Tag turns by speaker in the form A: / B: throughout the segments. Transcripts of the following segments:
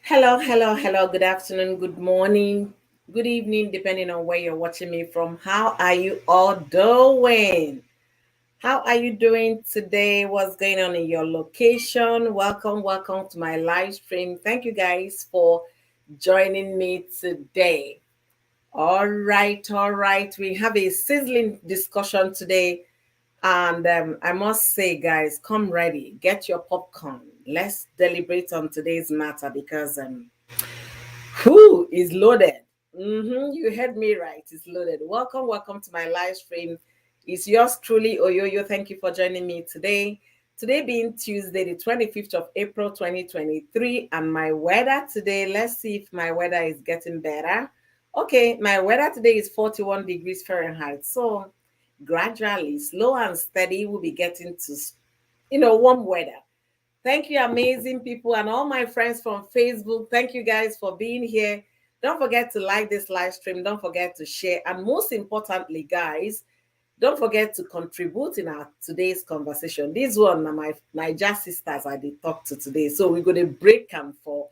A: Hello, hello, hello. Good afternoon, good morning, good evening, depending on where you're watching me from. How are you all doing? How are you doing today? What's going on in your location? Welcome to my live stream. Thank you guys for joining me today. All right. We have a sizzling discussion today. And I must say, guys, come ready. Get your popcorn. Let's deliberate on today's matter because who is loaded? You heard me right. It's loaded. Welcome to my live stream. It's yours truly, Oyoyo. Thank you for joining me today. Today being Tuesday, the 25th of April, 2023. And my weather today, let's see if my weather is getting better. Okay, my weather today is 41 degrees Fahrenheit. So gradually, slow and steady, we'll be getting to, warm weather. Thank you, amazing people, and all my friends from Facebook. Thank you guys for being here. Don't forget to like this live stream. Don't forget to share. And most importantly, guys, don't forget to contribute in our today's conversation. This one are my Niger sisters I did talk to today. So we're going to break them for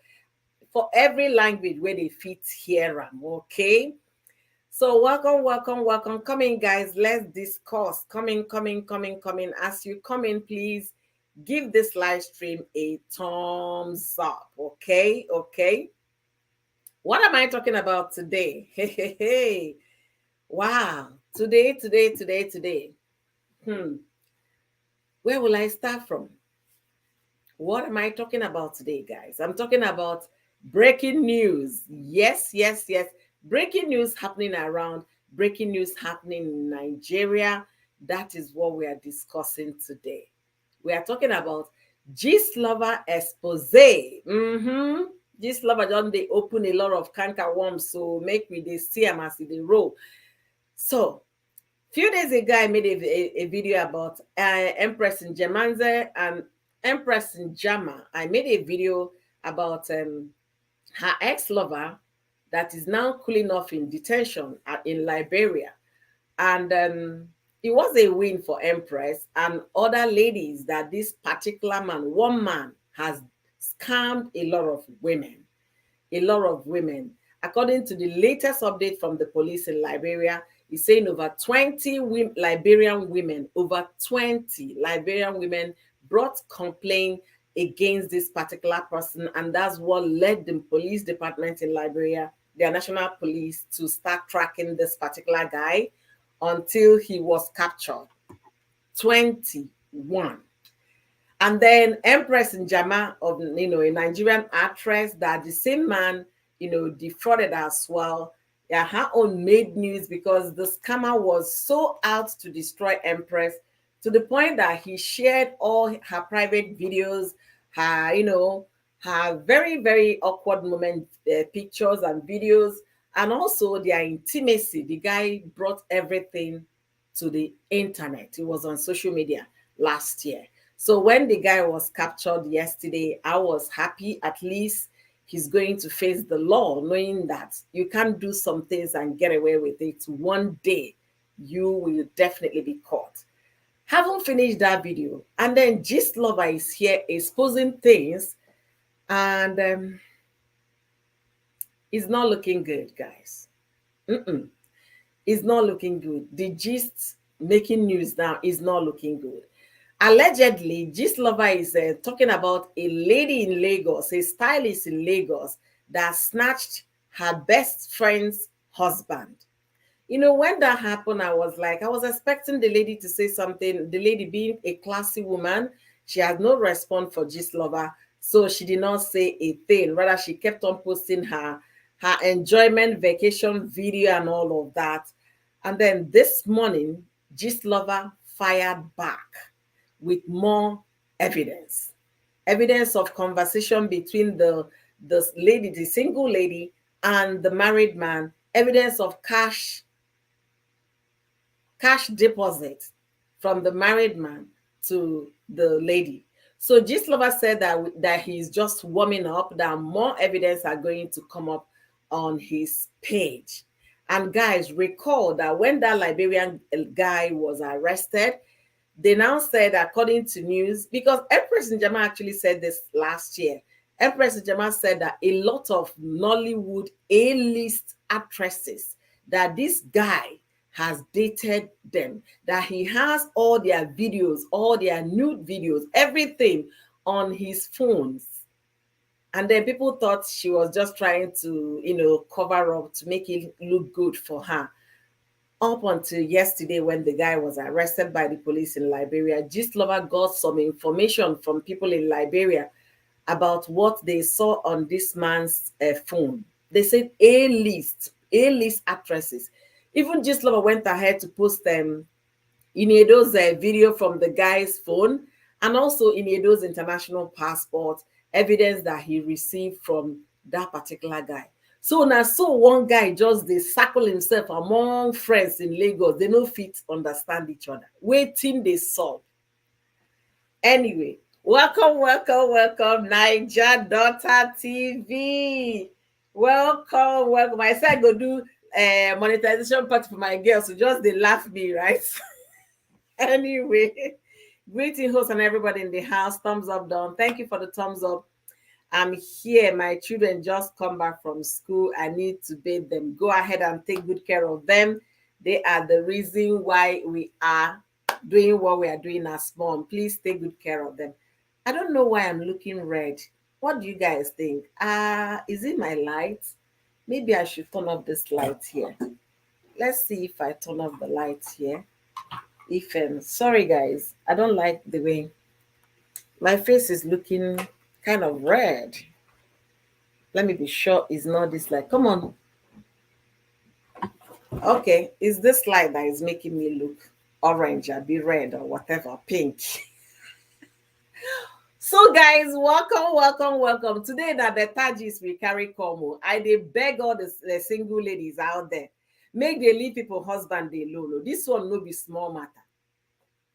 A: every language where they fit here. Okay. So welcome. Come in, guys. Let's discuss. Come in. As you come in, please give this live stream a thumbs up. Okay. What am I talking about today? Hey. Wow. Today. Hmm. Where will I start from? What am I talking about today, guys? I'm talking about breaking news. Yes. Breaking news happening around, breaking news happening in Nigeria. That is what we are discussing today. We are talking about gist lover expose. Gist lover don't they open a lot of canker worms, so make me they see them as they roll. So few days ago, I made a video about Empress in Jemanze and Empress in Jama. I made a video about her ex-lover that is now cooling off in detention in Liberia. And it was a win for Empress and other ladies that this particular man, one man, has scammed a lot of women. A lot of women. According to the latest update from the police in Liberia, it's saying over 20 Liberian women, brought complaint against this particular person, and that's what led the police department in Liberia, their national police, to start tracking this particular guy until he was captured. 21. And then Empress in Jama of a Nigerian actress that the same man defrauded as well. Yeah, her own made news because the scammer was so out to destroy Empress to the point that he shared all her private videos, her very, very awkward moment pictures and videos, and also their intimacy. The guy brought everything to the internet. It was on social media last year. So when the guy was captured yesterday, I was happy. At least he's going to face the law, knowing that you can't do some things and get away with it. One day, you will definitely be caught. Haven't finished that video. And then Gist Lover is here exposing things. And it's not looking good, guys. It's not looking good. The gist making news now is not looking good. Allegedly, Gist Lover is talking about a lady in Lagos, a stylist in Lagos, that snatched her best friend's husband. When that happened, I was expecting the lady to say something. The lady being a classy woman, she has no response for Gist Lover, so she did not say a thing. Rather, she kept on posting her enjoyment vacation video and all of that. And then this morning, Gist Lover fired back with more evidence. Evidence of conversation between the lady, the single lady, and the married man. Evidence of cash deposit from the married man to the lady. So Gist Lover said that he's just warming up, that more evidence are going to come up on his page. And guys, recall that when that Liberian guy was arrested, they now said, according to news, because Empress Njama actually said this last year, Empress Jama said that a lot of Nollywood A-list actresses, that this guy has dated them, that he has all their videos, all their nude videos, everything on his phones. And then people thought she was just trying to, cover up to make it look good for her. Up until yesterday, when the guy was arrested by the police in Liberia, Gist Lover got some information from people in Liberia about what they saw on this man's phone. They said A-list actresses. Even Gist Lover went ahead to post Iniedo's video from the guy's phone, and also Iniedo's international passport, evidence that he received from that particular guy. So now, so one guy just they circle himself among friends in Lagos. They no fit understand each other. Waiting they solve. Anyway, welcome, Niger Daughter TV. Welcome. I said I go do monetization party for my girls, so just they laugh me, right? Anyway, greeting host and everybody in the house. Thumbs up, down. Thank you for the thumbs up. I'm here. My children just come back from school. I need to bathe them. Go ahead and take good care of them. They are the reason why we are doing what we are doing as mom. Please take good care of them. I don't know why I'm looking red. What do you guys think? Is it my light? Maybe I should turn off this light here. Let's see if I turn off the light here. Sorry guys, I don't like the way my face is looking kind of red. Let me be sure it's not this light. Come on. Okay, it's this light that is making me look orange or be red or whatever, pink. So guys, welcome. Today that the Tajis we carry Como. I they beg all the single ladies out there. Make they leave people husband they alone. This one no be small matter.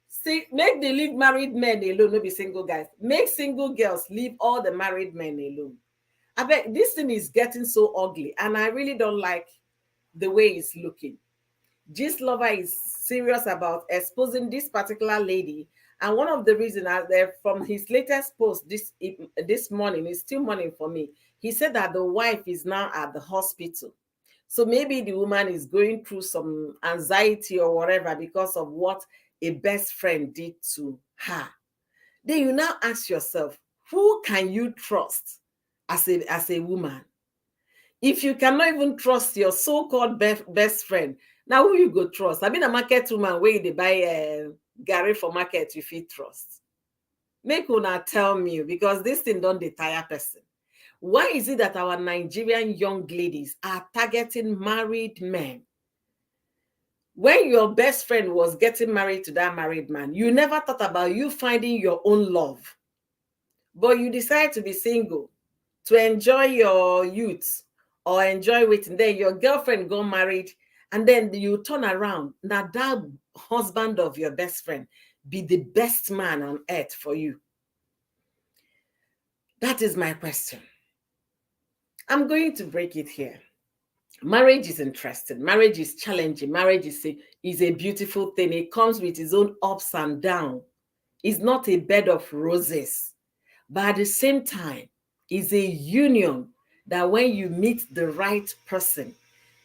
A: See, make the leave married men alone, no be single guys. Make single girls leave all the married men alone. I bet this thing is getting so ugly, and I really don't like the way it's looking. Gist Lover is serious about exposing this particular lady, and one of the reasons from his latest post this morning, is still morning for me. He said that the wife is now at the hospital. So maybe the woman is going through some anxiety or whatever because of what a best friend did to her. Then you now ask yourself, who can you trust as a woman? If you cannot even trust your so-called best friend, now who you go trust? I mean, a market woman where they buy Gary for market, you feel trust. Make una tell me, because this thing don't tire person. Why is it that our Nigerian young ladies are targeting married men? When your best friend was getting married to that married man, you never thought about you finding your own love. But you decide to be single, to enjoy your youth or enjoy waiting. Then your girlfriend got married, and then you turn around. Now that husband of your best friend be the best man on earth for you. That is my question. I'm going to break it here. Marriage is interesting. Marriage is challenging. Marriage is a beautiful thing. It comes with its own ups and downs. It's not a bed of roses. But at the same time, it's a union that when you meet the right person,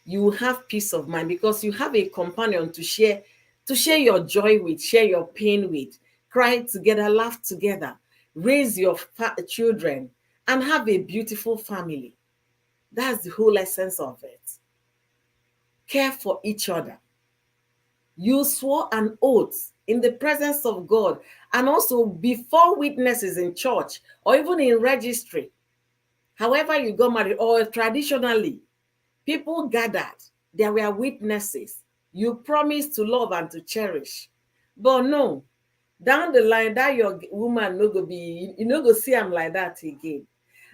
A: you have peace of mind because you have a companion to share your joy with, share your pain with, cry together, laugh together, raise your children, and have a beautiful family. That's the whole essence of it. Care for each other. You swore an oath in the presence of God and also before witnesses in church or even in registry. However you got married, or traditionally, people gathered. There were witnesses. You promised to love and to cherish. But no, down the line, that your woman no go be, you no go see him like that again.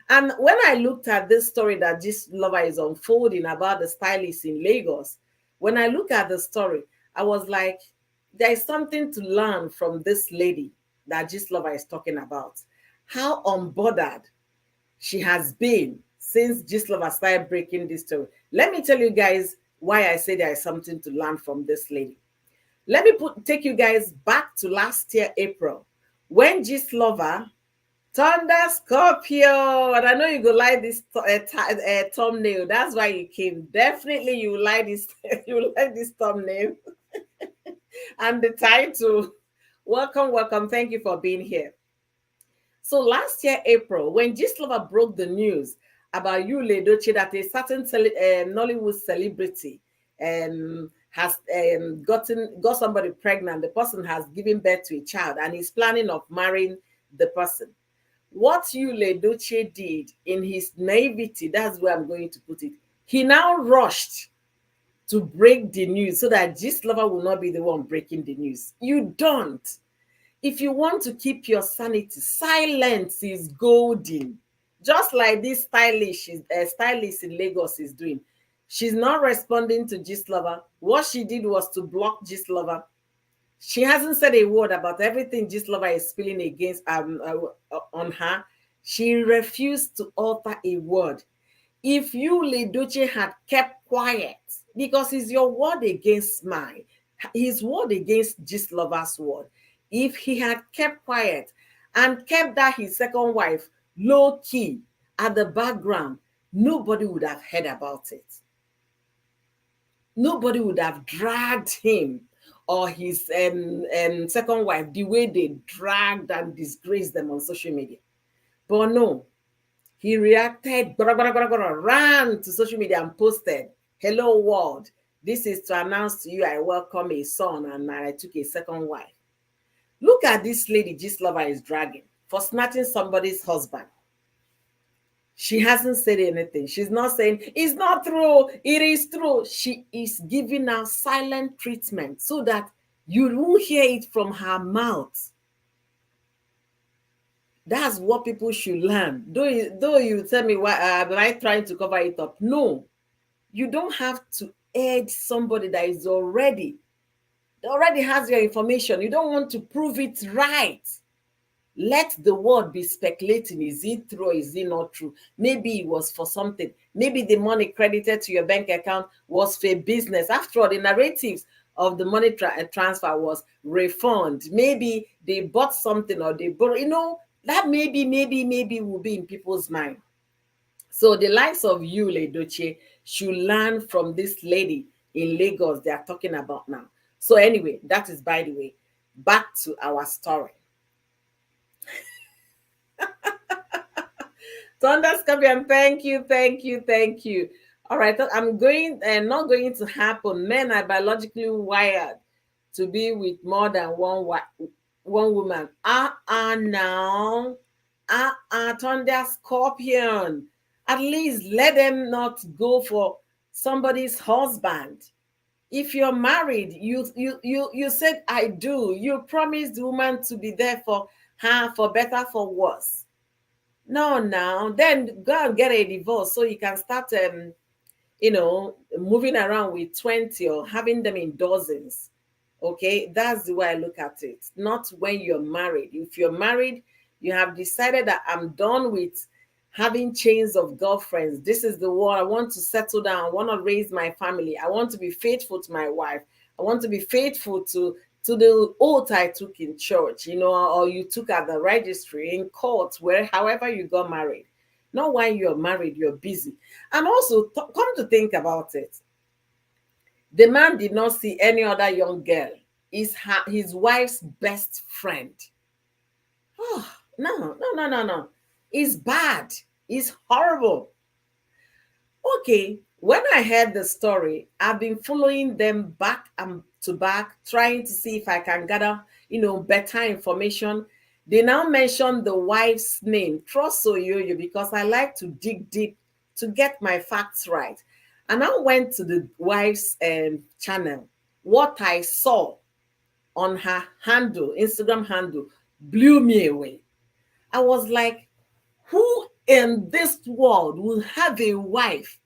A: And when I looked at this story that Gist Lover is unfolding about the stylist in Lagos, when I look at the story, I was like, there is something to learn from this lady that Gist Lover is talking about. How unbothered she has been since Gist Lover started breaking this story. Let me tell you guys why I say there is something to learn from this lady. Let me take you guys back to last year, April, when Gist Lover Thunder Scorpio. And I know you go like this thumbnail. That's why you came. Definitely you like this. You like this thumbnail and the title. Welcome, welcome. Thank you for being here. So last year, April, when Gislova broke the news about Yule Doce that a certain Nollywood celebrity has got somebody pregnant, the person has given birth to a child and is planning of marrying the person. What Yule Doce did in his naivety, that's where I'm going to put it. He now rushed to break the news so that Gislova will not be the one breaking the news. You don't. If you want to keep your sanity, silence is golden. Just like this stylist in Lagos is doing. She's not responding to Gislova. What she did was to block Gislova. She hasn't said a word about everything Gislova is spilling against on her. She refused to utter a word. If you, Leduce, had kept quiet, because it's your word against mine, his word against Gislova's word. If he had kept quiet and kept that his second wife low key at the background, nobody would have heard about it. Nobody would have dragged him or his second wife the way they dragged and disgraced them on social media. But no, he reacted, ran to social media and posted, "Hello world, this is to announce to you I welcome a son and I took a second wife." Look at this lady Gislova is dragging for snatching somebody's husband. She hasn't said anything. She's not saying, "It's not true, it is true." She is giving her silent treatment so that you won't hear it from her mouth. That's what people should learn. Though you tell me, why am I trying to cover it up? No, you don't have to aid somebody that is already has your information. You don't want to prove it right. Let the world be speculating. Is it true or is it not true? Maybe it was for something. Maybe the money credited to your bank account was for business. After all, the narratives of the money transfer was refund. Maybe they bought something or they borrowed. That maybe will be in people's mind. So the likes of you, Ledoche, should learn from this lady in Lagos they are talking about now. So anyway, that is by the way. Back to our story. Thunder Scorpion, thank you, thank you, thank you. All right, I'm going and not going to happen. Men are biologically wired to be with more than one woman. Now. Thunder Scorpion. At least let them not go for somebody's husband. If you're married, you said I do. You promised the woman to be there for her for better, for worse. No, now then go and get a divorce so you can start moving around with 20 or having them in dozens. Okay, that's the way I look at it. Not when you're married. If you're married, you have decided that I'm done with having chains of girlfriends. This is the one. I want to settle down. I want to raise my family. I want to be faithful to my wife. I want to be faithful to the oath I took in church, or you took at the registry, in court, however you got married. Not when you're married, you're busy. And also, come to think about it, the man did not see any other young girl. Is his wife's best friend. Oh, no. It's bad. It's horrible. Okay, when I heard the story, I've been following them back to back, trying to see if I can gather, better information. They now mention the wife's name, Trust Oyoyo, because I like to dig deep to get my facts right. And I went to the wife's channel. What I saw on her Instagram handle, blew me away. I was like, who in this world will have a wife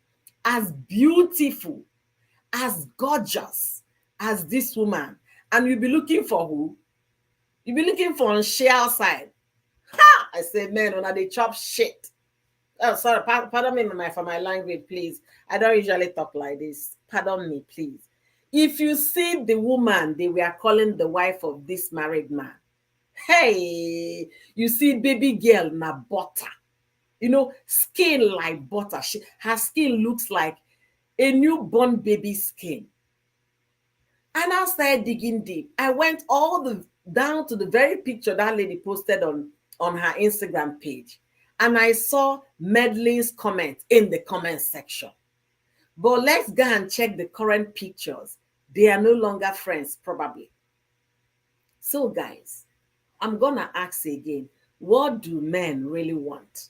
A: as beautiful, as gorgeous as this woman? And you'll be looking for who? You'll be looking for on share outside. Ha! I said, man, when they chop shit. Oh, sorry, pardon me for my language, please. I don't usually talk like this. Pardon me, please. If you see the woman they were calling the wife of this married man, Hey, you see baby girl na butter. Skin like butter. Her skin looks like a newborn baby skin. And I started digging deep. I went all the down to the very picture that lady posted on her Instagram page. And I saw Madeline's comment in the comment section. But let's go and check the current pictures. They are no longer friends, probably. So, guys, I'm gonna ask again, what do men really want?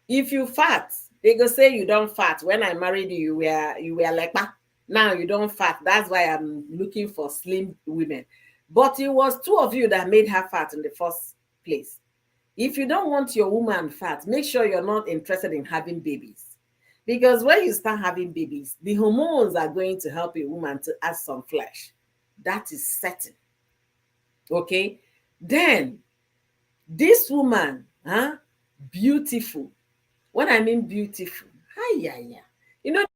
A: If you fat, they go say you don't fat. When I married you, you were like bah. Now you don't fat. That's why I'm looking for slim women. But it was two of you that made her fat in the first place. If you don't want your woman fat, make sure you're not interested in having babies. Because when you start having babies, the hormones are going to help a woman to add some flesh. That is certain. Okay? Then this woman, beautiful. When I mean beautiful, hi, yeah, yeah.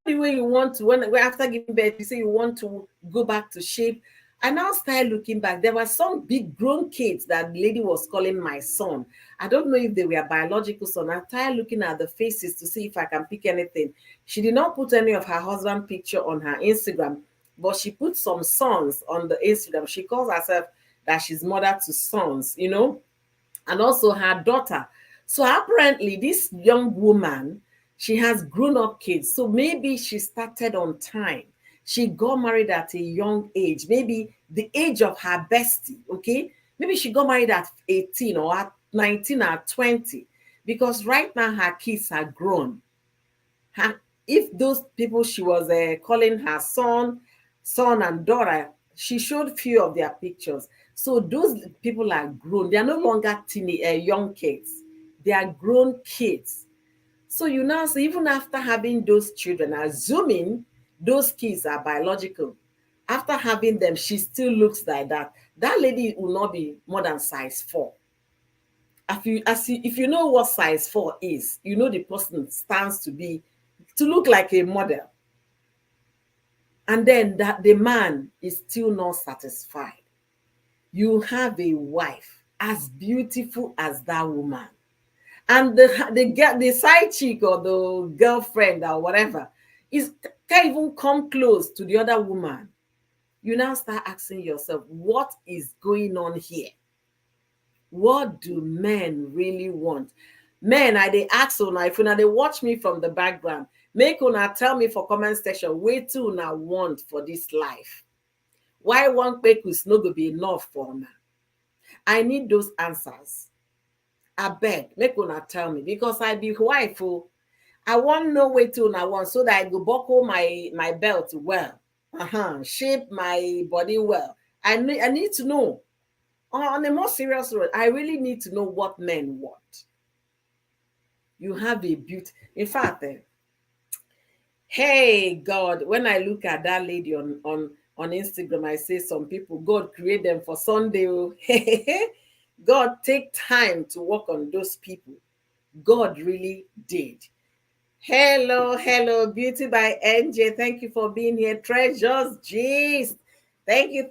A: The way you want to, when after giving birth, you say you want to go back to shape. I now start looking back. There were some big grown kids that the lady was calling my son. I don't know if they were biological son. I started looking at the faces to see if I can pick anything. She did not put any of her husband picture on her Instagram, but she put some sons on the Instagram. She calls herself that she's mother to sons, and also her daughter. So apparently, this young woman, she has grown up kids. So maybe she started on time. She got married at a young age, maybe the age of her bestie. Okay. Maybe she got married at 18 or at 19 or 20, because right now her kids are grown. If those people she was calling her son and daughter, she showed few of their pictures. So those people are grown. They are no longer young kids. They are grown kids. So you now see, even after having those children, assuming those kids are biological, after having them, she still looks like that. That lady will not be more than size 4. If you know what size 4 is, the person stands to look like a model. And then that the man is still not satisfied. You have a wife as beautiful as that woman, and the side chick or the girlfriend or whatever is can't even come close to the other woman. You now start asking yourself, what is going on here? What do men really want? Men, I dey ask una, if una dey watch me from the background, make una tell me for comment section wetin una want for this life. Why one kpekus no go be enough for una? I need those answers. Abeg, make una tell me, because I be wife o. I wan know wetin una want so that I go buckle my belt well, shape my body well. I need to know. On a more serious note, I really need to know what men want. You have a beauty. In fact, hey God, when I look at that lady on Instagram, I say some people, God create them for Sunday. Oh. God take time to work on those people. God really did. Hello, Beauty by NJ. Thank you for being here. Treasures, jeez. Thank you.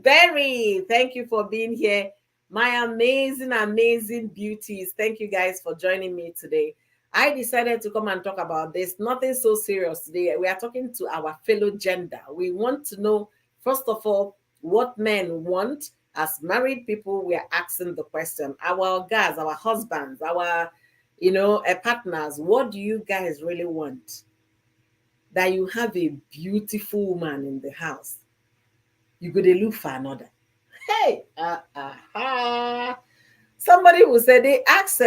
A: Berry. Thank you for being here. My amazing beauties. Thank you guys for joining me today. I decided to come and talk about this. Nothing so serious today. We are talking to our fellow gender. We want to know, first of all, what men want. As married people, we are asking the question. Our guys, our husbands, our partners, what do you guys really want? That you have a beautiful woman in the house, you go to look for another. Hey, somebody will say they asked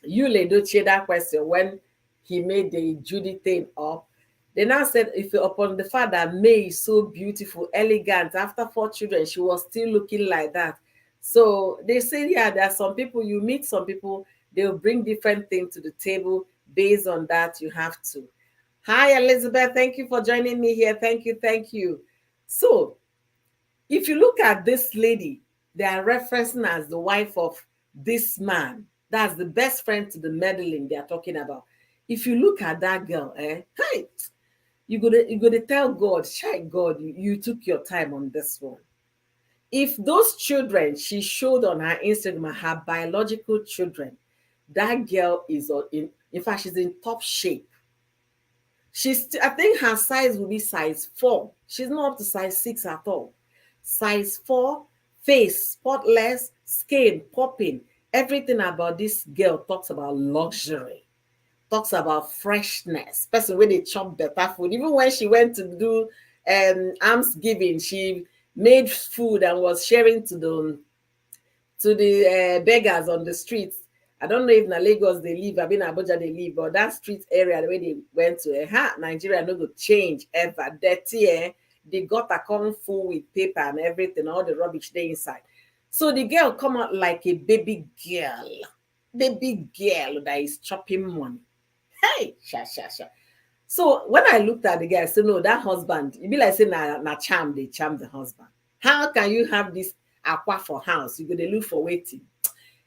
A: Yule Dochie that question when he made the Judy thing up. They now said, if upon the fact that May is so beautiful, elegant, after 4 children, she was still looking like that. So they say, yeah, there are some people, you meet some people, they'll bring different things to the table. Based on that, you have to. Hi, Elizabeth. Thank you for joining me here. Thank you. So if you look at this lady, they are referencing as the wife of this man. That's the best friend to the meddling they are talking about. If you look at that girl, hey, you gonna tell God, shy God, you took your time on this one. If those children she showed on her Instagram are her biological children, that girl is in fact, she's in top shape. I think her size will be size 4. She's not up to size 6 at all. Size 4, face spotless, skin popping. Everything about this girl talks about luxury, talks about freshness. Person where they chop better food. Even when she went to do alms giving, she made food and was sharing to the beggars on the streets. I don't know if na Lagos they live, I mean Abuja they live, but that street area the way they went to, Nigeria no go change ever. Dirty, they got a come full with paper and everything, all the rubbish they inside. So the girl come out like a baby girl that is chopping money. Hey, sha sha sha. So when I looked at the guy, I said, no, that husband, it be like saying na charm, they charm the husband. How can you have this aqua for house? You go to look for waiting.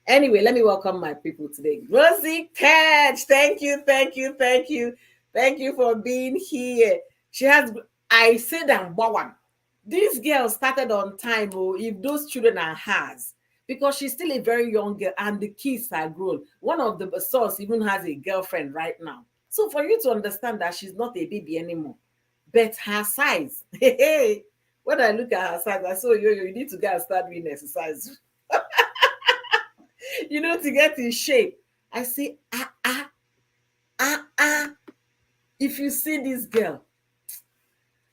A: Anyway, let me welcome my people today. Rosie Catch, thank you, thank you, thank you. Thank you for being here. She has, I said, I'm one. This girl started on time, oh, if those children are hers, because she's still a very young girl and the kids are grown. One of the sons even has a girlfriend right now. So for you to understand that she's not a baby anymore, but her size, hey, when I look at her size, I saw you need to go and start doing exercise. To get in shape. I say, if you see this girl,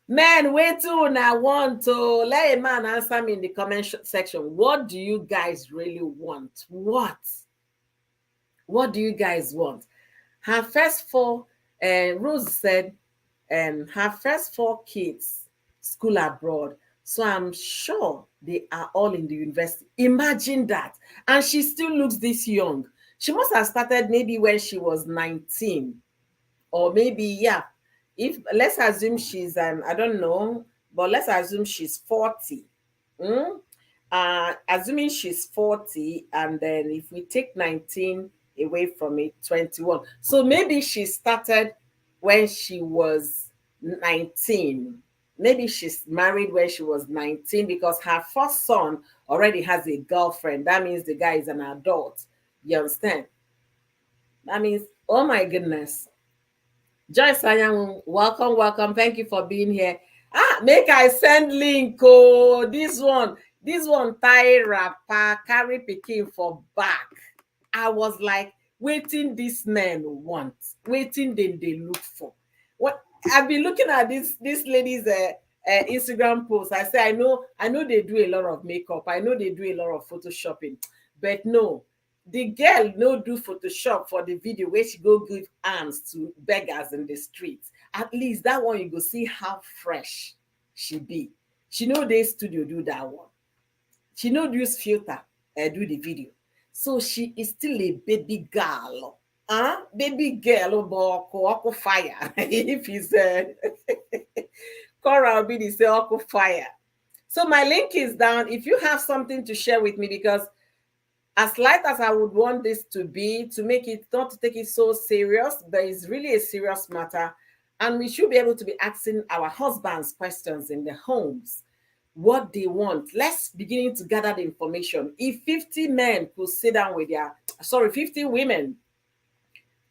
A: man, wait till I want to let a man answer me in the comment section. What do you guys really want? What do you guys want? Her first 4, Rose said, her first 4 kids, school abroad. So I'm sure they are all in the university. Imagine that. And she still looks this young. She must have started maybe when she was 19. Or maybe, yeah. If let's assume she's I don't know, but let's assume she's 40. Hmm? Assuming she's 40, and then if we take 19 away from it, 21. So maybe she started when she was 19. Maybe she's married when she was 19 because her first son already has a girlfriend. That means the guy is an adult. You understand? That means, oh my goodness. Joyce Anyanwu, welcome, welcome. Thank you for being here. Make I send link. Oh, this one tie wrapper, carry pikin for back. I was like, waiting this man want, waiting they look for. What I've been looking at this lady's Instagram post. I say, I know they do a lot of makeup. I know they do a lot of photoshopping, but no, the girl no do Photoshop for the video where she go give arms to beggars in the streets. At least that one you go see how fresh she be. She know they studio do that one. She no use filter do the video. So she is still a baby girl. Baby girl, but fire. If he's Cora will be the say fire. So my link is down. If you have something to share with me, because as light as I would want this to be, to make it not to take it so serious, there is really a serious matter. And we should be able to be asking our husbands questions in their homes, what they want. Let's begin to gather the information. If 50 men could sit down with 50 women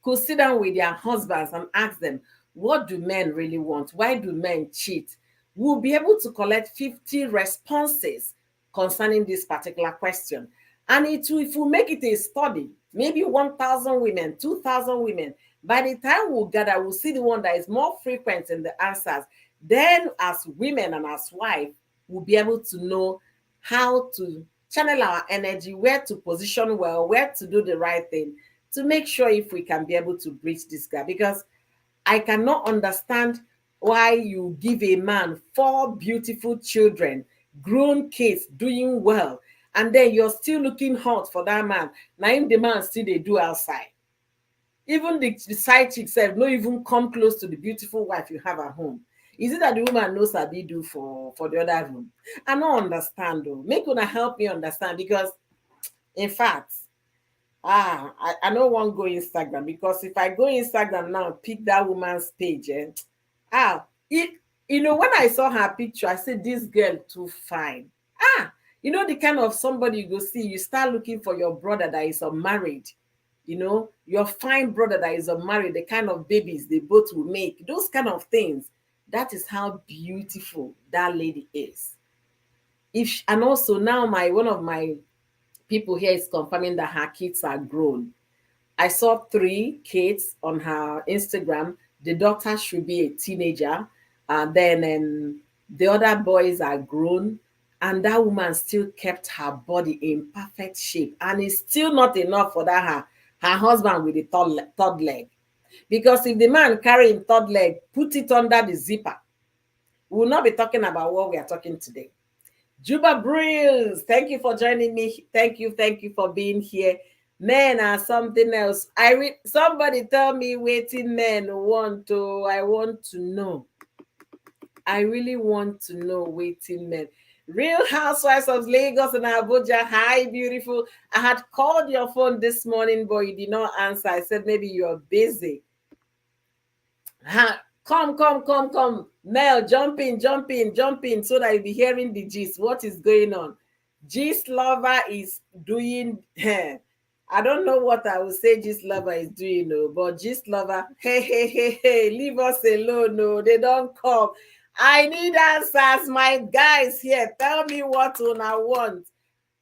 A: could sit down with their husbands and ask them, what do men really want? Why do men cheat? We'll be able to collect 50 responses concerning this particular question. And if we make it a study, maybe 1,000 women, 2,000 women, by the time we'll gather, we'll see the one that is more frequent in the answers. Then as women and as wives, we'll be able to know how to channel our energy, where to position well, where to do the right thing, to make sure if we can be able to bridge this gap. Because I cannot understand why you give a man 4 beautiful children, grown kids doing well, and then you're still looking hot for that man. Now him the man still they do outside. Even the side chick self not even come close to the beautiful wife you have at home. Is it that the woman knows what they do for the other room? I don't understand though. Make una help me understand, because in fact, I don't want to go Instagram, because if I go Instagram now, pick that woman's page, when I saw her picture, I said, this girl too fine. You know, the kind of somebody you go see, you start looking for your brother that is unmarried. You know, your fine brother that is unmarried, the kind of babies they both will make, those kind of things. That is how beautiful that lady is. And also now my one of my people here is confirming that her kids are grown. I saw 3 kids on her Instagram. The daughter should be a teenager. Then the other boys are grown. And that woman still kept her body in perfect shape. And it's still not enough for that her husband with the third leg. Because if the man carry him third leg, put it under the zipper. We will not be talking about what we are talking today. Juba Brills, thank you for joining me. Thank you for being here. Men are something else. Somebody tell me waiting men want to. I want to know. I really want to know waiting men. Real Housewives of Lagos and Abuja. Hi, beautiful. I had called your phone this morning, but you did not answer. I said maybe you're busy. Come. Mel, jump in, so that you'll be hearing the gist. What is going on? Gist lover is doing. I don't know what I would say gist lover is doing, no, but gist lover, hey, leave us alone, no, they don't come. I need answers, my guys here. Tell me what una want.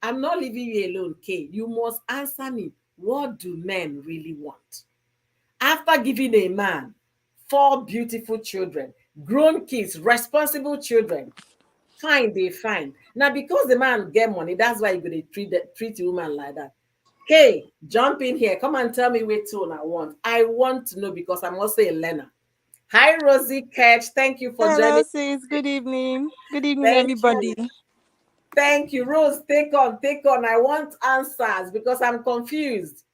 A: I'm not leaving you alone, Kay. You must answer me. What do men really want? After giving a man 4 beautiful children, grown kids, responsible children, fine, they fine. Now, because the man get money, that's why you going to treat a woman like that. Okay, jump in here. Come and tell me which one I want. I want to know because I'm also a learner. Hi, Rosie Ketch. Thank you for
B: Hello,
A: joining.
B: sis. Good evening. Good evening,
A: Thank
B: everybody.
A: you. Thank you, Rose. Take on. I want answers because I'm confused.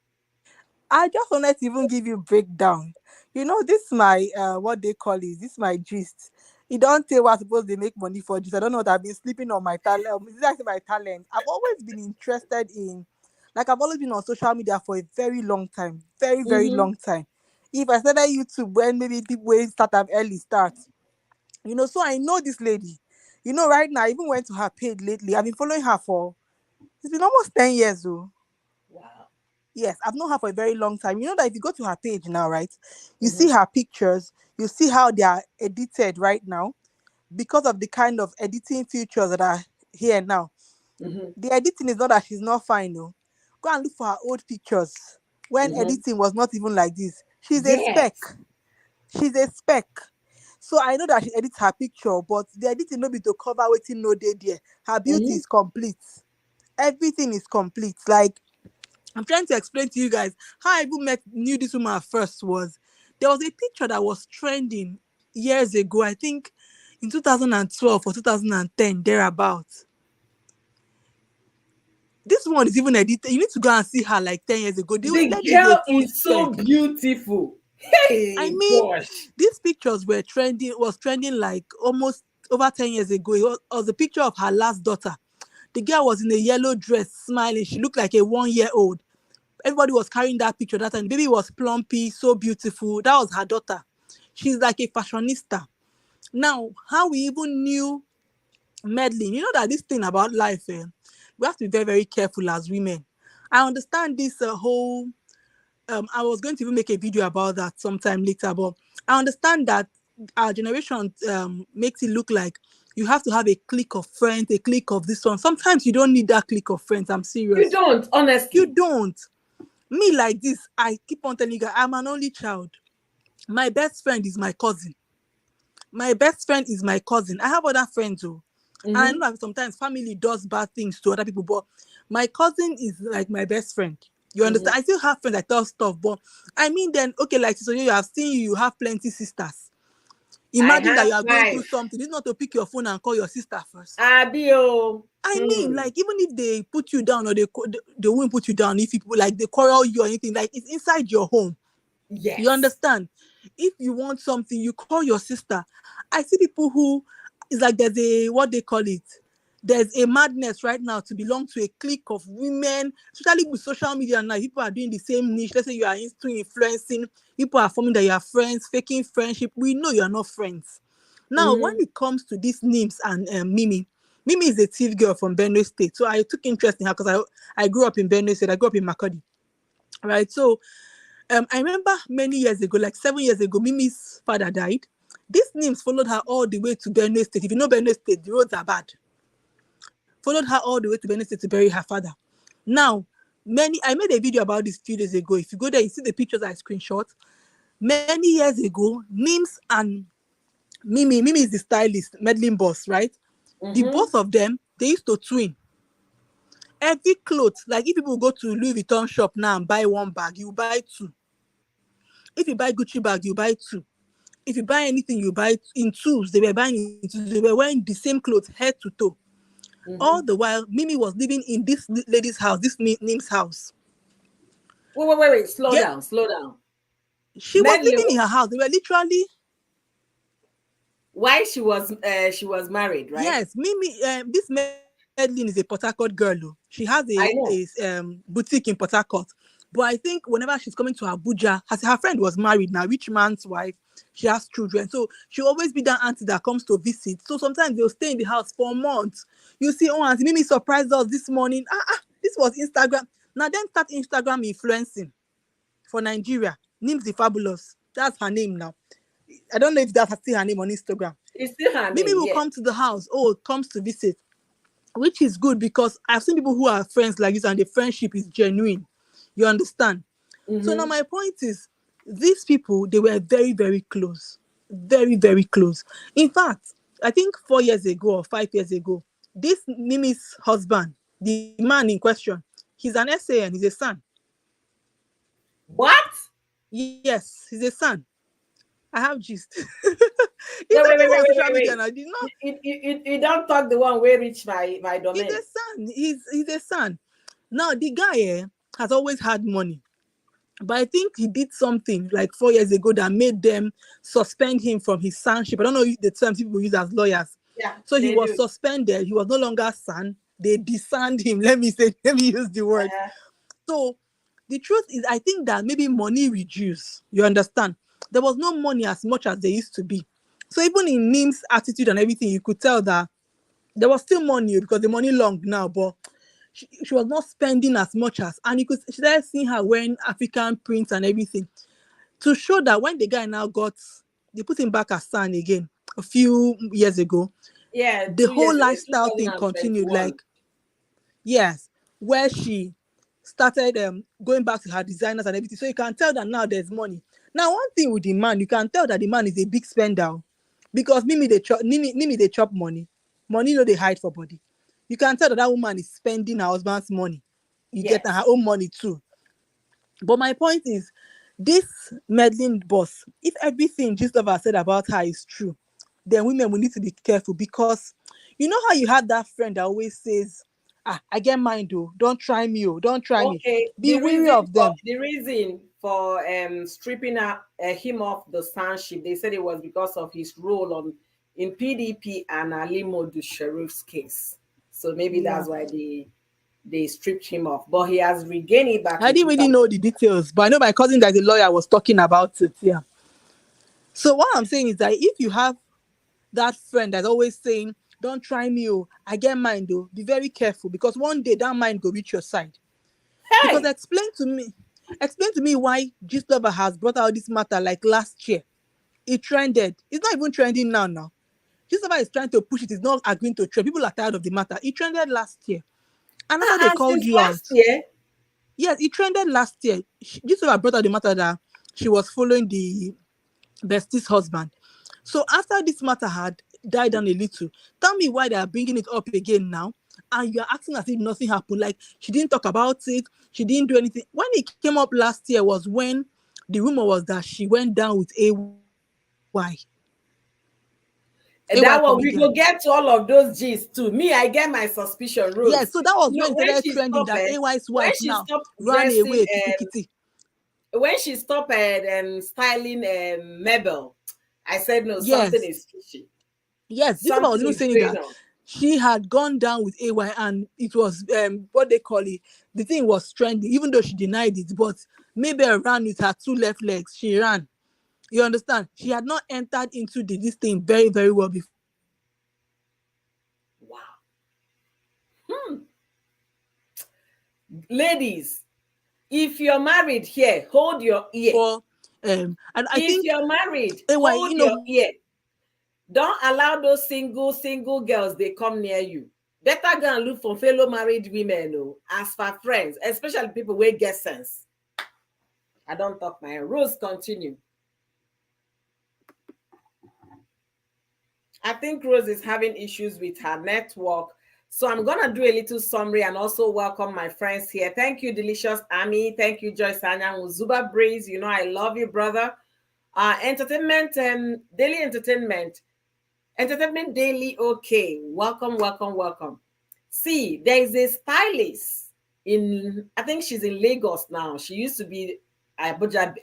B: I just wanted to even give you breakdown. This my what they call is this my gist. You don't tell what supposed they make money for this. I don't know that I've been sleeping on my talent. This is actually my talent. I've always been interested in, like I've always been on social media for a very long time, very very
A: Mm-hmm.
B: long time. If I started YouTube when maybe people will start at early start, so I know this lady. Right now I even went to her page lately. I've been following her for it's been almost 10 years though.
A: Wow.
B: Yes, I've known her for a very long time. You know that if you go to her page now, right, you
A: Mm-hmm.
B: see her pictures, you see how they are edited right now because of the kind of editing features that are here now.
A: Mm-hmm.
B: The editing is not that she's not fine, no. Go and look for her old pictures when
A: Mm-hmm.
B: editing was not even like this. She's a spec.
A: Yes.
B: She's a spec. So I know that she edits her picture, but the editing no be to cover waiting no day there. Her beauty
A: Mm-hmm.
B: is complete. Everything is complete. Like I'm trying to explain to you guys how I even knew this woman at first was there was a picture that was trending years ago, I think in 2012 or 2010, thereabouts. This one is even edited. You need to go and see her like 10 years ago. The
A: The
B: lady is a
A: girl
B: full
A: is so
B: spec.
A: beautiful.
B: I
A: Hey,
B: mean,
A: gosh.
B: these pictures was trending like almost over 10 years ago. It was a picture of her last daughter. The girl was in a yellow dress, smiling. She looked like a 1 year old. Everybody was carrying that picture that time. The baby was plumpy, so beautiful. That was her daughter. She's like a fashionista. Now, how we even knew meddling, you know that this thing about life, we have to be very, very careful as women. I understand this whole. I was going to even make a video about that sometime later, but I understand that our generation makes it look like you have to have a clique of friends, a clique of this one. Sometimes you don't need that clique of friends. I'm
A: You
B: serious.
A: don't,
B: You
A: honestly.
B: don't. Me like this, I keep on telling you guys, I'm an only child. My best friend is my cousin. My best friend is my cousin. I have other friends too. And I
A: Mm-hmm.
B: know that sometimes family does bad things to other people, but my cousin is like my best friend. You
A: Mm-hmm.
B: understand? I still have friends that tell stuff, but I mean then, okay, like so you have seen you have plenty sisters.
A: I
B: Imagine that
A: have
B: you are going through
A: 5.
B: something. It's not to pick your phone and call your sister first.
A: Adio.
B: I mean,
A: Hmm.
B: like even if they put you down or they won't put you down if people like they quarrel you or anything, like it's inside your home. You
A: Yes.
B: understand? If you want something, you call your sister. I see people who it's like there's a what they call it. There's a madness right now to belong to a clique of women, especially with social media now. People are doing the same niche. Let's say you are into influencing, people are forming that you are friends, faking friendship. We know you are not friends. Now, when
A: Mm-hmm.
B: it comes to these names and Mimi, Mimi is a thief girl from Benue State, so I took interest in her because I grew up in Benue State. I grew up in Makodi, right? So I remember many years ago, like 7 years ago, Mimi's father died. These names followed her all the way to Benue State. If you know Benue State, the roads are bad. Followed her all the way to Benue State to bury her father. Now, I made a video about this 2 days ago. If you go there, you see the pictures I screenshot. Many years ago, Mims and Mimi is the stylist, meddling boss, right? The both of them, they used to twin. Every clothes, like if people go to Louis Vuitton shop now and buy one bag, you buy two. If you buy Gucci bag, you buy two. If you buy anything, you buy in twos. They were buying in twos. They were wearing the same clothes, head to toe. All the while, Mimi was living in this lady's house, this Nim's house.
A: Wait. Slow down.
B: She was
A: Medley,
B: living in her house. They were literally.
A: why she was married, right?
B: Yes, Mimi. This Medlin is a Port Harcourt girl. Oh. She has
A: I know.
B: a boutique in Port Harcourt. But I think whenever she's coming to Abuja, her friend was married now, rich man's wife. She has children. So she'll always be that auntie that comes to visit. So sometimes they'll stay in the house for months. You see, oh, Auntie Mimi surprised us this morning. This was Instagram. Now then start Instagram influencing for Nigeria. Nims the Fabulous. That's her name now. I don't know if that's still her name on Instagram.
A: It's still her name.
B: Mimi will come to the house. Oh, comes to visit. Which is good because I've seen people who are friends like this and the friendship is genuine. You understand? So now my point is, these people, they were very, very close. Very, very close. In fact, I think 4 years ago or 5 years ago, this Mimi's husband, the man in question, he's an SAN, he's a son.
A: What?
B: Yes, he's a son. I have gist.
A: Wait.
B: On social media now. Did not.
A: You don't talk the one where reach my domain.
B: He's a son. He's a son. Now the guy has always had money, but I think he did something like 4 years ago that made them suspend him from his sonship. I don't know the terms people use as lawyers.
A: Yeah.
B: So he was suspended. He was no longer son. They disanned him. Let me use the word. So the truth is, I think that maybe money reduced. You understand? There was no money as much as there used to be. So even in Nim's attitude and everything, you could tell that there was still money because the money long now, but she was not spending as much as, and you could started seeing her wearing African prints and everything to show that when the guy now they put him back as son again a few years ago.
A: Yeah,
B: the whole lifestyle thing continued. Like, yes, where she started going back to her designers and everything. So you can tell that now there's money. Now, one thing with the man, you can tell that the man is a big spender because Mimi they chop money. Money no they hide for body. You can tell that woman is spending her husband's money. You get her own money too. But my point is, this meddling boss, if everything Gistlover said about her is true, then women will need to be careful because you know how you have that friend that always says, I get mine though. Don't try me, don't try me. Be wary of them.
A: The reason for stripping him off the sonship, they said it was because of his role in PDP and Ali Modu Sheriff's case. So maybe that's why they stripped him off. But he has regained it back.
B: I didn't really know the details, but I know my cousin that the lawyer was talking about it. Yeah. So what I'm saying is that if you have that friend that's always saying, don't try me, I get mine though, be very careful because one day that mind will reach your side. Hey! Because explain to me why Gistlover has brought out this matter like last year. It trended. It's not even trending now. Gistlover is trying to push it. It's not agreeing to trend. People are tired of the matter. It trended last year. And after they called you out.
A: Year?
B: Yes, it trended last year. Gistlover brought out the matter that she was following the bestie's husband. So after this matter had died down a little, tell me why they are bringing it up again now, and you are acting as if nothing happened. Like she didn't talk about it, she didn't do anything. When it came up last year was when the rumor was that she went down with AY.
A: And that one, we go get to all of those G's too. Me, I get my suspicion. Rose.
B: Yeah, so that was when it started trending that AY's wife now ran away.
A: When she stopped styling Mabel, I said no, something is fishy.
B: Yes, this was even saying that she had gone down with AY and it was what they call it. The thing was trending, even though she denied it. But Mabel ran with her two left legs. She ran. You understand? She had not entered into this thing very, very well before.
A: Wow. Ladies, if you're married here, hold your ear.
B: For and I
A: If
B: think
A: you're married,
B: why
A: hold your ear. Don't allow those single girls they come near you. Better go and look for fellow married women, oh, as for friends, especially people who get sense. I don't talk my rules. Continue. I think Rose is having issues with her network. So I'm going to do a little summary and also welcome my friends here. Thank you, Delicious Ami. Thank you, Joyce Anyang. Zuba Breeze. You know, I love you, brother. Entertainment and daily entertainment. Entertainment Daily. Okay. Welcome, welcome, welcome. See, there is a stylist I think she's in Lagos now. She used to be Abuja,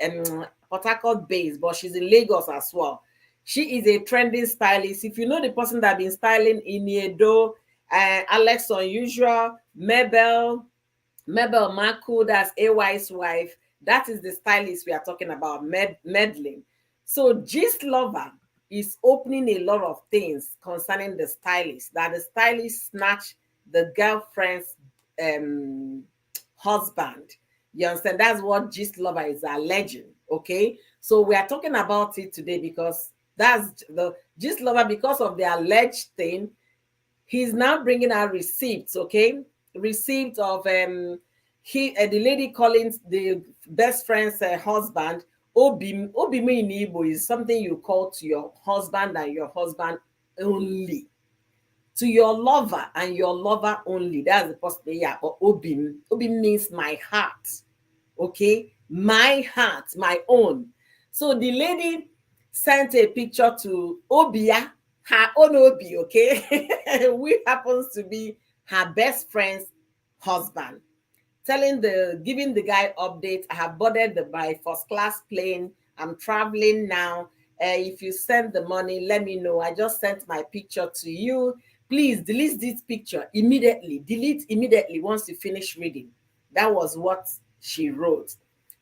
A: Port Harcourt based, but she's in Lagos as well. She is a trending stylist. If you know the person that been styling in Edo, Alex Unusual, Mabel Maku, that's AY's wife. That is the stylist we are talking about, meddling. So Gist Lover is opening a lot of things concerning the stylist. That the stylist snatched the girlfriend's um, husband. You understand? That's what Gist Lover is alleging. Okay, so we are talking about it today because that's the Gist Lover, because of the alleged thing. He's now bringing out receipts. Okay, receipt of the lady calling the best friend's husband Obimi in Igbo is something you call to your husband and your husband only, to your lover and your lover only. That's the first thing. Yeah, but Obim means my heart. Okay, my heart, my own. So the lady sent a picture to Obia, her own Obi, okay, which happens to be her best friend's husband, giving the guy updates. I have boarded my first class plane. I'm traveling now. If you send the money, let me know. I just sent my picture to you. Please delete this picture immediately. Delete immediately once you finish reading. That was what she wrote.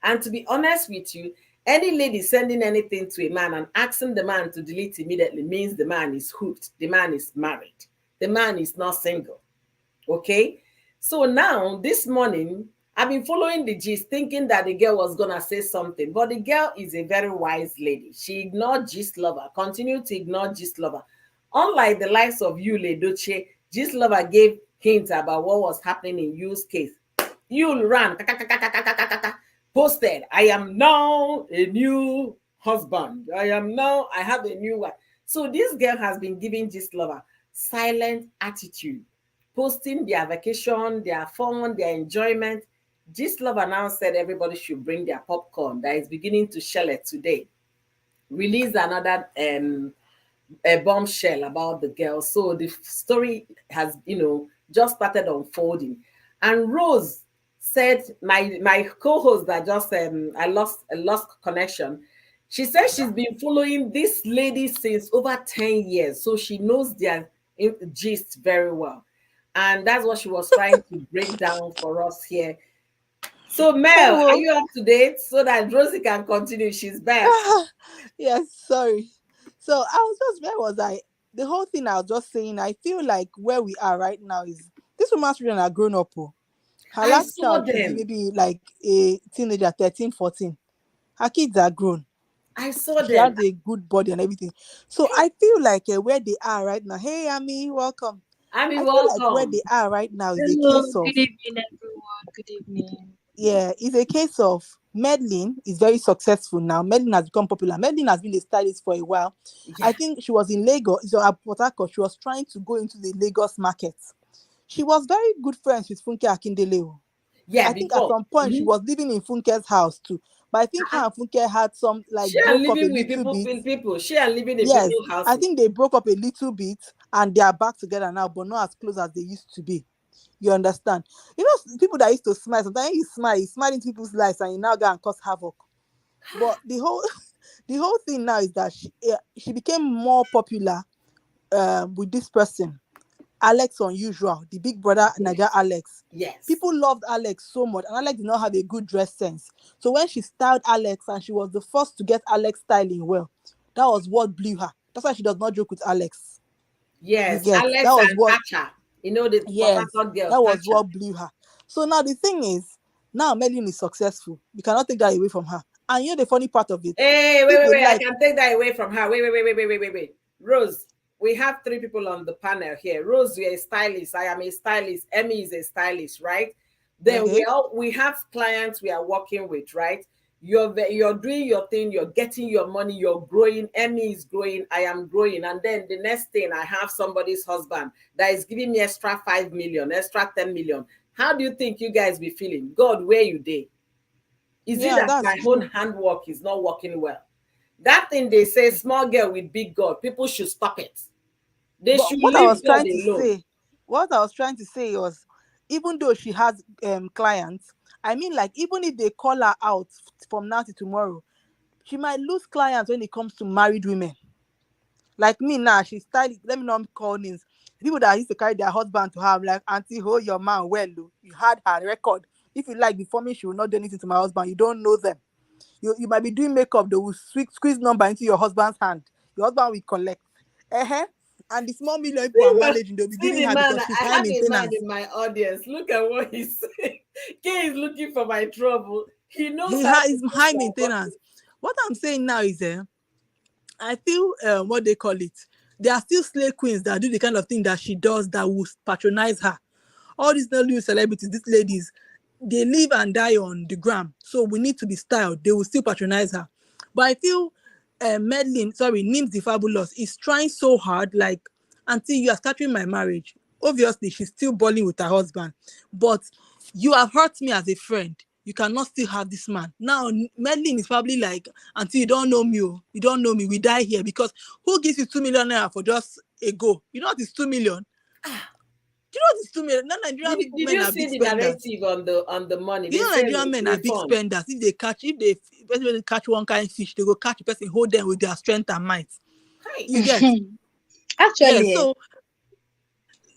A: And to be honest with you, any lady sending anything to a man and asking the man to delete immediately means the man is hooked. The man is married. The man is not single. Okay? So now, this morning, I've been following the gist, thinking that the girl was gonna say something, but the girl is a very wise lady. She ignored Gist Lover, continued to ignore Gist Lover. Unlike the likes of you, Ledoche, Gist Lover gave hints about what was happening in Yu's case. You ran, posted, I am now a new husband. I have a new wife. So this girl has been giving Gist Lover silent attitude, posting their vacation, their fun, their enjoyment. Gist Lover now said everybody should bring their popcorn that is beginning to shell it today. Release another a bombshell about the girl. So the story has, just started unfolding. And Rose said, my co-host that just I lost connection. She said she's been following this lady since over 10 years. So she knows their gist very well. And that's what she was trying to break down for us here. So Mel, are
B: Hello.
A: you up to date so that Rosie can continue? She's back.
B: Yes, sorry. So I was just where was I? The whole thing I was just saying, I feel like where we are right now is this woman's children are grown up. Oh. Her
A: I
B: last
A: saw
B: child should be
A: them.
B: maybe like a teenager, 13, 14. Her kids are grown.
A: I saw
B: She
A: them.
B: has a good body and everything. So I feel like where they are right now. Hey, Ami, welcome.
A: I mean,
B: I feel like where
A: welcome.
B: they are right now is a
C: Hello,
B: case of
C: good evening, everyone. Good evening.
B: yeah, it's a case of Medlin is very successful now. Medlin has become popular. Medlin has been a stylist for a while.
A: Yeah.
B: I think she was in Lagos, so at Port Harcourt. She was trying to go into the Lagos market. She was very good friends with Funke Akindele. Oh.
A: Yeah,
B: I think at
A: before.
B: some point she
A: Mhm.
B: was living in Funke's house too. But I think her and Funke had some like
A: She and
B: broke up a
A: living with
B: little
A: people,
B: bit.
A: She and living in
B: Yes,
A: people's
B: I
A: houses.
B: think they broke up a little bit and they are back together now, but not as close as they used to be. You understand? You know, people that used to smile, sometimes you smile into people's lives and you now go and cause havoc. But the whole the whole thing now is that she became more popular with this person, Alex Unusual, the big brother Niger
A: Yes.
B: Alex.
A: Yes.
B: People loved Alex so much, and Alex did not have a good dress sense. So when she styled Alex, and she was the first to get Alex styling well, that was what blew her. That's why she does not joke with Alex. You
A: Yes.
B: get that
A: Alex
B: was
A: and
B: what
A: Tacha. You know the
B: yes,
A: Port girl,
B: that was
A: Tacha.
B: what blew her. So now the thing is, now Medlin is successful. You cannot take that away from her. And you know the funny part of it,
A: Hey, wait,
B: if
A: wait,
B: they
A: wait. I
B: like,
A: can take that away from her. Wait. Rose, we have three people on the panel here. Rose, you're a stylist. I am a stylist. Emmy is a stylist, right? Then
B: okay,
A: we have clients we are working with, right? You're doing your thing, you're getting your money, you're growing. Emmy is growing, I am growing. And then the next thing, I have somebody's husband that is giving me extra 5 million, extra 10 million. How do you think you guys be feeling? God, where you dey? Is it
B: yeah,
A: that
B: that's
A: my own
B: true.
A: handwork is not working well? That thing they say, small girl with big God, people should stop it. They
B: But
A: should leave God alone.
B: what I was trying to say was, even though she has clients, I mean, like, even if they call her out from now to tomorrow, she might lose clients when it comes to married women. Like me now, she's styling. Let me not call names. People that used to carry their husband to have like, Auntie, hold your man well. Oh. You had her record. If you like, before me, she will not do anything to my husband. You don't know them. You might be doing makeup. They will squeeze number into your husband's hand. Your husband will collect. Uh-huh. And the small million people are managing, they'll be
A: See
B: giving
A: the
B: her
A: man,
B: because she's
A: I
B: high
A: have a man
B: maintenance.
A: in my audience. Look at what he's saying. Kay is looking for my trouble. He knows
B: He
A: how
B: has
A: to push
B: high
A: my
B: maintenance.
A: button.
B: What I'm saying now is, I feel what they call it. There are still slave queens that do the kind of thing that she does that will patronize her. All these new celebrities, these ladies, they live and die on the gram. So we need to be styled. They will still patronize her. But I feel Nims the Fabulous is trying so hard, like, until you are scattering my marriage. Obviously, she's still balling with her husband. But you have hurt me as a friend. You cannot still have this man. Now, Medlin is probably like, until you don't know me, oh, you don't know me, we die here. Because who gives you 2 million naira for just a go? You know what is 2 million? Do you know what is 2 million? Now Nigerian
A: Did
B: men
A: you
B: are
A: see
B: big
A: the
B: spenders.
A: narrative on the money?
B: You
A: They
B: know
A: say
B: Nigerian men are big
A: refund.
B: spenders. If they person catch one kind of fish, they go catch the person, hold them with their strength and might.
A: Hi.
B: You get? Yeah.
C: Actually,
B: So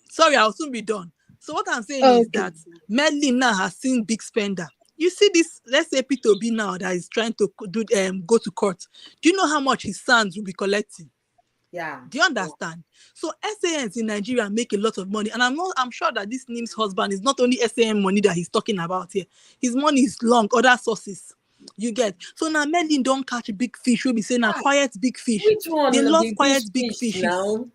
B: sorry, I'll soon be done. So what I'm saying is
C: okay.
B: that Medlin now has seen big spender. You see this, let's say P2B now that is trying to go to court. Do you know how much his sons will be collecting?
A: Yeah.
B: Do you understand? So SANs in Nigeria make a lot of money, and I'm sure that this Nim's husband is not only SAN money that he's talking about here. His money is long, other sources. You get. So now Medlin don't catch big fish. We'll be saying now
A: Hi.
B: quiet big fish.
A: Which one
B: They love
A: the this
B: quiet big
A: fish
B: fishes.
A: now?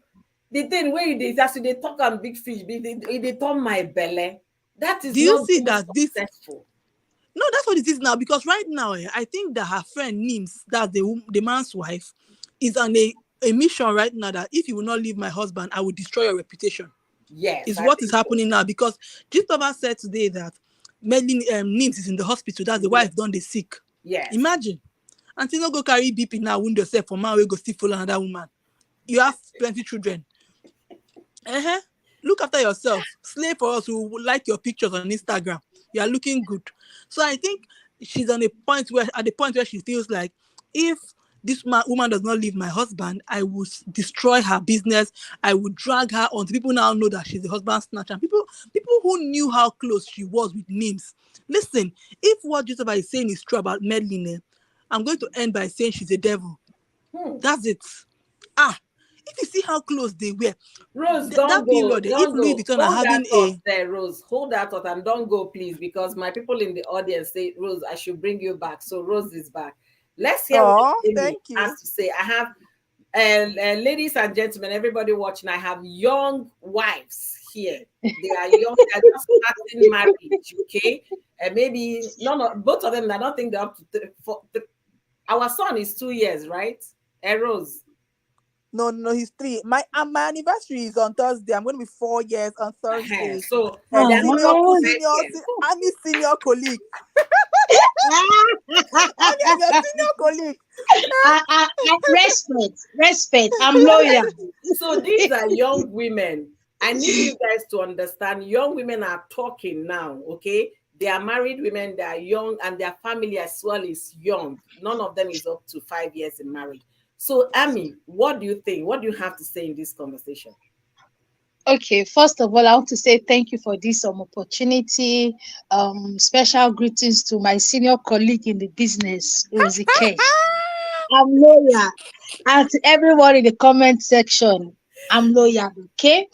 A: The thing where they as they talk on big fish, they turn my belly. That is
B: Do you
A: not
B: see
A: being
B: that this?
A: successful.
B: No, that's what it is now. Because right now, I think that her friend Nims, that's the man's wife, is on a mission right now that if you will not leave my husband, I will destroy your reputation.
A: Yes,
B: Is
A: I
B: what is
A: think so.
B: happening now because Gistova said today that Medlin Nims is in the hospital. That's the wife done the sick.
A: Yes.
B: Imagine. Until no go carry BP now, wound yourself for man, we go still follow another woman. You have plenty children. Uh-huh. Look after yourself. Slave for us who would like your pictures on Instagram. You are looking good. So I think she's on a point where at the point where she feels like if this woman does not leave my husband, I will destroy her business. I will drag her on. People now know that she's the husband snatcher. People who knew how close she was with Nims. Listen, if what Joseph is saying is true about Medlin, I'm going to end by saying she's a devil.
A: Hmm.
B: That's it. Ah, if you see how close they were,
A: Rose,
B: that
A: don't go,
B: period, if
A: don't
B: Louis
A: go.
B: Vuitton are
A: Hold that
B: having
A: thought
B: a
A: there, Rose. Hold that thought and don't go, please, because my people in the audience say, Rose, I should bring you back. So Rose is back. Let's hear what
B: oh,
A: Amy
B: thank you.
A: has to say. I have, ladies and gentlemen, everybody watching, I have young wives here. They are young, they are just starting marriage, okay? And maybe, no, both of them, I don't think they're up to our son is 2 years, right? Rose.
B: No, he's 3. My anniversary is on Thursday. I'm going to be 4 years on Thursday.
A: So
B: Um,
A: they are not
B: senior,
A: up to
C: Oh,
A: 10
B: senior,
A: years.
B: I'm his senior colleague. I'm your senior colleague.
C: respect. I'm loyal.
A: So these are young women. I need you guys to understand young women are talking now, okay? They are married women, they are young, and their family as well is young. None of them is up to 5 years in marriage. So, Amy, what do you think? What do you have to say in this conversation?
C: Okay, first of all, I want to say thank you for this opportunity. Special greetings to my senior colleague in the business, Rosie K. I'm loyal. And to everyone in the comment section, I'm loyal. Okay.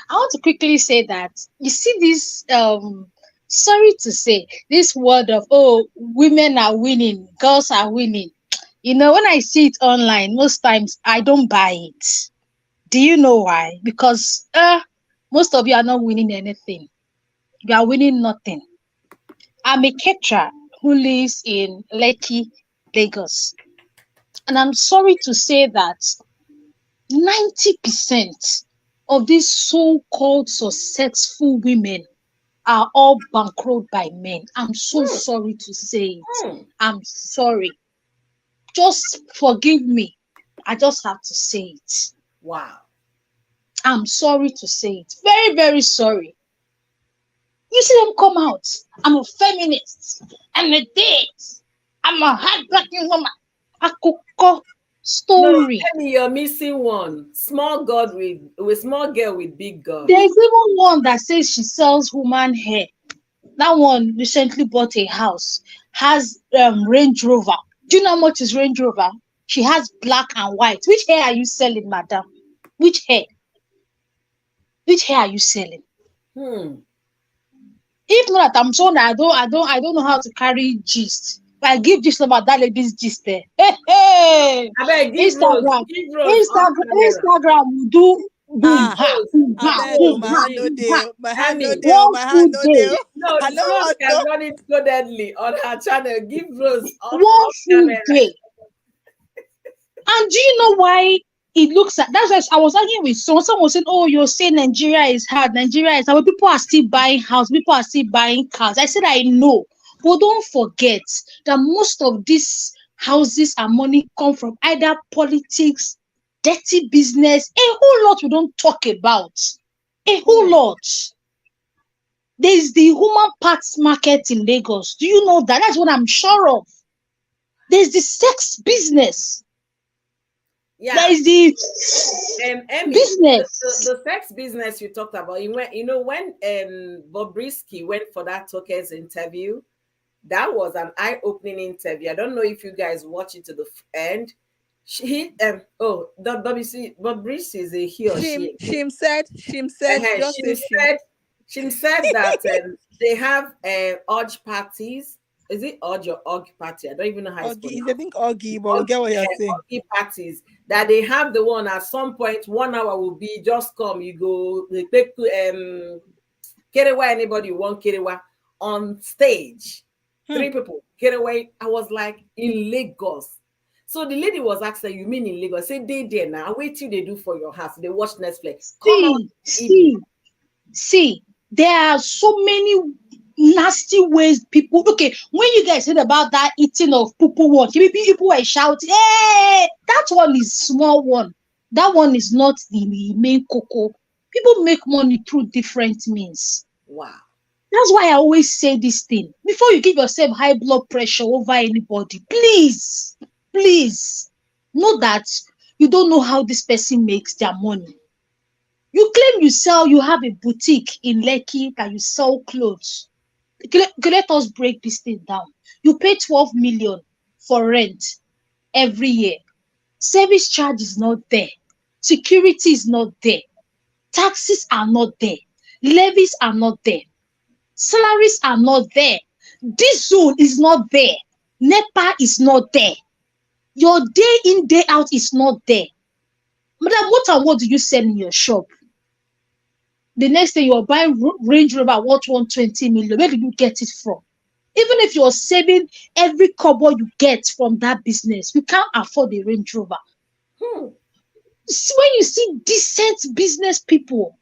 C: I want to quickly say that you see this sorry to say, this word of, oh, women are winning, girls are winning. When I see it online, most times I don't buy it. Do you know why? Because most of you are not winning anything. You are winning nothing. I'm a caterer who lives in Lekki, Lagos. And I'm sorry to say that 90% of these so-called successful women are all bankrolled by men. I'm so sorry to say it.
A: Hmm.
C: I'm sorry. Just forgive me. I just have to say it.
A: Wow.
C: I'm sorry to say it. Very, very sorry. You see them come out. I'm a feminist. I'm a this. I'm a hardworking woman. Akoko
A: No,
C: story.
A: Emmy, you're missing one. Small God with small girl with big God.
C: There's even one that says she sells human hair. That one recently bought a house. Has Range Rover. Do you know how much is Range Rover? She has black and white. Which hair are you selling, madam? Which hair? Which hair are you selling?
A: Hmm.
C: If not, I'm sure that I don't know how to carry gist. But I give gist about that lady's gist there. Hey, hey.
A: I beg,
C: Instagram,
A: give Rose on camera.
C: Instagram will do boom
B: Ah,
C: ha,
A: Rose,
C: boom
B: I
C: ha,
A: give
B: beg you,
A: Rose,
C: boom
B: my
C: ha,
B: hand
A: see,
B: no
C: boom ha.
B: deal, my hand no
A: Emmy.
B: deal,
C: One
B: my hand
C: full
B: no
C: day,
B: deal.
A: No,
B: I don't
A: Rose
B: want
A: can
B: to.
A: run it so deadly on her channel. Give Rose
C: one
A: off
C: full
A: camera.
C: day. And do you know why it looks like that's why I was arguing with someone. Someone was saying, oh, you're saying Nigeria is hard. Nigeria is hard. But people are still buying house, people are still buying cars. I said, I know. But don't forget that most of these houses and money come from either politics, dirty business, a whole lot we don't talk about. A whole
A: Hmm.
C: lot. There's the human parts market in Lagos. Do you know that? That's what I'm sure of. There's the sex business. There
A: Yeah.
C: is the
A: Emmy,
C: business.
A: the sex business you talked about, when Bobrisky went for that Tokens interview, that was an eye-opening interview. I don't know if you guys watch it to the end. The WC Bobrisky is a he or
B: Shim,
A: she again.
B: Shim said, just say Shim.
A: She said that they have urge parties. Is it urge or urge party? I don't even know how it's
B: Oggy, I
A: pronounced.
B: think Oggy, but we
A: Orgy,
B: get what you're saying.
A: orgy parties that they have the one at some point 1 hour will be just come you go they take kerewa anybody you want kerewa on stage
B: Hmm.
A: 3 people kerewa. I was like in Lagos, so the lady was asking, you mean in Lagos? Say they there now, wait till they do for your house, they watch Netflix, come out
C: See,
A: in the evening.
C: see, see. There are so many nasty ways people. Okay, when you guys said about that eating of people one, people were shouting, "Hey!" That one is small one. That one is not the main cocoa. People make money through different means.
A: Wow.
C: That's why I always say this thing. Before you give yourself high blood pressure over anybody, please, please know that you don't know how this person makes their money. You claim you have a boutique in Lekki that you sell clothes. Let us break this thing down. You pay 12 million for rent every year. Service charge is not there. Security is not there. Taxes are not there. Levies are not there. Salaries are not there. Diesel is not there. NEPA is not there. Your day in, day out is not there. Madam, what and what do you sell in your shop? The next day you're buying Range Rover worth 120 million. Where did you get it from? Even if you're saving every kobo you get from that business, you can't afford a Range Rover.
A: Hmm.
C: See, when you see decent business
A: Yeah.
C: people,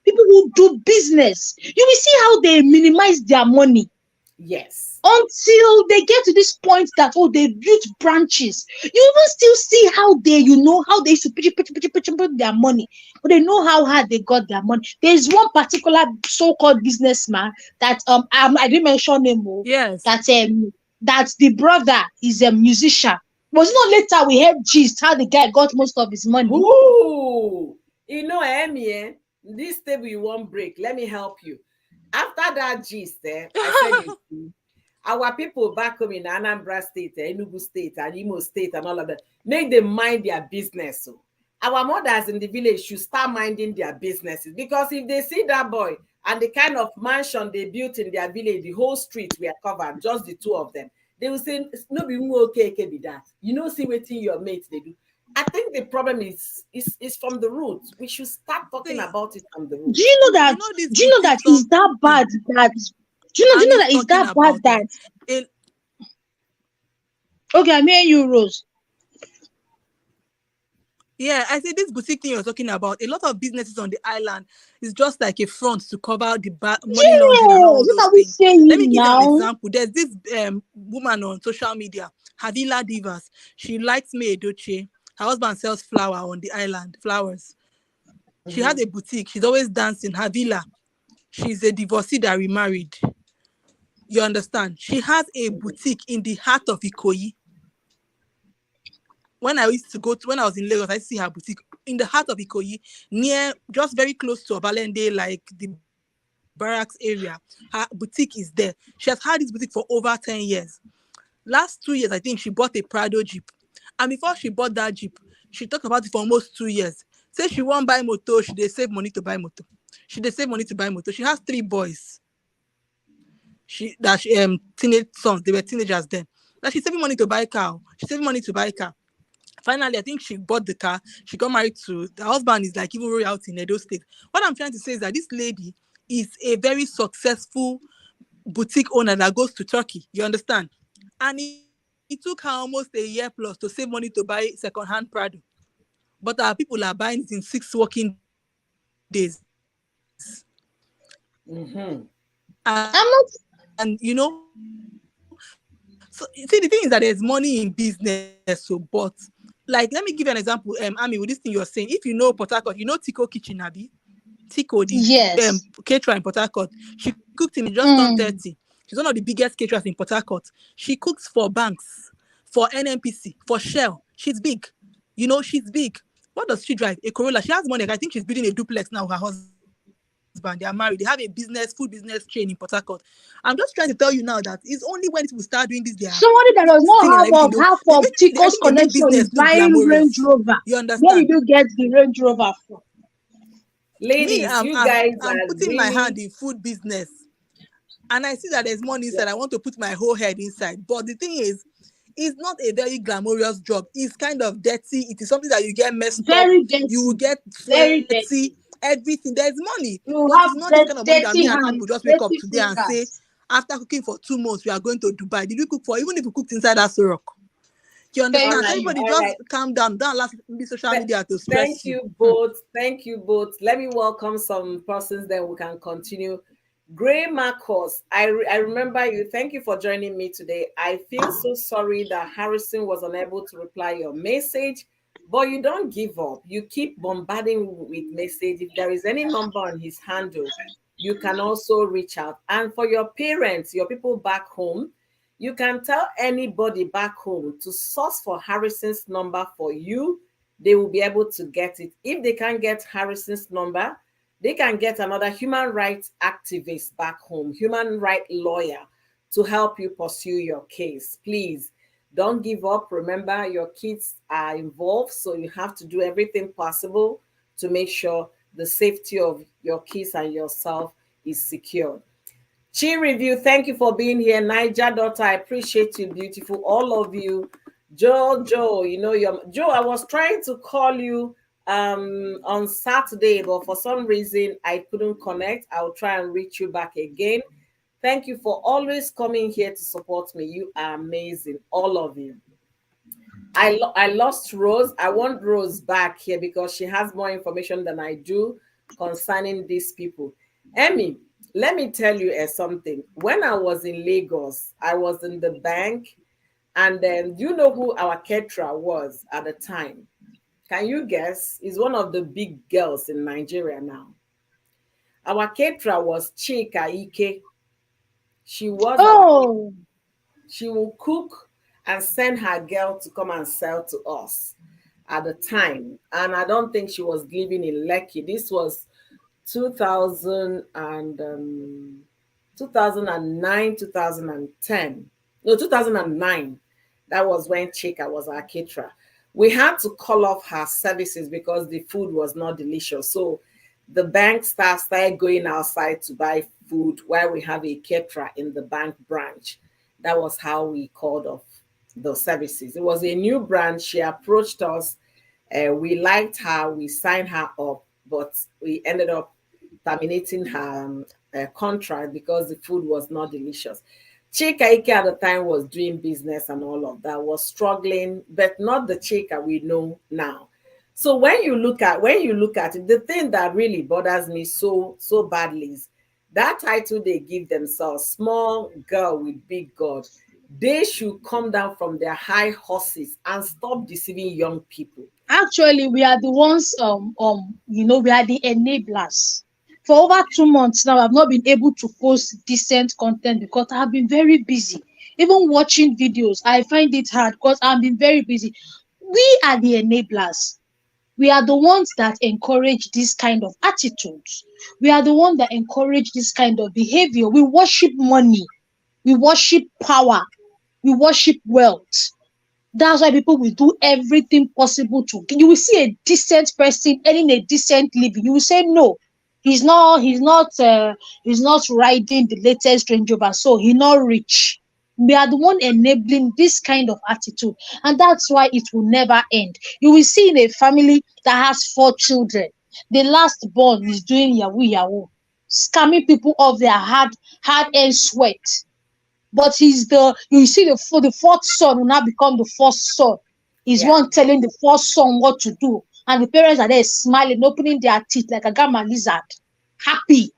C: people who do business, you will see how they minimize their money
A: Yes.
C: until they get to this point that, oh, they built branches. You even still see how they used to put their money, but they know how hard they got their money. There's one particular so-called businessman that I didn't mention him.
B: Yes.
C: That the brother is a musician. Was it not later we heard gist how the guy got most of his money?
A: Ooh, Emmy, this table you won't break. Let me help you. After that gist, I said, you see, our people back home in Anambra State, Enugu State, and Imo State, and all of that, make them mind their business. So our mothers in the village should start minding their businesses, because if they see that boy and the kind of mansion they built in their village, the whole street were covered, just the two of them. They will say, no, be okay, be that. You know, see what your mates they do. I think the problem is from the roots. We should start talking
B: See,
A: about it from the
C: Do
A: roots.
C: you know that?
B: you know this
C: Do you know that
B: boutique
C: is that
B: something
C: bad that? Do you know
B: and
C: that
B: he's
C: is that
B: talking
C: bad
B: about
C: that?
B: it. A
C: Okay, I'm hearing you, Rose.
B: Yeah, I say this boutique thing you're talking about. A lot of businesses on the island is just like a front to cover the money laundering and
C: Yes,
B: all
C: what
B: those
C: are we
B: things. Let me
C: saying
B: give you an
C: now?
B: example. There's this woman on social media, Havila Divas. She likes me Edoche. Her husband sells flower on the island, flowers. She has a boutique. She's always dancing. Havila. She's a divorcee that remarried. You understand? She has a boutique in the heart of Ikoyi. When I used to when I was in Lagos, I see her boutique in the heart of Ikoyi, near, just very close to Obalende, like the barracks area. Her boutique is there. She has had this boutique for over 10 years. Last 2 years, I think she bought a Prado Jeep. And before she bought that Jeep, she talked about it for almost 2 years. Say she won't buy motor, she they save money to buy motor. She they save money to buy motor. She has 3 boys. Teenage sons, they were teenagers then. Now she's saving money to buy car. She's saving money to buy car. Finally, I think she bought the car. She got married to the husband is like even royalty in Edo State. What I'm trying to say is that this lady is a very successful boutique owner that goes to Turkey. You understand? And it took her almost a year plus to save money to buy second-hand Prado. But our people are buying it in 6 working days.
A: Mm-hmm.
C: I'm not.
B: And so you see, the thing is that there's money in business. So, but like, let me give you an example. Ami, with this thing you're saying, if you know Port Harcourt, you know Tico Kitchen, Abi. Tico, the
C: Yes.
B: caterer in Port Harcourt. She cooked him. He just turned
C: Mm.
B: 30. She's one of the biggest caterers in Port Harcourt. She cooks for banks, for NNPC, for Shell. She's big. She's big. What does she drive? A Corolla. She has money. I think she's building a duplex now with her husband. They are married. They have a food business chain in Port Harcourt. I'm just trying to tell you now that it's only when people start doing this, their
C: Somebody that
B: stealing and
C: does
B: everything.
C: not have
B: They
C: half
B: make
C: of
B: I think
C: Tico's
B: they make
C: connection
B: business
C: is
B: look
C: buying Range
B: glamorous.
C: Rover.
B: You
C: Where
B: understand?
C: did you get the Range Rover from?
B: Me,
A: Ladies,
B: I'm
A: you
B: I'm
A: guys
B: I'm
A: are
B: putting my hand
A: really
B: in food business, and I see that there's money
A: yeah.
B: inside. I want to put my whole head inside. But the thing is, it's not a very glamorous job. It's kind of dirty. It is something that you get messed up.
C: Very
B: You will
C: dirty.
B: get
C: Very
B: sweaty.
C: dirty.
B: Everything. There's money,
C: You
B: but
C: have
B: it's not this kind of money that
C: dirty
B: me and Ami will
C: hands,
B: just wake up
C: dirty
B: today and say,
C: fingers.
B: after cooking for 2 months, we are going to Dubai. Did we cook for? Even if we cooked inside that rock. You
A: All
B: understand? So
C: Thank
A: right,
C: you.
B: everybody
A: all
B: just
A: right.
B: calm down. Don't allow social
A: Th-
B: media to stress
A: Thank
B: you.
A: you both. Thank you both. Let me welcome some persons, then we can continue. Gray Marcos, I remember you. Thank you for joining me today. I feel so sorry that Harrison was unable to reply your message, but you don't give up. You keep bombarding with message. If there is any number on his handle, you can also reach out. And for your parents, your people back home, you can tell anybody back home to source for Harrison's number for you. They will be able to get it. If they can't get Harrison's number, they can get another human rights activist back home, human rights lawyer to help you pursue your case. Please don't give up. Remember, your kids are involved, so you have to do everything possible to make sure the safety of your kids and yourself is secured. Chi Review, thank you for being here. Niger Daughter, I appreciate you, beautiful. All of you. Joe, Joe, I was trying to call you on Saturday, but for some reason I couldn't connect. I'll try and reach you back again. Thank you for always coming here to support me. You are amazing, all of you. I lost Rose. I want Rose back here because she has more information than I do concerning these people. Emmy, let me tell you something. When I was in Lagos, I was in the bank, and then do you know who our caterer was at the time? Can you guess? He's one of the big girls in Nigeria now. Our caterer was Chika Ike. She was our
C: Oh,
A: She will cook and send her girl to come and sell to us at the time. And I don't think she was living in Lekki. This was 2000 and 2009, 2010. No, 2009. That was when Chika was our caterer. We had to call off her services because the food was not delicious. So the bank staff started going outside to buy food while we have a caterer in the bank branch. That was how we called off the services. It was a new branch. She approached us. We liked her. We signed her up, but we ended up terminating her contract because the food was not delicious. Chika Ike at the time was doing business and all of that, was struggling, but not the Chika we know now. So when you look at it, the thing that really bothers me so badly is that title they give themselves, small girl with big God. They should come down from their high horses and stop deceiving young people.
C: Actually, we are the ones, we are the enablers. For over 2 months now, I've not been able to post decent content because I've been very busy. Even watching videos, I find it hard because I've been very busy. We are the enablers. We are the ones that encourage this kind of attitudes. We are the ones that encourage this kind of behavior. We worship money. We worship power. We worship wealth. That's why people will do everything possible to. You will see a decent person earning a decent living. You will say no. He's not riding the latest Range Rover, so he's not rich. We are the one enabling this kind of attitude, and that's why it will never end. You will see in a family that has 4 children, the last born is doing yahoo yahoo, scamming people of their hard-earned sweat. But you see the fourth son will now become the first son. He's
A: Yeah,
C: one telling the first son what to do, and the parents are there smiling, opening their teeth like a gamma lizard, happy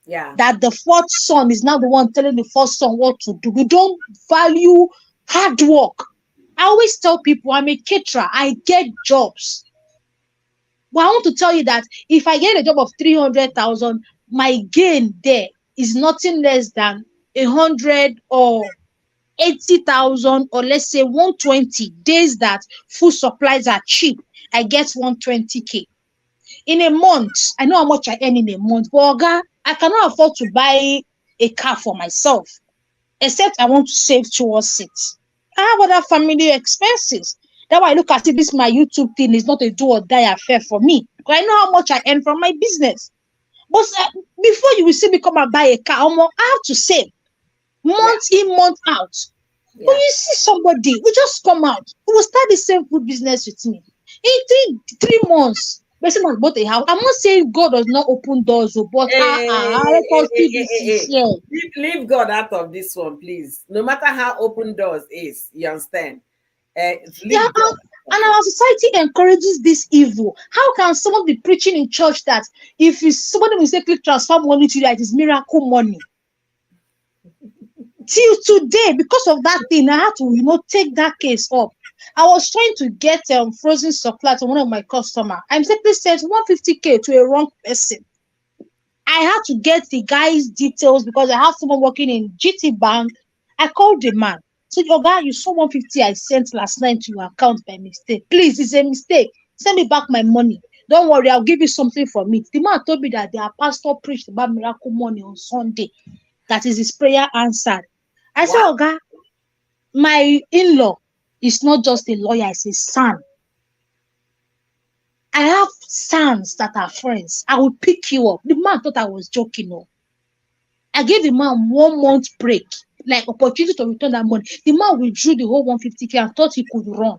A: yeah,
C: that the fourth son is now the one telling the first son what to do. We don't value hard work. I always tell people I'm a caterer, I get jobs. But I want to tell you that if I get a job of 300,000, my gain there is nothing less than 100 or 80,000, or let's say 120 days that food supplies are cheap. I get 120K. In a month, I know how much I earn in a month, but Oga, I cannot afford to buy a car for myself, except I want to save towards it. I have other family expenses. That's why I look at it, this my YouTube thing is not a do or die affair for me. Because I know how much I earn from my business. But before you will see me come and buy a car, I have to save
A: yeah,
C: month in, month out. But
A: yeah.
C: you see somebody, we just come out, who will start the same food business with me. In three months, person has bought a house. I'm not saying God does not open doors, but
A: Hey,
C: let us be sincere.
A: Leave God out of this one, please. No matter how open doors is, you understand?
C: Yeah,
A: Leave God out
C: and
A: of it.
C: our society encourages this evil. How can someone be preaching in church that if somebody mistakenly transfer money to you, that it is miracle money? Till today, because of that thing, I had to, take that case up. I was trying to get frozen supply to one of my customer. I mistakenly sent 150K to a wrong person. I had to get the guy's details because I have someone working in GT Bank. I called the man. Said, "Your guy, you saw 150 I sent last night to your account by mistake. Please, it's a mistake. Send me back my money. Don't worry, I'll give you something from it." The man told me that their pastor preached about miracle money on Sunday. That is his prayer answered. I said,
A: Wow.
C: "Oga, my in-law is not just a lawyer, it's a son. I have sons that are friends. I will pick you up." The man thought I was joking. No. I gave the man 1 month break, like opportunity to return that money. The man withdrew the whole 150K and thought he could run.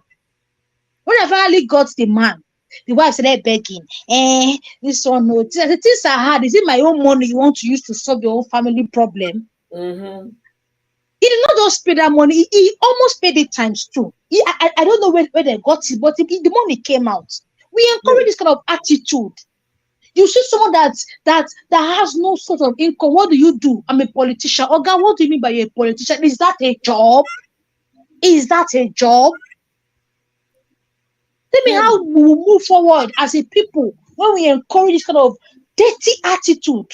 C: When I finally got the man, the wife started begging, this one, no, the things are hard. Is it my own money you want to use to solve your own family problem?
A: Mm-hmm.
C: He did not just pay that money, he almost paid it times two. I don't know where they got it, but the money came out. We encourage this kind of attitude. You see someone that has no sort of income. What do you do? I'm a politician. Oh God, what do you mean by you're a politician? Is that a job? Is that a job? Tell me
A: Hmm.
C: how we will move forward as a people when we encourage this kind of dirty attitude,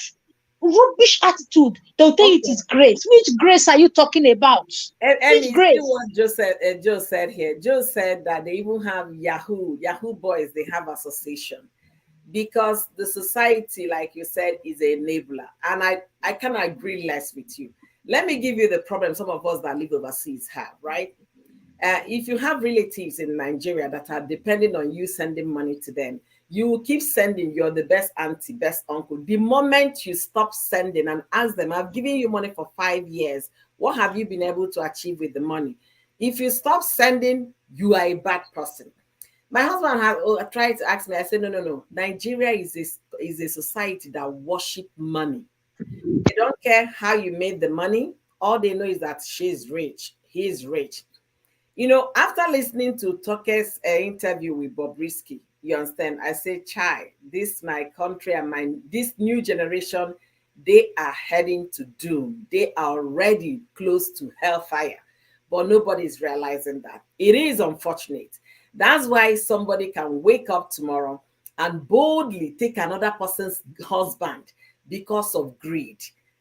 C: rubbish attitude. They'll tell you it
A: Okay.
C: is grace. Which grace are you talking about? Which
A: Emmy, see
C: grace?
A: what Joe said here. Joe said that they even have Yahoo Boys, they have association because the society, like you said, is a enabler. And I cannot agree less with you. Let me give you the problem some of us that live overseas have, right? If you have relatives in Nigeria that are depending on you sending money to them, You will keep sending. You're the best auntie, best uncle. The moment you stop sending and ask them, I've given you money for 5 years. What have you been able to achieve with the money? If you stop sending, you are a bad person. My husband has tried to ask me. I said, no, no, no. Nigeria is a society that worship money. They don't care how you made the money. All they know is that she's rich, he's rich. After listening to Toke's interview with Bobrisky, you understand, I say, Chai, this my country and this new generation, they are heading to doom. They are already close to hellfire. But nobody is realizing that. It is unfortunate. That's why somebody can wake up tomorrow and boldly take another person's husband because of greed.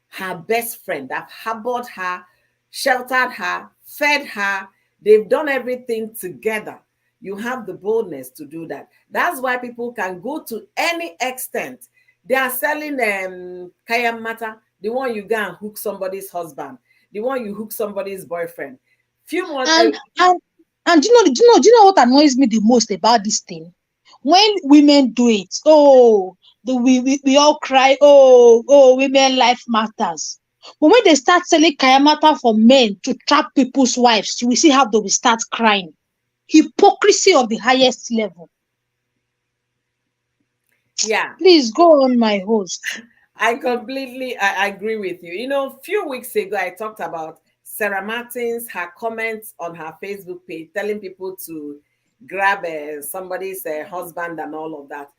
A: Her best friend that harbored her, sheltered her, fed her, they've done everything together. You have the boldness to do that. That's why people can go to any extent. They are selling kaya mata, the one you go and hook somebody's husband, the one you hook somebody's boyfriend. Few months.
C: And do you know what annoys me the most about this thing? When women do it, we all cry, women life matters. But when they start selling kayamata for men to trap people's wives, you will see how they will start crying. Hypocrisy of the highest level.
A: Yeah.
C: Please go on, my host.
A: I agree with you. A few weeks ago, I talked about Sarah Martins, her comments on her Facebook page, telling people to grab somebody's husband and all of that.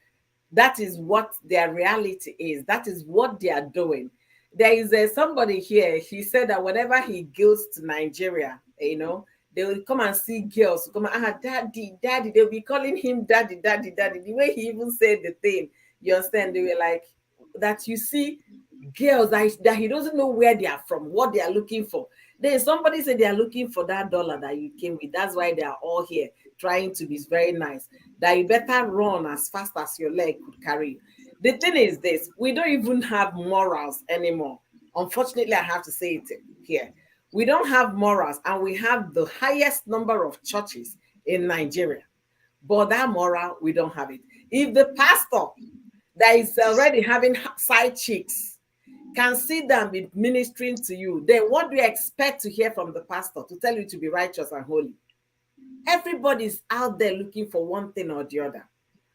A: That is what their reality is. That is what they are doing. There is somebody here. He said that whenever he goes to Nigeria, they will come and see girls. Come, daddy, daddy. They'll be calling him daddy, daddy, daddy. The way he even said the thing, you understand? They were like, that you see girls that he doesn't know where they are from, what they are looking for. Then somebody said they are looking for that dollar that you came with. That's why they are all here trying to be very nice. That you better run as fast as your leg could carry you. The thing is this, we don't even have morals anymore. Unfortunately, I have to say it here. We don't have morals, and we have the highest number of churches in Nigeria. But that moral, we don't have it. If the pastor that is already having side chicks can sit down and be ministering to you, then what do you expect to hear from the pastor to tell you to be righteous and holy? Everybody's out there looking for one thing or the other.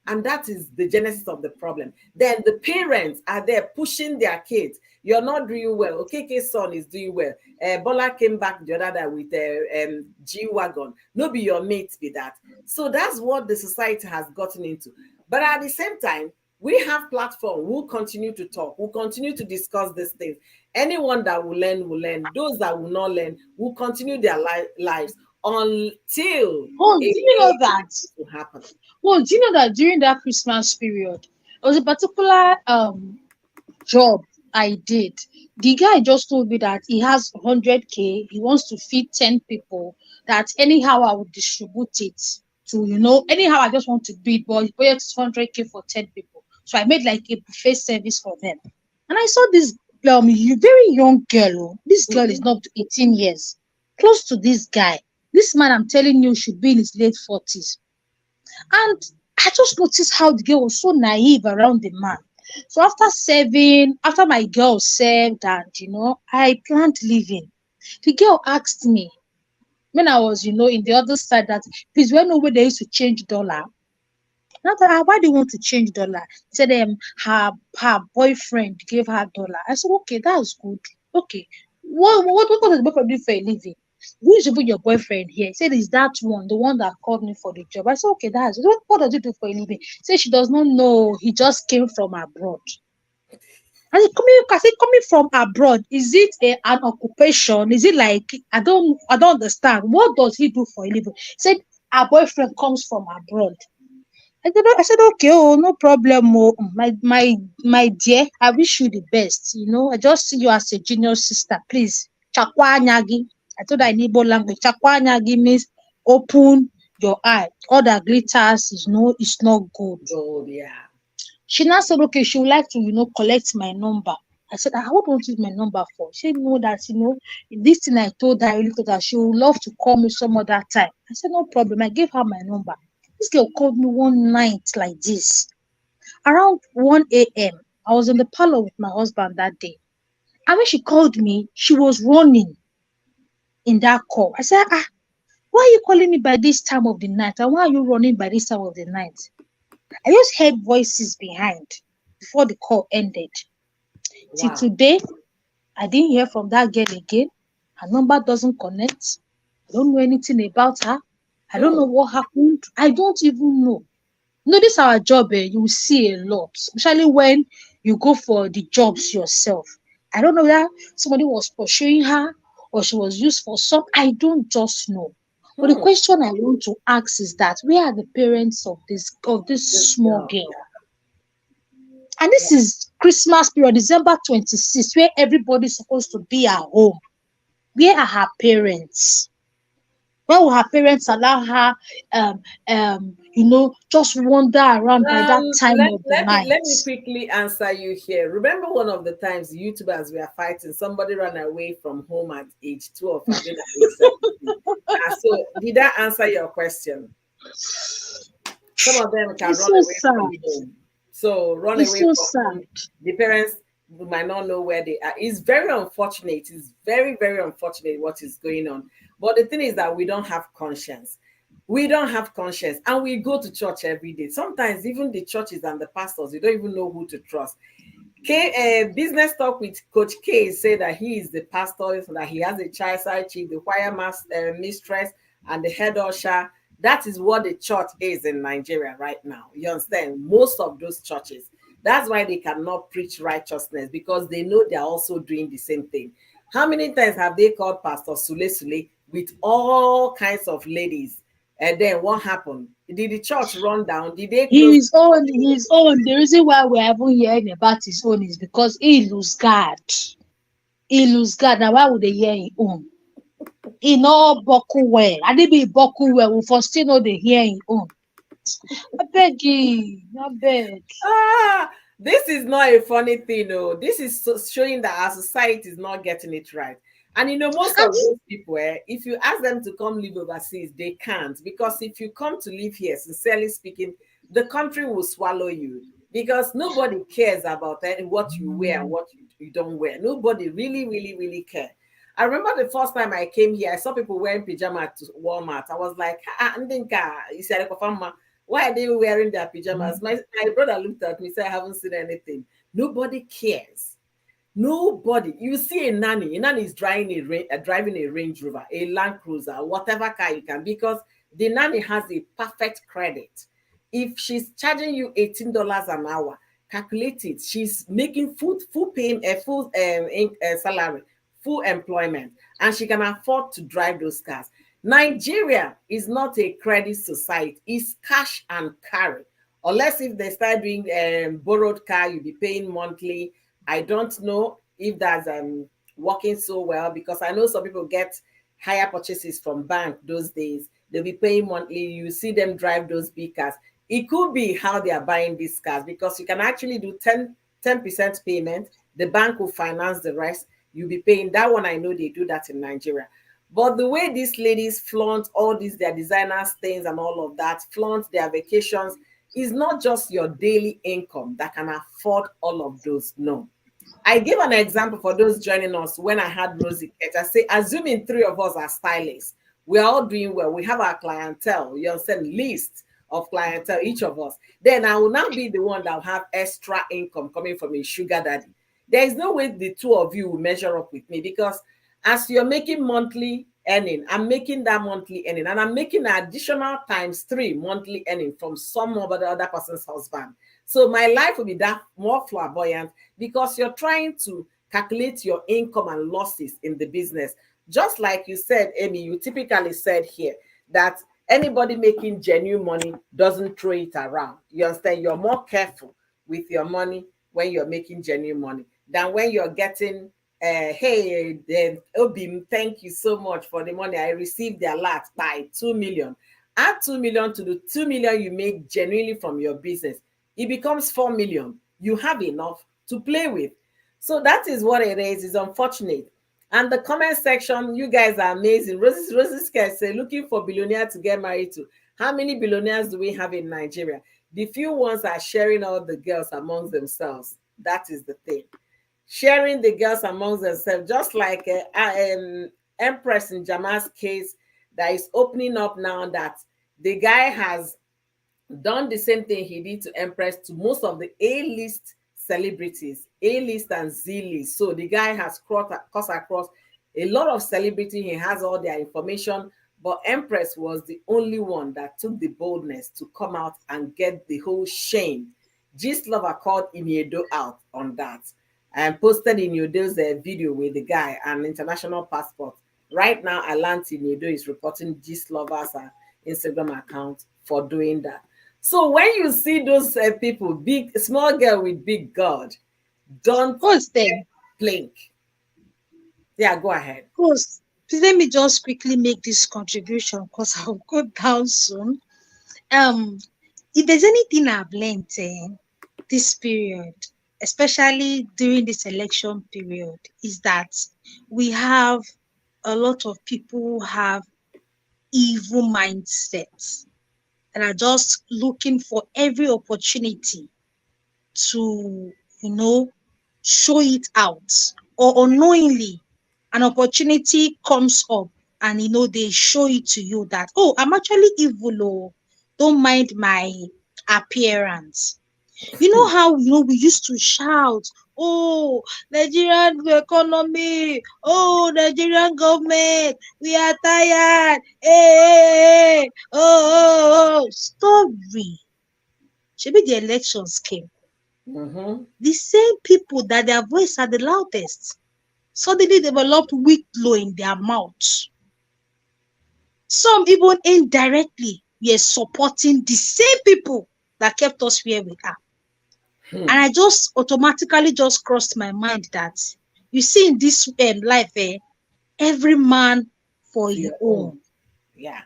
A: And that is the genesis of the problem. Then the parents are there pushing their kids. You're not doing well. OKK's son is doing well. Bola came back the other day with a G-Wagon. No be your mate be that. So that's what the society has gotten into. But at the same time, we have platform. We'll continue to talk. We'll continue to discuss these things. Anyone that will learn will learn. Those that will not learn will continue their lives until
C: Do you know that?
A: will happen.
C: Do you know that during that Christmas period, there was a particular job I did. The guy just told me that he has 100K. He wants to feed 10 people. That anyhow I would distribute it to, anyhow I just want to do it. But his budget is 100K for 10 people. So I made like a buffet service for them. And I saw this very young girl. This girl is not 18 years. Close to this guy. This man, I'm telling you, should be in his late 40s. And I just noticed how the girl was so naive around the man. So after my girl served and, I planned leaving, the girl asked me, when I was, in the other side, that, please, when nobody they used to change dollar. And I thought, why do you want to change dollar? He said, her boyfriend gave her dollar. I said, okay, that's good. Okay. What does the boyfriend do for a living? Who is even your boyfriend here? He said, is that one, the one that called me for the job? I said, okay, that's what does he do for a living? He said she does not know. He just came from abroad. I said, coming from abroad, is it an occupation? Is it like I don't understand. What does he do for a living? He said her boyfriend comes from abroad. I said, okay, no problem. My dear, I wish you the best. I just see you as a junior sister. Please, chakwa nyagi. I told her in Igbo language, chakwa nyagi means open your eye. All that glitters is not good.
A: Oh, yeah.
C: She now said, okay, she would like to, collect my number. I said, what do you want to use my number for? She said, no, that, this thing I told her, I really told her, she would love to call me some other time. I said, no problem. I gave her my number. This girl called me one night like this. Around 1 a.m., I was in the parlor with my husband that day. And when she called me, she was running in that call. I said, why are you calling me by this time of the night? And why are you running by this time of the night? I just heard voices behind before the call ended. Till
A: Wow.
C: today, I didn't hear from that girl again. Her number doesn't connect. I don't know anything about her. I don't know
A: Hmm.
C: what happened. I don't even know. You know, this our job, you will see a lot, especially when you go for the jobs yourself. I don't know that somebody was pursuing her or she was used for some. I don't just know. But the
A: Hmm.
C: question I want to ask is that where are the parents of this
A: This
C: small
A: girl.
C: girl? And this is Christmas period, December 26th, where everybody's supposed to be at home. Where are her parents? Why will her parents allow her, just wander around by that time
A: Let,
C: of the
A: let me
C: night?
A: let me quickly answer you here. Remember one of the times YouTubers were fighting, somebody ran away from home at age 12 and then at age 17. So did that answer your question? Some of them can
C: It's
A: run
C: so
A: away from
C: sad.
A: home. So run
C: It's
A: away
C: so
A: from home.
C: sad.
A: The parents might not know where they are. It's very unfortunate. It's very, very unfortunate what is going on. But the thing is that we don't have conscience. We don't have conscience. And we go to church every day. Sometimes even the churches and the pastors, you don't even know who to trust. Business talk with Coach K said that he is the pastor, that he has a child side chief, the choir master, mistress, and the head usher. That is what the church is in Nigeria right now. You understand? Most of those churches. That's why they cannot preach righteousness because they know they're also doing the same thing. How many times have they called Pastor Sule Sule with all kinds of ladies? And then what happened? Did the church run down? Did they close?
C: His own. The reason why we're even hearing about his own is because he lose God. He lose God. Now why would they hear his own? He no buckle well. I didn't be buckle well. We for still know they hear his own. I beg you. I beg.
A: This is not a funny thing, oh. This is showing that our society is not getting it right. And most
C: And
A: of those people, if you ask them to come live overseas, they can't. Because if you come to live here, sincerely speaking, the country will swallow you. Because nobody cares about what you wear and what you don't wear. Nobody really, really, really care. I remember the first time I came here, I saw people wearing pajamas to Walmart. I was like, Ndinka, you said, why are they wearing their pajamas? My brother looked at me and said, I haven't seen anything. Nobody cares. Nobody. You see a nanny is driving a Range Rover, a Land Cruiser, whatever car you can, because the nanny has a perfect credit. If she's charging you $18 an hour, calculate it. She's making full pay, full salary, full employment, and she can afford to drive those cars. Nigeria is not a credit society; it's cash and carry. Unless if they start doing borrowed car, you'll be paying monthly. I don't know if that's working so well because I know some people get higher purchases from bank those days. They'll be paying monthly. You see them drive those big cars. It could be how they are buying these cars because you can actually do 10% payment. The bank will finance the rest. You'll be paying that one. I know they do that in Nigeria. But the way these ladies flaunt all these their designer things and all of that, flaunt their vacations, is not just your daily income that can afford all of those. No. I give an example for those joining us when I had Rosie Kate. I say, assuming three of us are stylists, we are all doing well. We have our clientele, you understand, list of clientele, each of us. Then I will now be the one that will have extra income coming from a sugar daddy. There is no way the two of you will measure up with me because as you're making monthly earning, I'm making that monthly earning, and I'm making an additional times three monthly earning from some of the other person's husband. So my life will be that more flamboyant because you're trying to calculate your income and losses in the business. Just like you said, Amy, you typically said here that anybody making genuine money doesn't throw it around. You understand? You're more careful with your money when you're making genuine money than when you're getting hey, then Obim, thank you so much for the money. I received the alert by 2 million. Add 2 million to the 2 million you make genuinely from your business. It becomes 4 million. You have enough to play with. So that is what it is. It's unfortunate. And the comment section, you guys are amazing. Rosie Scare say, looking for billionaire to get married to. How many billionaires do we have in Nigeria? The few ones are sharing all the girls amongst themselves. That is the thing. Sharing the girls amongst themselves, just like Empress in Jamal's case, that is opening up now that the guy has done the same thing he did to Empress to most of the A-list celebrities, A-list and Z-list. So the guy has crossed across a lot of celebrity. He has all their information, but Empress was the only one that took the boldness to come out and get the whole shame. Gist Lover called Iniedo out on that and posted Iniedo's video with the guy and international passport. Right now, Alanti Iniedo is reporting Gist Lover's Instagram account for doing that. So when you see those people, big small girl with big God, don't
C: Host then.
A: blink. Yeah, go ahead.
C: Host, please let me just quickly make this contribution because I'll go down soon. Um, if there's anything I've learned this period, especially during this election period, is that we have a lot of people who have evil mindsets and are just looking for every opportunity to, show it out, or unknowingly an opportunity comes up and they show it to you that, oh, I'm actually evil, oh, don't mind my appearance. You know how we used to shout, oh, Nigerian economy, oh, Nigerian government, we are tired, hey, oh, story. Maybe the elections came.
A: Mm-hmm.
C: The same people that their voice are the loudest suddenly developed weak flow in their mouths. Some even indirectly were supporting the same people that kept us where we are. And I just automatically just crossed my mind that you see in this life, every man for
A: To
C: his
A: your own.
C: own.
A: Yeah.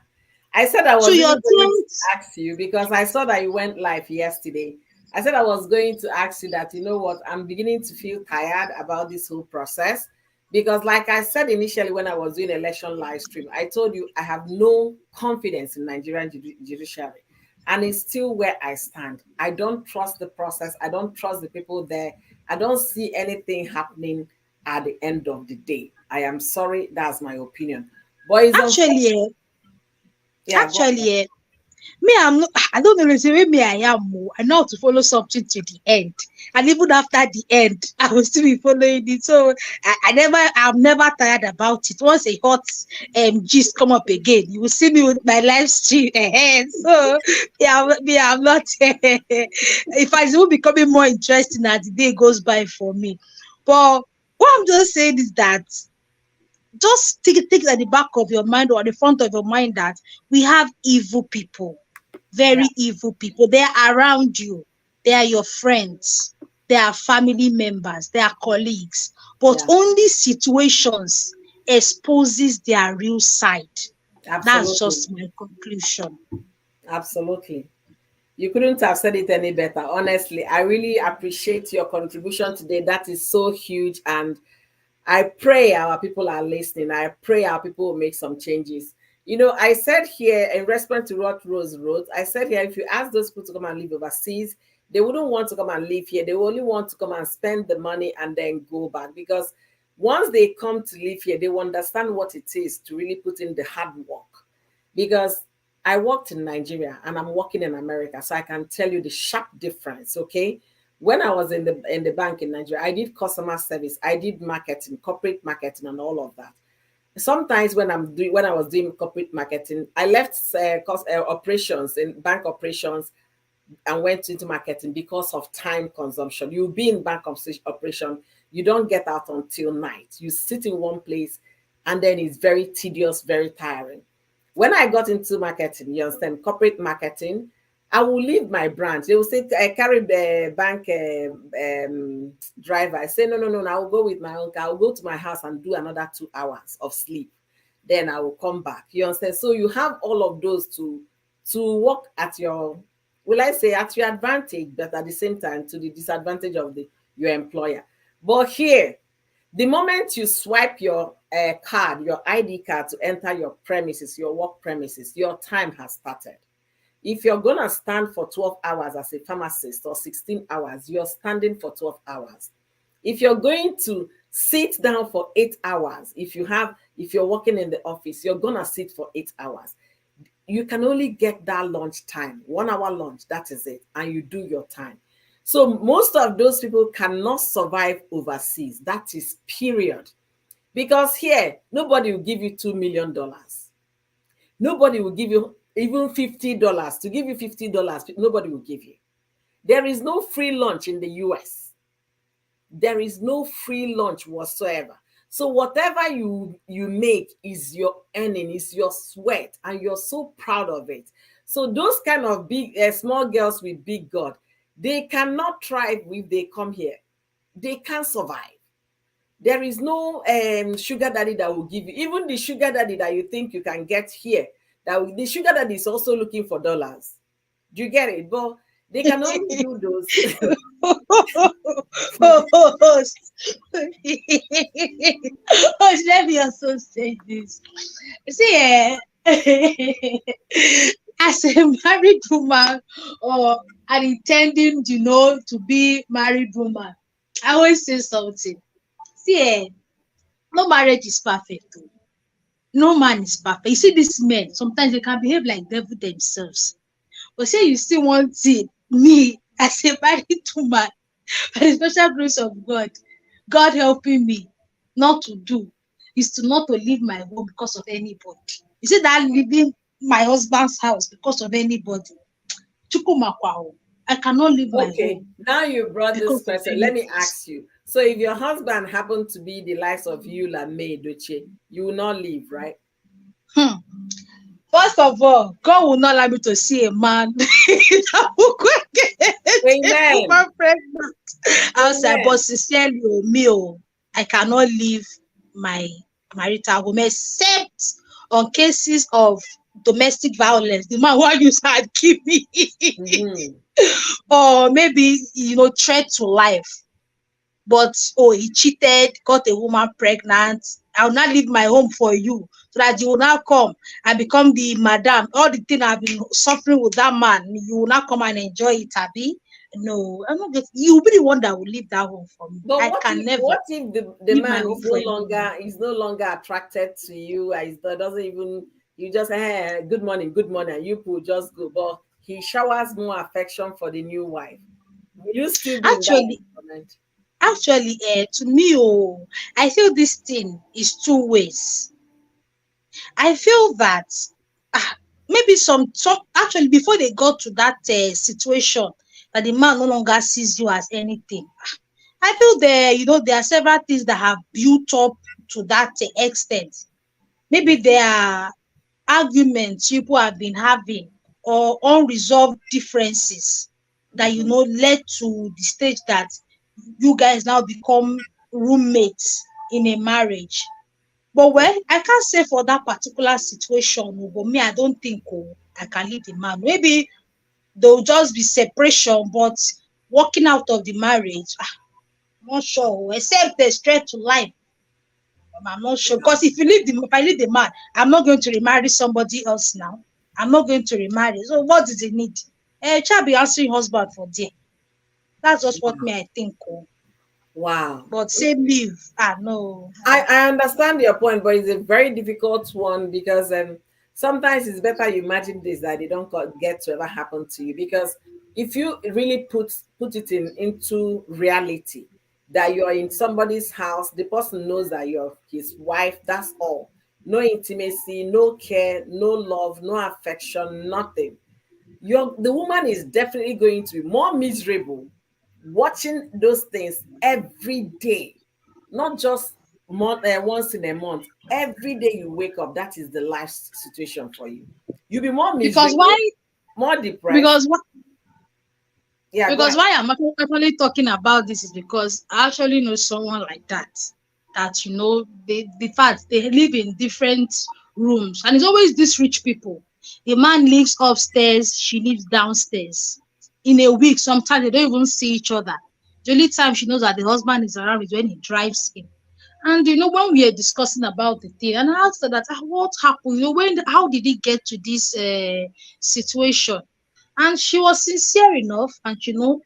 A: I said I
C: So
A: was
C: your
A: even going to
C: things,
A: ask you because I saw that you went live yesterday. I said I was going to ask you that, you know what, I'm beginning to feel tired about this whole process. Because, like I said initially when I was doing election live stream, I told you I have no confidence in Nigerian judiciary. And it's still where I stand. I don't trust the process. I don't trust the people there. I don't see anything happening at the end of the day. I am sorry, that's my opinion. But it's unfortunate.
C: actually, eh,
A: Yeah, go ahead.
C: actually, eh, me, I'm not, I don't know the way me I am. I know how to follow something to the end. And even after the end, I will still be following it. So I'm never tired about it. Once a hot gist come up again, you will see me with my live stream ahead. So yeah, I'm not if I will becoming more interesting as the day goes by for me. But what I'm just saying is that just take it at the back of your mind or at the front of your mind that we have evil people,
A: Yeah,
C: very evil people. They are around you. They are your friends. They are family members. They are colleagues. But
A: yeah,
C: only situations exposes their real side. That's
A: absolutely.
C: just my conclusion.
A: Absolutely. You couldn't have said it any better. Honestly, I really appreciate your contribution today. That is so huge. And I pray our people are listening. I pray our people will make some changes. You know, I said here in response to what Rose wrote, I said here, if you ask those people to come and live overseas, they wouldn't want to come and live here. They only want to come and spend the money and then go back. Because once they come to live here, they will understand what it is to really put in the hard work. Because I worked in Nigeria and I'm working in America, so I can tell you the sharp difference. Okay, when I was in the bank in Nigeria, I did customer service, I did marketing, corporate marketing, and all of that. Sometimes when I was doing corporate marketing, I left operations in bank operations and went into marketing because of time consumption. You'll be in bank operation, you don't get out until night. You sit in one place, and then it's very tedious, very tiring. When I got into marketing, you understand, corporate marketing, I will leave my branch. They will say, I carry the bank driver. I say, no, no, no, no, I will go with my own car. I will go to my house and do another 2 hours of sleep. Then I will come back. You understand? So you have all of those to work at your, will I say, at your advantage, but at the same time to the disadvantage of your employer. But here, the moment you swipe your card, your ID card to enter your premises, your work premises, your time has started. If you're going to stand for 12 hours as a pharmacist or 16 hours, you're standing for 12 hours. If you're going to sit down for 8 hours, if you're working in the office, you're going to sit for 8 hours. You can only get that lunch time, 1 hour lunch, that is it, and you do your time. So most of those people cannot survive overseas. That is period. Because here, nobody will give you $2 million. Nobody will give you even $50. To give you $50, nobody will give you. There is no free lunch in the US. There is no free lunch whatsoever. So whatever you make is your earning, is your sweat, and you're so proud of it. So those kind of big small girls with big God, they cannot thrive if they come here. They can't survive. There is no sugar daddy that will give you. Even the sugar daddy that you think you can get here, the sugar daddy is also looking for dollars. Do you get it? But they can only do those.
C: Oh, let me also say this. See, as a married woman or an intending, to be married woman, I always say something. See, no marriage is perfect. Oh. No man is perfect. You see, these men, sometimes they can behave like devil themselves. But say you still want me as a married woman, by the special grace of God, God helping me not to do, is to not to leave my home because of anybody. You see that leaving my husband's house because of anybody. Chukwumakwa, I cannot leave my
A: Okay,
C: home
A: now you brought this
C: because of
A: person. Let me
C: anybody.
A: ask you. So if your husband happened to be the likes of you, like May Doche, you will not leave, right?
C: Hmm. First of all, God will not allow me to see a man that will go get a
A: Amen.
C: woman pregnant outside. But
A: Amen.
C: sincerely, I cannot leave my marital home except on cases of domestic violence. The man who use hard kill me,
A: Mm-hmm.
C: or maybe threat to life. But he cheated, got a woman pregnant. I will not leave my home for you so that you will not come and become the madam. All the thing I've been suffering with that man, you will not come and enjoy it, Abby. No, I'm not getting. You will be the one that will leave that home for me.
A: But
C: I
A: what
C: can
A: if
C: never
A: the
C: leave my
A: man
C: home for anyone.
A: is no longer attracted to you? Doesn't even, you just good morning, and you could just go. But he showers more affection for the new wife. Will you still be in that
C: Actually,
A: environment?
C: to me, I feel this thing is two ways. I feel that maybe some actually before they got to that situation that the man no longer sees you as anything. I feel there are several things that have built up to that extent. Maybe there are arguments people have been having or unresolved differences that
A: Mm-hmm.
C: led to the stage that you guys now become roommates in a marriage. But well, I can't say for that particular situation, but me, I don't think I can leave the man. Maybe there'll just be separation, but walking out of the marriage, I'm not sure. Except the straight to life, I'm not sure. Because if I leave the man, I'm not going to remarry somebody else now. I'm not going to remarry. So what does it need? Child be answering husband for there. That's just what me I think.
A: Wow.
C: But same leave, no.
A: I understand your point, but it's a very difficult one because sometimes it's better you imagine this that they don't get to ever happen to you. Because if you really put it into reality, that you're in somebody's house, the person knows that you're his wife, that's all. No intimacy, no care, no love, no affection, nothing. The woman is definitely going to be more miserable watching those things every day, not just once in a month. Every day you wake up, that is the life situation for you. You'll be more
C: Because why?
A: miserable, more depressed.
C: Because
A: Yeah, go
C: Because
A: ahead.
C: why I'm actually talking about this is because I actually know someone like that. That the fact they live in different rooms, and it's always these rich people. The man lives upstairs, she lives downstairs. In a week, sometimes they don't even see each other. The only time she knows that the husband is around is when he drives in. And when we are discussing about the thing, and I asked her that what happened? How did it get to this situation? And she was sincere enough, and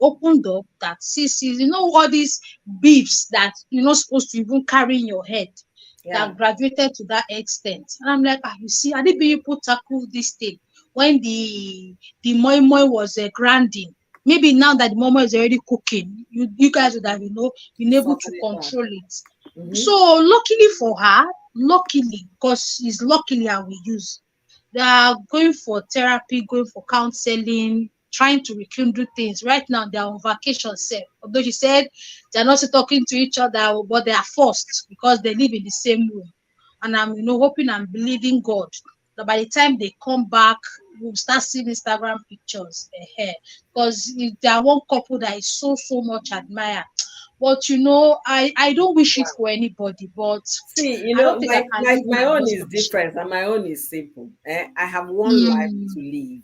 C: opened up that, see, all these beefs that you're not supposed to even carry in your head,
A: Yeah.
C: that graduated to that extent. And I'm like, you see, I didn't people tackle this thing when the moi moi was grinding. Maybe now that the moi moi is already cooking, you guys would have been able to
A: Sorted it out.
C: control it.
A: Mm-hmm.
C: So luckily for her, luckily, because it's luckily I will use, they are going for therapy, going for counseling, trying to rekindle things. Right now, they are on vacation, sef. Although she said they are not still talking to each other, but they are forced because they live in the same room. And I'm, hoping and believing God that by the time they come back, we'll start seeing Instagram pictures. Because they are one couple that is so, so much admired. But I don't wish it for anybody, but
A: See,
C: I don't think I
A: my,
C: can
A: my
C: give
A: my
C: my
A: own is
C: husband shit.
A: different, and my own is simple. I have one life to
C: Mm,
A: live,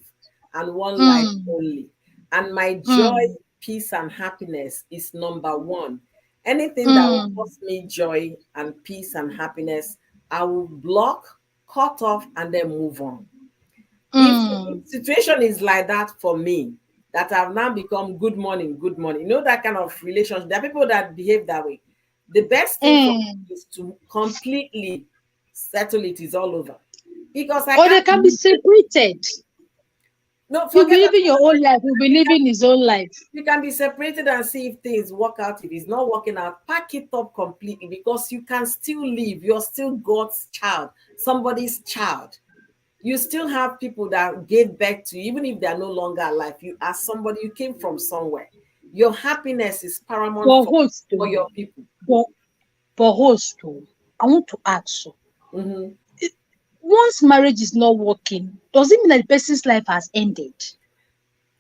A: and one life
C: mm,
A: only. And my joy,
C: mm,
A: peace, and happiness is number one. Anything that will
C: mm,
A: cause me joy and peace and happiness, I will block, cut off, and then move on. If
C: mm.
A: situation is like that for me, that I've now become good morning, good morning, that kind of relationship. There are people that behave that way. The best thing for
C: Mm.
A: me is to completely settle it is all over, because I
C: Or they
A: can't.
C: can be separated.
A: No,
C: You be
A: forget
C: living your
A: about
C: own life. You be living his own life.
A: you can be separated and see if things work out. If it's not working out, pack it up completely, because you can still live. You're still God's child, somebody's child. You still have people that gave back to you, even if they're no longer alive. You are somebody, you came from somewhere. Your happiness is paramount
C: But host
A: for
C: too.
A: your people.
C: But, but host too. I want to ask you.
A: Mhm.
C: Once marriage is not working, does it mean that the person's life has ended?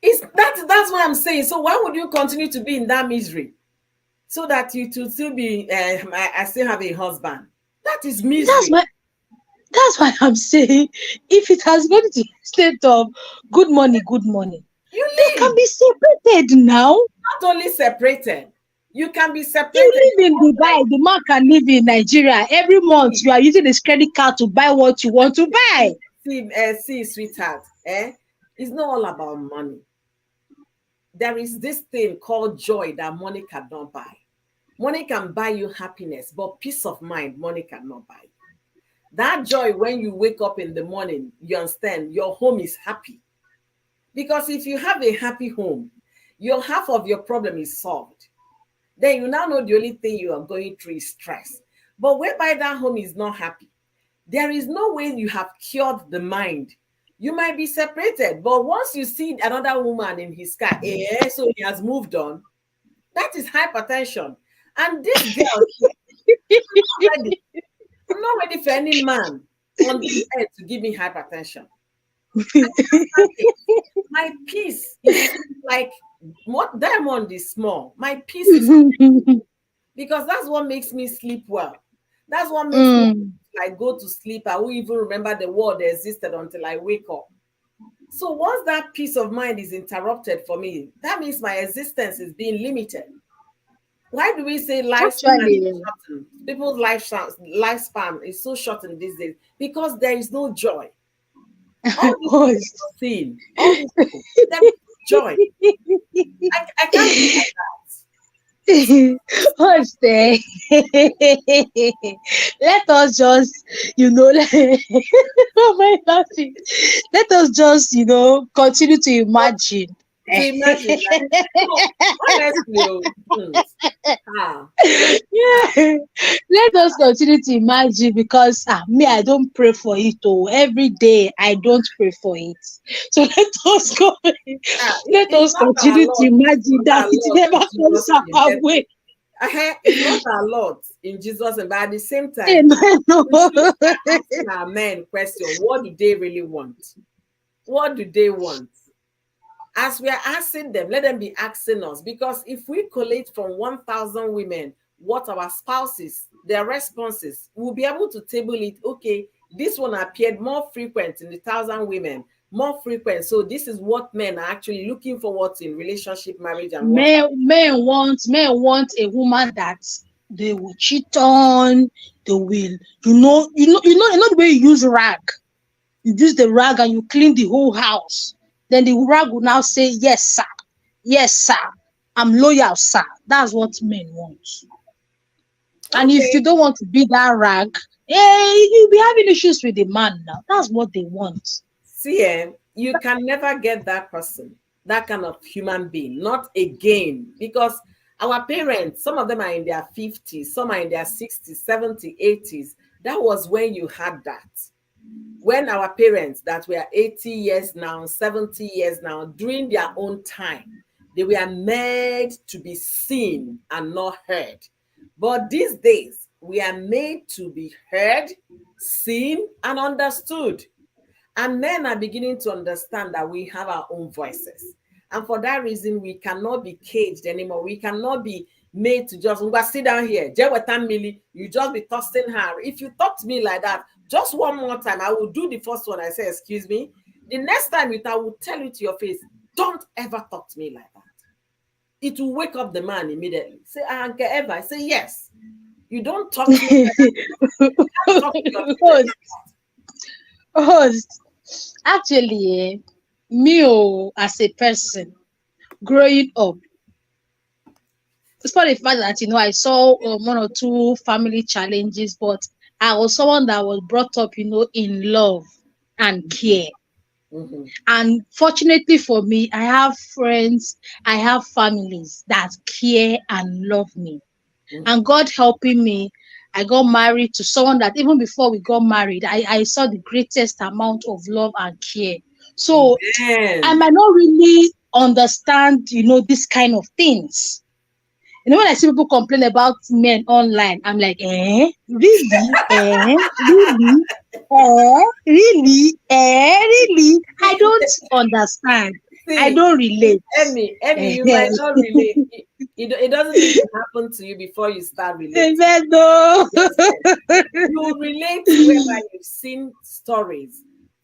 A: That's what I'm saying. So why would you continue to be in that misery, so that you to still be I still have a husband? That is
C: That's
A: misery.
C: why that's why I'm saying, if it has gone to the state of good morning,
A: You
C: they can
A: live.
C: be separated now.
A: Not only separated, you can be
C: You
A: separated.
C: live in Dubai, the man can live in Nigeria. Every month
A: See,
C: you are using his credit card to buy what you want to buy.
A: see, sweetheart, it's not all about money. There is this thing called joy that money cannot buy. Money can buy you happiness, but peace of mind, money cannot buy. That joy when you wake up in the morning, you understand your home is happy. Because if you have a happy home, your half of your problem is solved. Then you now know the only thing you are going through is stress. But whereby that home is not happy, there is no way you have cured the mind. You might be separated, but once you see another woman in his car, so he has moved on. That is hypertension. And this girl, I'm not ready. I'm not ready for any man on this earth to give me hypertension. My peace is like what diamond is small. My peace is, because that's what makes me sleep well. That's what makes me
C: Mm.
A: like go to sleep. I won't even remember the world existed until I wake up. So once that peace of mind is interrupted for me, that means my existence is being limited. Why do we say lifespan is
C: Actually,
A: shortened? People's lifespan is so shortened these days because there is no joy. All these people
C: host.
A: you're seeing, all these people, there is no joy. I can't be like
C: Host, let us just, oh my laughing. Let us just, continue to
A: that.
C: imagine.
A: To imagine, like, no, honestly, ah,
C: Yeah. Let us continue to imagine, because me, I don't pray for it. Oh, every day I don't pray for it. So let
A: it's
C: us
A: not our
C: continue to
A: lot. It's
C: imagine
A: not
C: that
A: our
C: it
A: lot
C: never
A: in
C: comes
A: Jesus' name.
C: our way.
A: It's not our lot in Jesus' name. But at the same time,
C: Amen.
A: we should start asking our men question: what do they really want? What do they want? As we are asking them, let them be asking us. Because if we collate from 1,000 women what our spouses, their responses, we'll be able to table it. Okay, this one appeared more frequent in the 1,000 women, more frequent. So this is what men are actually looking forward to in relationship, marriage, and what.
C: Men want a woman that they will cheat on. They will, the way you use rag. You use the rag and you clean the whole house. Then the rag will now say, yes, sir. Yes, sir. I'm loyal, sir. That's what men want. And if you
A: Okay.
C: don't want to be that rag, you'll be having issues with the man now. That's what they want.
A: See, you can never get that person, that kind of human being, not again, because our parents, some of them are in their 50s, some are in their 60s, 70s, 80s. That was when you had that. When our parents that were 80 years now, 70 years now, during their own time, they were made to be seen and not heard. But these days, we are made to be heard, seen, and understood. And men are beginning to understand that we have our own voices. And for that reason, we cannot be caged anymore. We cannot be made to just sit down here. You just be tossing her. If you talk to me like that, just one more time, I will do the first one. I say, excuse me. The next time I will tell you to your face, don't ever talk to me like that. It will wake up the man immediately. Say, Anke ever. I say, yes. You don't talk to me like that. You can't talk to your children
C: Host, host. Actually, me as a person growing up, despite the fact that I saw one or two family challenges, but I was someone that was brought up, in love and care.
A: like that.
C: And fortunately for me, I have friends, I have families that care and love me.
A: Mhm.
C: And God helping me, I got married to someone that even before we got married, I saw the greatest amount of love and care. So I
A: Amen.
C: might not really understand, this kind of things. When I see people complain about men online, I'm like, really? Really? Really? Really? I don't understand. I
A: See,
C: don't relate.
A: Emmy, you might not relate. It doesn't even happen to you before you start relating.
C: Amen, no.
A: You understand? You relate whereby you've seen stories.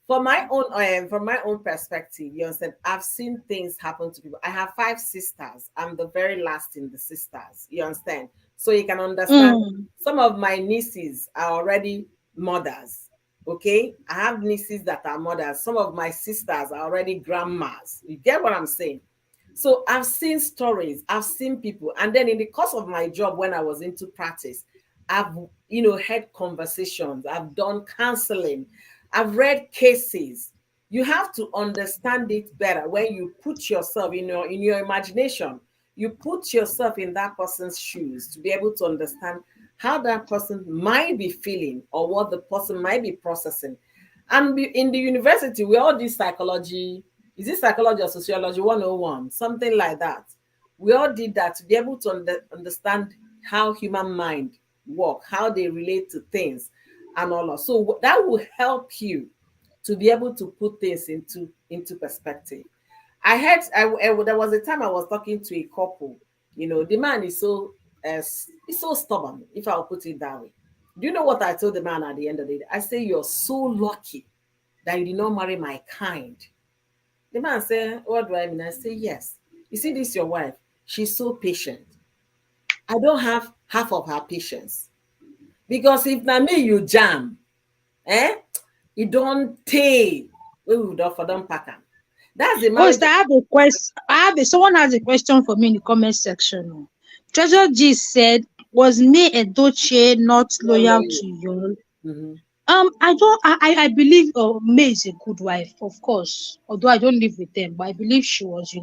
A: From my own perspective, you understand, I've seen things happen to people. I have 5 sisters. I'm the very last in the sisters. You understand? So you can understand
C: Mm.
A: some of my nieces are already mothers. Okay, I have nieces that are mothers. Some of my sisters are already grandmas. You get what I'm saying? So I've seen stories, I've seen people, and then in the course of my job when I was into practice, I've had conversations, I've done counseling, I've read cases. You have to understand it better when you put yourself in your imagination. You put yourself in that person's shoes to be able to understand how that person might be feeling or what the person might be processing. And in the university, we all did psychology. Is it psychology or sociology 101? Something like that. We all did that to be able to understand how human mind work, how they relate to things and all of. So that will help you to be able to put things into perspective. I heard there was a time I was talking to a couple. The man is so stubborn, if I'll put it that way. Do you know what I told the man at the end of the day? I say, you're so lucky that you did not marry my kind. The man said, what do I mean? I say, yes. You see, this your wife. She's so patient. I don't have half of her patience. Because if na me you jam, eh? You don't take. We would offer them pack am. That's the
C: Host,
A: marriage.
C: I have a question. Someone has a question for me in the comment section. Treasure G said, was May Edochie not
A: Not
C: loyal
A: loyal.
C: to you?
A: Mhm.
C: I don't. I believe May is a good wife, of course. Although I don't live with them, but I believe she was,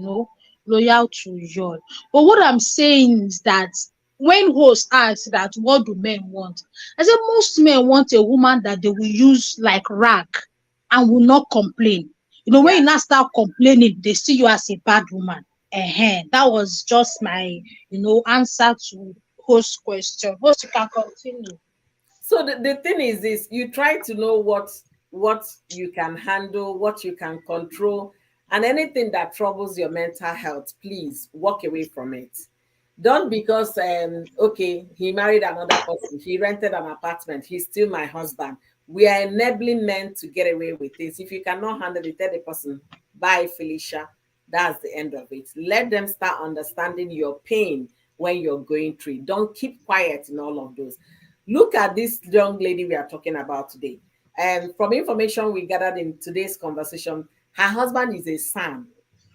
C: loyal to you. But what I'm saying is that when host asks that, what do men want? I said most men want a woman that they will use like rag and will not complain. When
A: Yeah.
C: you now start complaining, they see you as a bad woman. That was just my, answer to host question. Host, you can continue.
A: So the thing is this, you try to know what you can handle, what you can control, and anything that troubles your mental health, please walk away from it. Don't because okay, he married another person, he rented an apartment, he's still my husband. We are enabling men to get away with this. If you cannot handle it, tell the person, bye, Felicia. That's the end of it. Let them start understanding your pain when you're going through it. Don't keep quiet in all of those. Look at this young lady we are talking about today. And from information we gathered in today's conversation, Her husband is a son.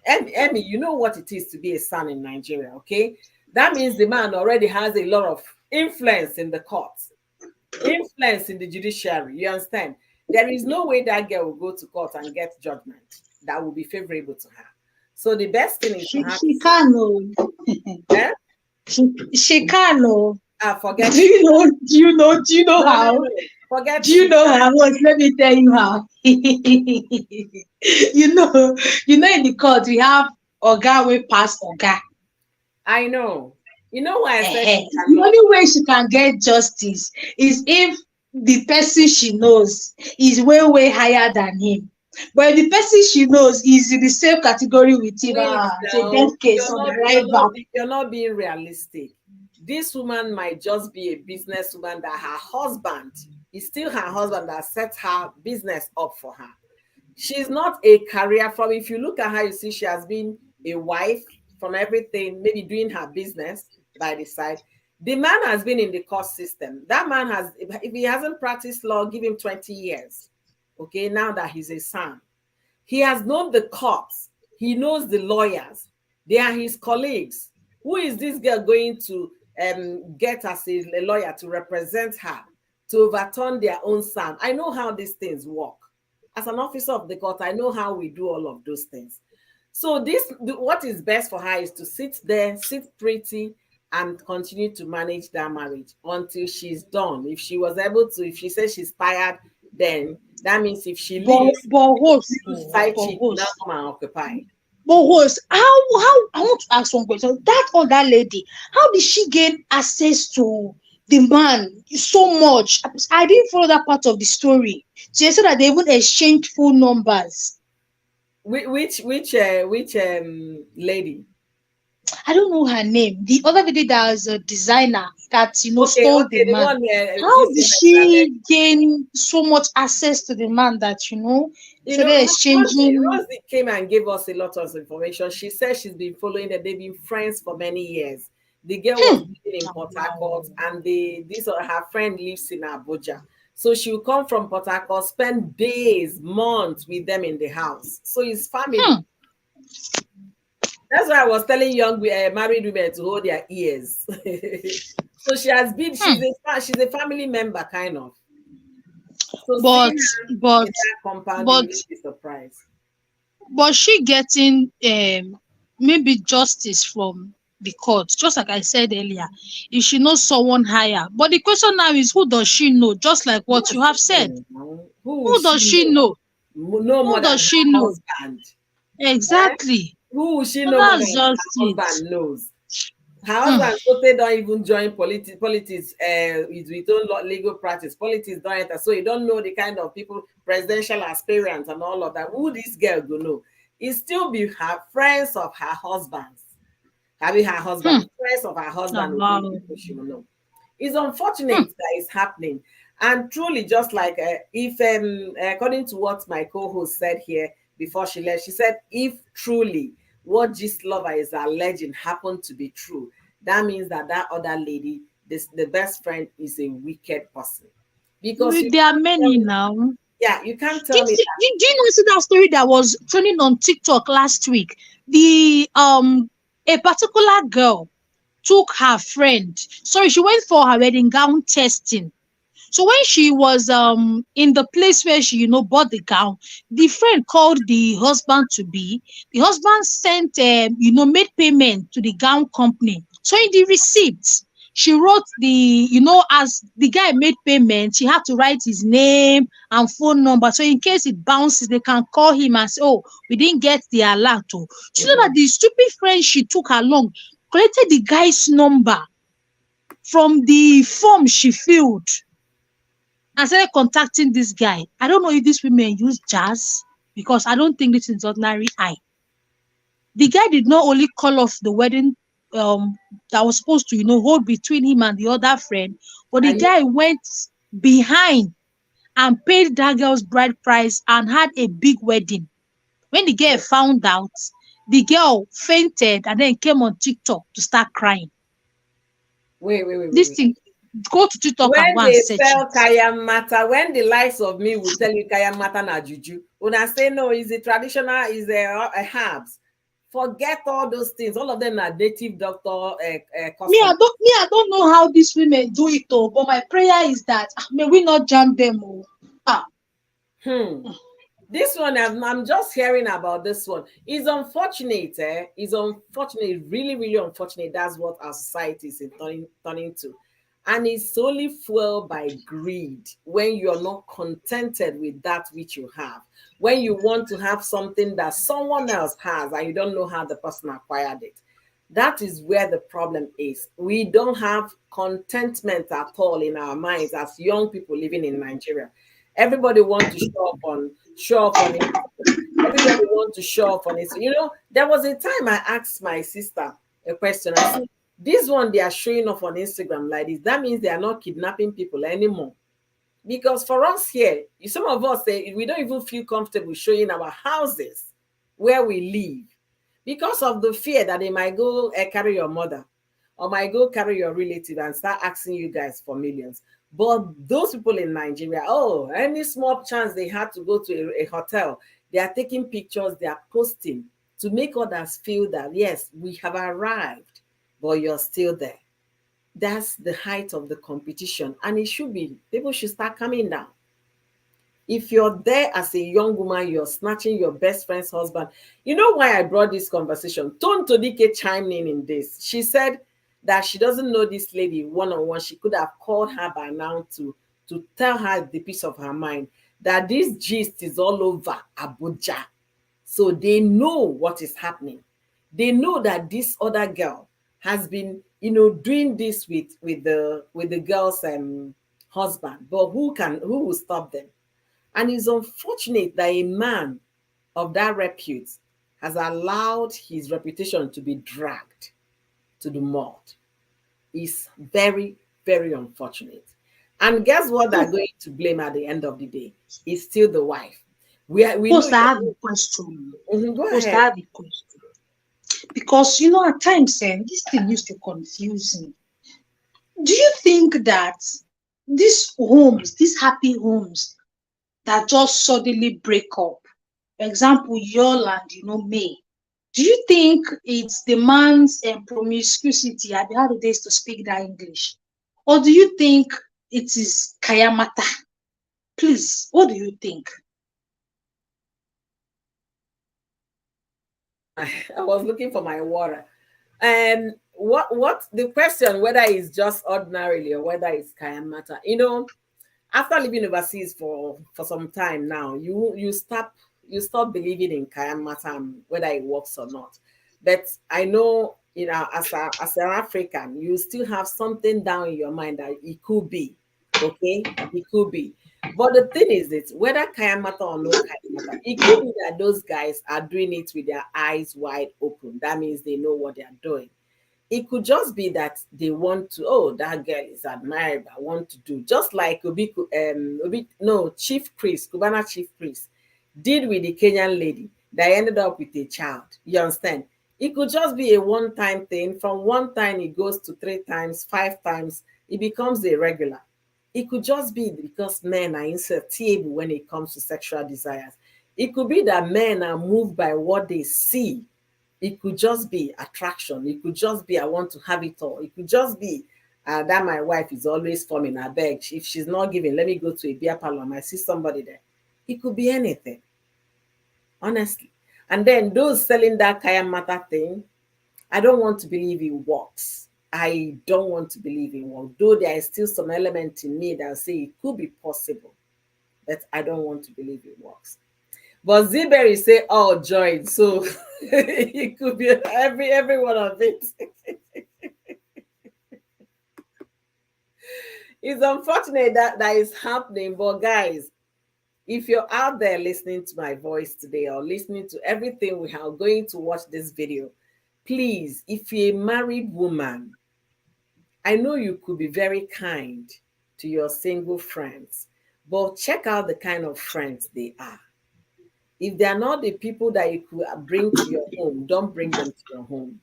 A: Emmy, you know what it is to be a son in Nigeria, okay? That means the man already has a lot of influence in the courts, influence in the judiciary. You understand? There is no way that girl will go to court and get judgment that will be favorable to her. So the best thing is for her
C: She
A: to say,
C: can know.
A: eh?
C: She can know.
A: Forget.
C: Do you know
A: No, no,
C: how?
A: no. Forget
C: Do you
A: she.
C: know how? What? Let me tell you how. you know, in the court we have Oga we pass Oga.
A: I know. You know why I said she
C: The
A: cannot?
C: only way she can get justice is if the person she knows is way higher than him. But if the person she knows is in the same category with him,
A: Wait
C: it's a
A: now.
C: death case on the right back.
A: You're not being realistic. This woman might just be a businesswoman that her husband is still her husband that set her business up for her. She's not a career from, if you look at her, you see she has been a wife from everything, maybe doing her business by the side. The man has been in the court system. That man has, if he hasn't practiced law, give him 20 years. Okay, now that he's a son. He has known the cops. He knows the lawyers. They are his colleagues. Who is this girl going to get as a lawyer to represent her, to overturn their own son? I know how these things work. As an officer of the court, I know how we do all of those things. So what is best for her is to sit there, sit pretty, and continue to manage that marriage until she's done. If she was able to, if she says she's tired, then that means if she leaves,
C: But host,
A: side chick now come and occupy.
C: But host, how I want to ask one question. That other lady, how did she gain access to the man so much? I didn't follow that part of the story. So they said that they even exchanged phone numbers.
A: Which lady?
C: I don't know her name. The other lady that was a designer that stole the
A: The
C: man.
A: one
C: How did she gain so much access to the man that so they're exchanging?
A: Rosie came and gave us a lot of information. She said she's been following them. They've been friends for many years. The girl was living in Port Harcourt, and her friend lives in Abuja. So she will come from Port Harcourt, spend days, months with them in the house. So it's family. That's why I was telling young married women to hold their ears. So she has been, she's a family member, kind of. So
C: but
A: in that compound, you will be surprised.
C: But she getting maybe justice from the court, just like I said earlier, if she knows someone higher. But the question now is, who does she know? Just like what you have said. Who does she know?
A: No more
C: Who
A: than
C: does she
A: her
C: know?
A: husband.
C: Exactly.
A: Who will she
C: So
A: know more than
C: that's
A: her
C: just it.
A: husband knows? Her husband they don't even join politics with own legal practice. Politics don't enter. So you don't know the kind of people, presidential aspirants and all of that. Who this girl go know? It still be her friends of her husband's. Having her husband, friends of her husband will be people she will know. It's unfortunate that it's happening. And truly, just like if according to what my co-host said here before she left, she said if truly what Gist Lover is alleging happened to be true, that means that other lady, the best friend, is a wicked person. Because
C: there are many now.
A: Yeah, you can't tell me that.
C: Did you know see that story that was trending on TikTok last week? The a particular girl took her friend. Sorry, she went for her wedding gown testing. So when she was in the place where she bought the gown, the friend called the husband to be. The husband sent made payment to the gown company. So in the receipt, she wrote as the guy made payment, she had to write his name and phone number. So in case it bounces, they can call him and say, "Oh, we didn't get the alert." So you know that the stupid friend she took along collected the guy's number from the form she filled and started contacting this guy. I don't know if these women use jazz, because I don't think this is ordinary eye. The guy did not only call off the wedding that was supposed to hold between him and the other friend, but the guy went behind and paid that girl's bride price and had a big wedding. When the girl found out, the girl fainted and then came on TikTok to start crying.
A: Wait.
C: This thing Go to TikTok and
A: When
C: go and
A: they
C: search
A: sell
C: it.
A: kaya mata, when the likes of me will tell you kaya mata na juju, when I say no, is a traditional, is a herbs. Forget all those things. All of them are native doctor custom.
C: Me, I don't know how these women do it, oh, but my prayer is that may we not jam them. Oh. Ah,
A: Hmm. This one, I'm just hearing about this one. It's unfortunate, eh? It's unfortunate, really, really unfortunate. That's what our society is turning to. And it's solely fueled by greed when you're not contented with that which you have. When you want to have something that someone else has and you don't know how the person acquired it. That is where the problem is. We don't have contentment at all in our minds as young people living in Nigeria. Everybody want to show off on it. Everybody want to show off on it. So, there was a time I asked my sister a question. I said, this one they are showing off on Instagram like this. That means they are not kidnapping people anymore. Because for us here, some of us say we don't even feel comfortable showing our houses where we live because of the fear that they might go carry your mother or might go carry your relative and start asking you guys for millions. But those people in Nigeria, oh, any small chance they had to go to a hotel, they are taking pictures, they are posting to make others feel that, yes, we have arrived, but you're still there. That's the height of the competition. And it should be, people should start coming down. If you're there as a young woman, you're snatching your best friend's husband. You know why I brought this conversation? Ton Todike chimed in this. She said that she doesn't know this lady one on one. She could have called her by now to tell her the piece of her mind that this gist is all over Abuja. So they know what is happening. They know that this other girl has been, doing this with the girl's husband. But who will stop them? And it's unfortunate that a man of that repute has allowed his reputation to be dragged to the mud. It's very, very unfortunate. And guess what they're going to blame at the end of the day? It's still the wife. We know
C: Post, I have
A: you.
C: a question.
A: Go
C: Post,
A: ahead.
C: I have a question. Because at times this thing used to confuse me. Do you think that these happy homes that just suddenly break up, example, Yul and May, do you think it's the man's promiscuity? I how do they to speak that English? Or do you think it is Kayamata? Please, what do you think?
A: I was looking for my water. And what the question whether it's just ordinarily or whether it's kayan matter, after living overseas for some time now, you stop believing in kayan matter and whether it works or not. But I know, as an African, you still have something down in your mind that it could be, okay, it could be. But the thing is, it's whether kayan matter or no kayan matter, it could be that those guys are doing it with their eyes wide open. That means they know what they are doing. It could just be that they want to, oh, that girl is admirable, I want to do. Just like Chief Priest, Cubana Chief Priest, did with the Kenyan lady that ended up with a child. You understand? It could just be a one-time thing. From one time, it goes to 3 times, 5 times. It becomes a regular. It could just be because men are insatiable when it comes to sexual desires. It could be that men are moved by what they see. It could just be attraction. It could just be I want to have it all. It could just be that my wife is always forming her beg. If she's not giving, let me go to a beer parlor. I see somebody there. It could be anything, honestly. And then those selling that kaya mata thing, I don't want to believe it works. I don't want to believe it works. Though there is still some element in me that say it could be possible, but I don't want to believe it works. But Zberry say all joined, so it could be every one of it. It's unfortunate that that is happening, but guys, if you're out there listening to my voice today or listening to everything we are going to watch this video, please, if you're a married woman, I know you could be very kind to your single friends, but check out the kind of friends they are. If they are not the people that you could bring to your home, don't bring them to your home.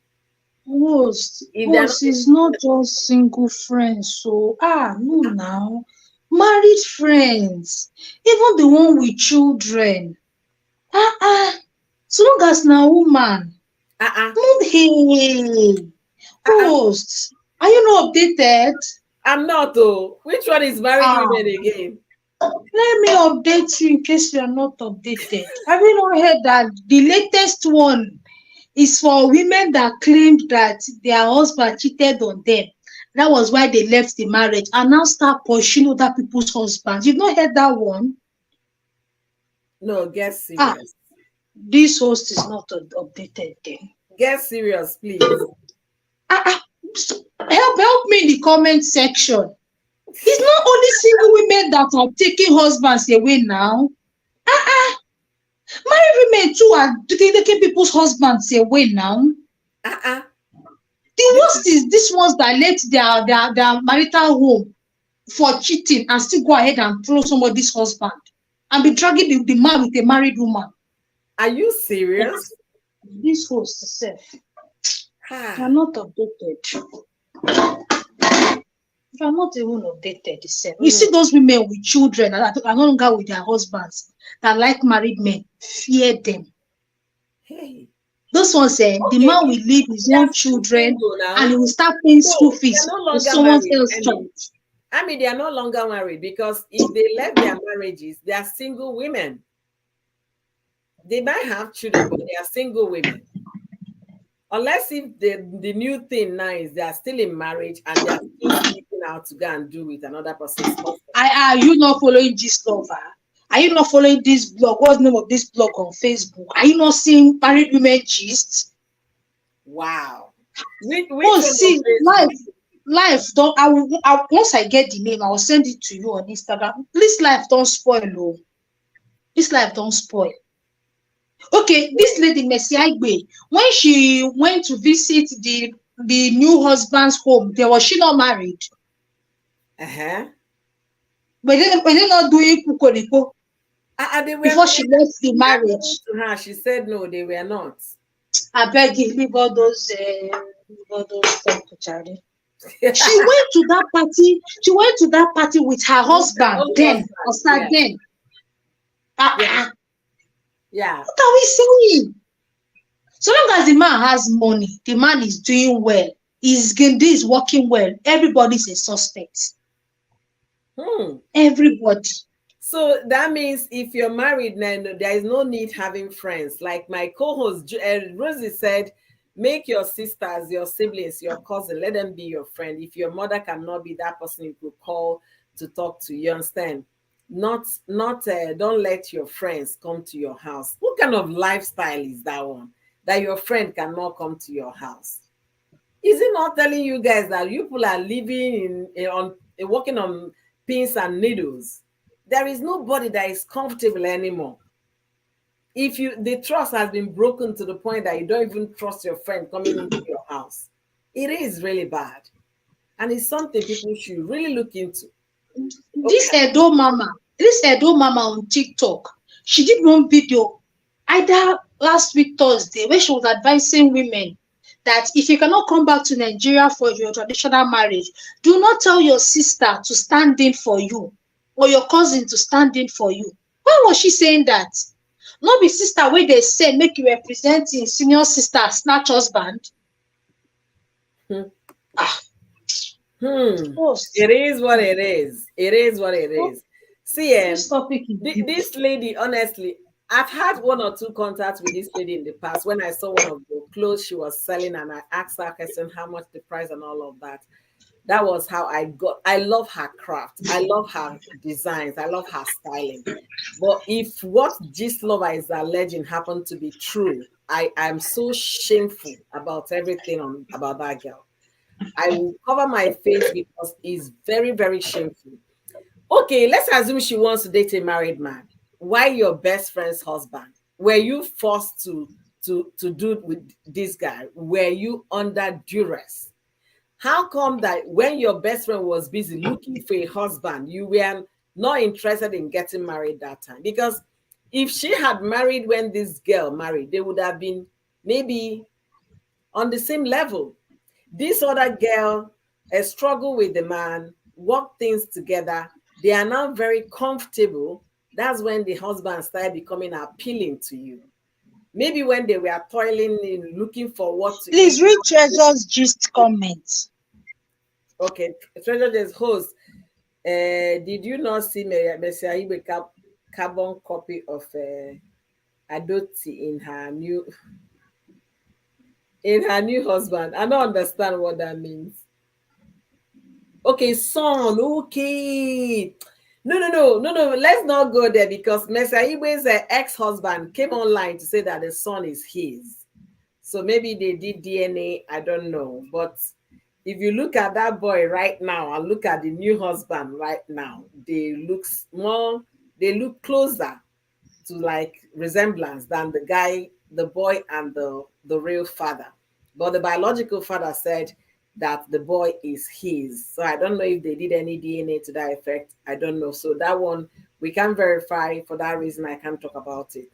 C: Host,
A: If they're not,
C: host is not just single friends. So, no, now. Married friends. Even the one with children. Ah, ah. So long as na woman.
A: uh-uh,
C: Hey,
A: uh-uh.
C: host. Are you not updated?
A: I'm not though. Which one is married
C: Ah,
A: women again?
C: let me update you in case you are not updated. Have you not heard that the latest one is for women that claimed that their husband cheated on them? That was why they left the marriage and now start pursuing other people's husbands. You've not heard that one?
A: No, get
C: Ah,
A: serious.
C: this host is not updated then.
A: Get serious, please.
C: Ah, ah, help me in the comment section. It's not only single women that are taking husbands away now. Ah, ah, married women too are taking people's husbands away now.
A: Uh-uh.
C: The
A: This is
C: worst is these ones that left their marital home for cheating and still go ahead and throw somebody's husband and be dragging the man with a married woman.
A: are you serious?
C: This host self, you are
A: Ha.
C: not updated. You are not even updated self. You
A: Mm.
C: see those women with children that are no longer with their husbands that like married men, fear them.
A: Hey.
C: Those ones say the
A: Okay,
C: man
A: if
C: will leave his
A: they are
C: own
A: still
C: children
A: single
C: and
A: now.
C: he will start paying school
A: No, they are
C: fees
A: no
C: to
A: longer
C: someone
A: married.
C: else's
A: I
C: child.
A: mean, they are no longer married because if they left their marriages, they are single women. They might have children, but they are single women. Unless if the new thing now is they are still in marriage and they are still sleeping out to go and do with another person's husband.
C: Are you not following this lover? Are you not following this blog? What's the name of this blog on Facebook? Are you not seeing married women gist?
A: Wow. Which
C: Oh,
A: one on
C: see,
A: Facebook?
C: life don't. Once I get the name, I will send it to you on Instagram. This life don't spoil, oh. This life don't spoil. Okay, this lady Mercy Aigbe, when she went to visit the new husband's home, there was she not married?
A: Uh-huh.
C: Were they not doing kukoniko
A: They were
C: before she left the
A: we are talking
C: marriage?
A: to her. She said no, they were not.
C: I beg you, leave all those stuff to Charlie. She went to that party. She went to that party with her
A: With her
C: husband.
A: own
C: Then,
A: husband.
C: after
A: Yeah.
C: then,
A: Yeah.
C: uh,
A: Yeah.
C: what are we saying? So long as the man has money, the man is doing well, his Gindi is working well, everybody's a suspect.
A: Hmm.
C: Everybody.
A: So that means if you're married now, there is no need having friends. Like my co-host Rosie said, make your sisters, your siblings, your cousin, let them be your friend. If your mother cannot be that person, you could call to talk to. You understand? Not don't let your friends come to your house. What kind of lifestyle is that one? That your friend cannot come to your house? Is it not telling you guys that you people are living working on pins and needles? There is nobody that is comfortable anymore. If the trust has been broken to the point that you don't even trust your friend coming into your house, it is really bad, and it's something people should really look into. Okay.
C: This Edo Mama on TikTok, she did one video either last week Thursday where she was advising women that if you cannot come back to Nigeria for your traditional marriage, do not tell your sister to stand in for you or your cousin to stand in for you. Why was she saying that? Not be sister wey dey say make you represent im senior sister snatch husband.
A: Hmm.
C: Ah,
A: Hmm.
C: host,
A: It is what it is. It is what it is. See,
C: this topic is deep.
A: this lady, honestly, I've had one or two contacts with this lady in the past. When I saw one of the clothes she was selling, and I asked her question, how much the price and all of that. That was how I got. I love her craft. I love her designs. I love her styling. But if what this lover is alleging happened to be true, I am so shameful about everything about that girl. I will cover my face because it's very, very shameful. Okay, let's assume she wants to date a married man. Why your best friend's husband? Were you forced to do it with this guy? Were you under duress? How come that when your best friend was busy looking for a husband, you were not interested in getting married that time? Because if she had married when this girl married, they would have been maybe on the same level. This other girl struggle with the man, work things together. They are now very comfortable. That's when the husband started becoming appealing to you. Maybe when they were toiling in looking for what to
C: Please
A: eat.
C: read Treasure's gist comments.
A: Okay, Treasure just host. Did you not see Messi Aibe carbon copy of Adoti in her new husband? I don't understand what that means. Okay, son. Okay. No, no, no, no, no. Let's not go there because Messi Aibe's ex-husband came online to say that the son is his. So maybe they did DNA. I don't know, but if you look at that boy right now and look at the new husband right now, they look closer to like resemblance than the guy, the boy, and the real father. But the biological father said that the boy is his. So I don't know if they did any DNA to that effect. I don't know. So that one we can verify. For that reason, I can't talk about it.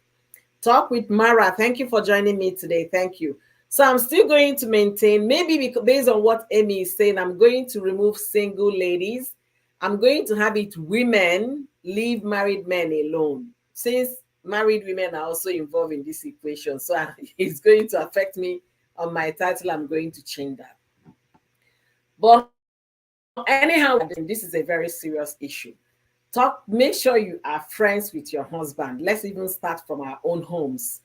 A: Talk with Mara. Thank you for joining me today. Thank you. So I'm still going to maintain, maybe because, based on what Amy is saying, I'm going to remove single ladies. I'm going to have it women leave married men alone. Since married women are also involved in this equation, so it's going to affect me on my title. I'm going to change that. But anyhow, this is a very serious issue. Make sure you are friends with your husband. Let's even start from our own homes.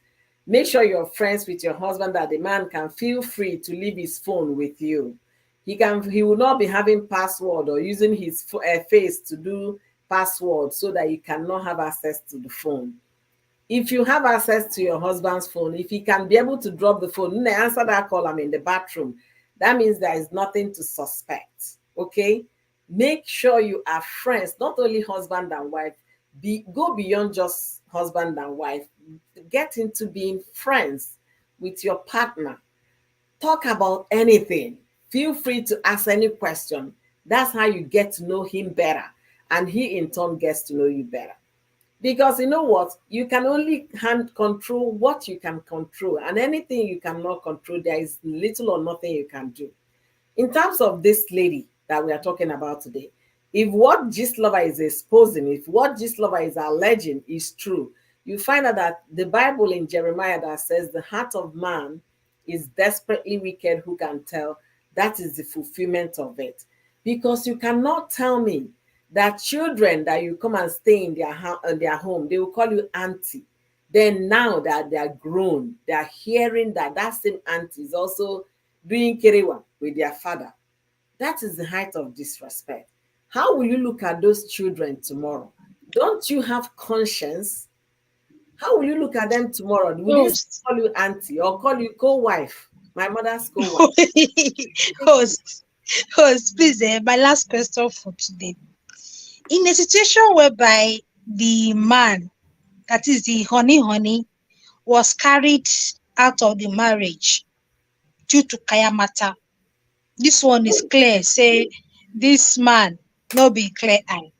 A: Make sure you're friends with your husband, that the man can feel free to leave his phone with you. He will not be having password or using his face to do password so that you cannot have access to the phone. If you have access to your husband's phone, if he can be able to drop the phone, answer that call, I'm in the bathroom, that means there is nothing to suspect. Okay? Make sure you are friends, not only husband and wife. Go beyond just husband and wife. Get into being friends with your partner. Talk about anything. Feel free to ask any question. That's how you get to know him better. And he in turn gets to know you better. Because you know what? You can only hand control what you can control. And anything you cannot control, there is little or nothing you can do. In terms of this lady that we are talking about today, if what Gist Lover is exposing, if what Gist Lover is alleging is true, you find out that the Bible in Jeremiah that says the heart of man is desperately wicked, who can tell? That is the fulfillment of it. Because you cannot tell me that children that you come and stay in their home, they will call you auntie. Then now that they are grown, they are hearing that that same auntie is also doing kerewa with their father. That is the height of disrespect. How will you look at those children tomorrow? Don't you have conscience? How will you look at them tomorrow? Will they
C: Host.
A: call you auntie or call you co-wife? My mother's co-wife.
C: host. Host, please, my last question for today. In a situation whereby the man, that is the honey, was carried out of the marriage due to kaya matter, this one is clear, say this man no be clear eye.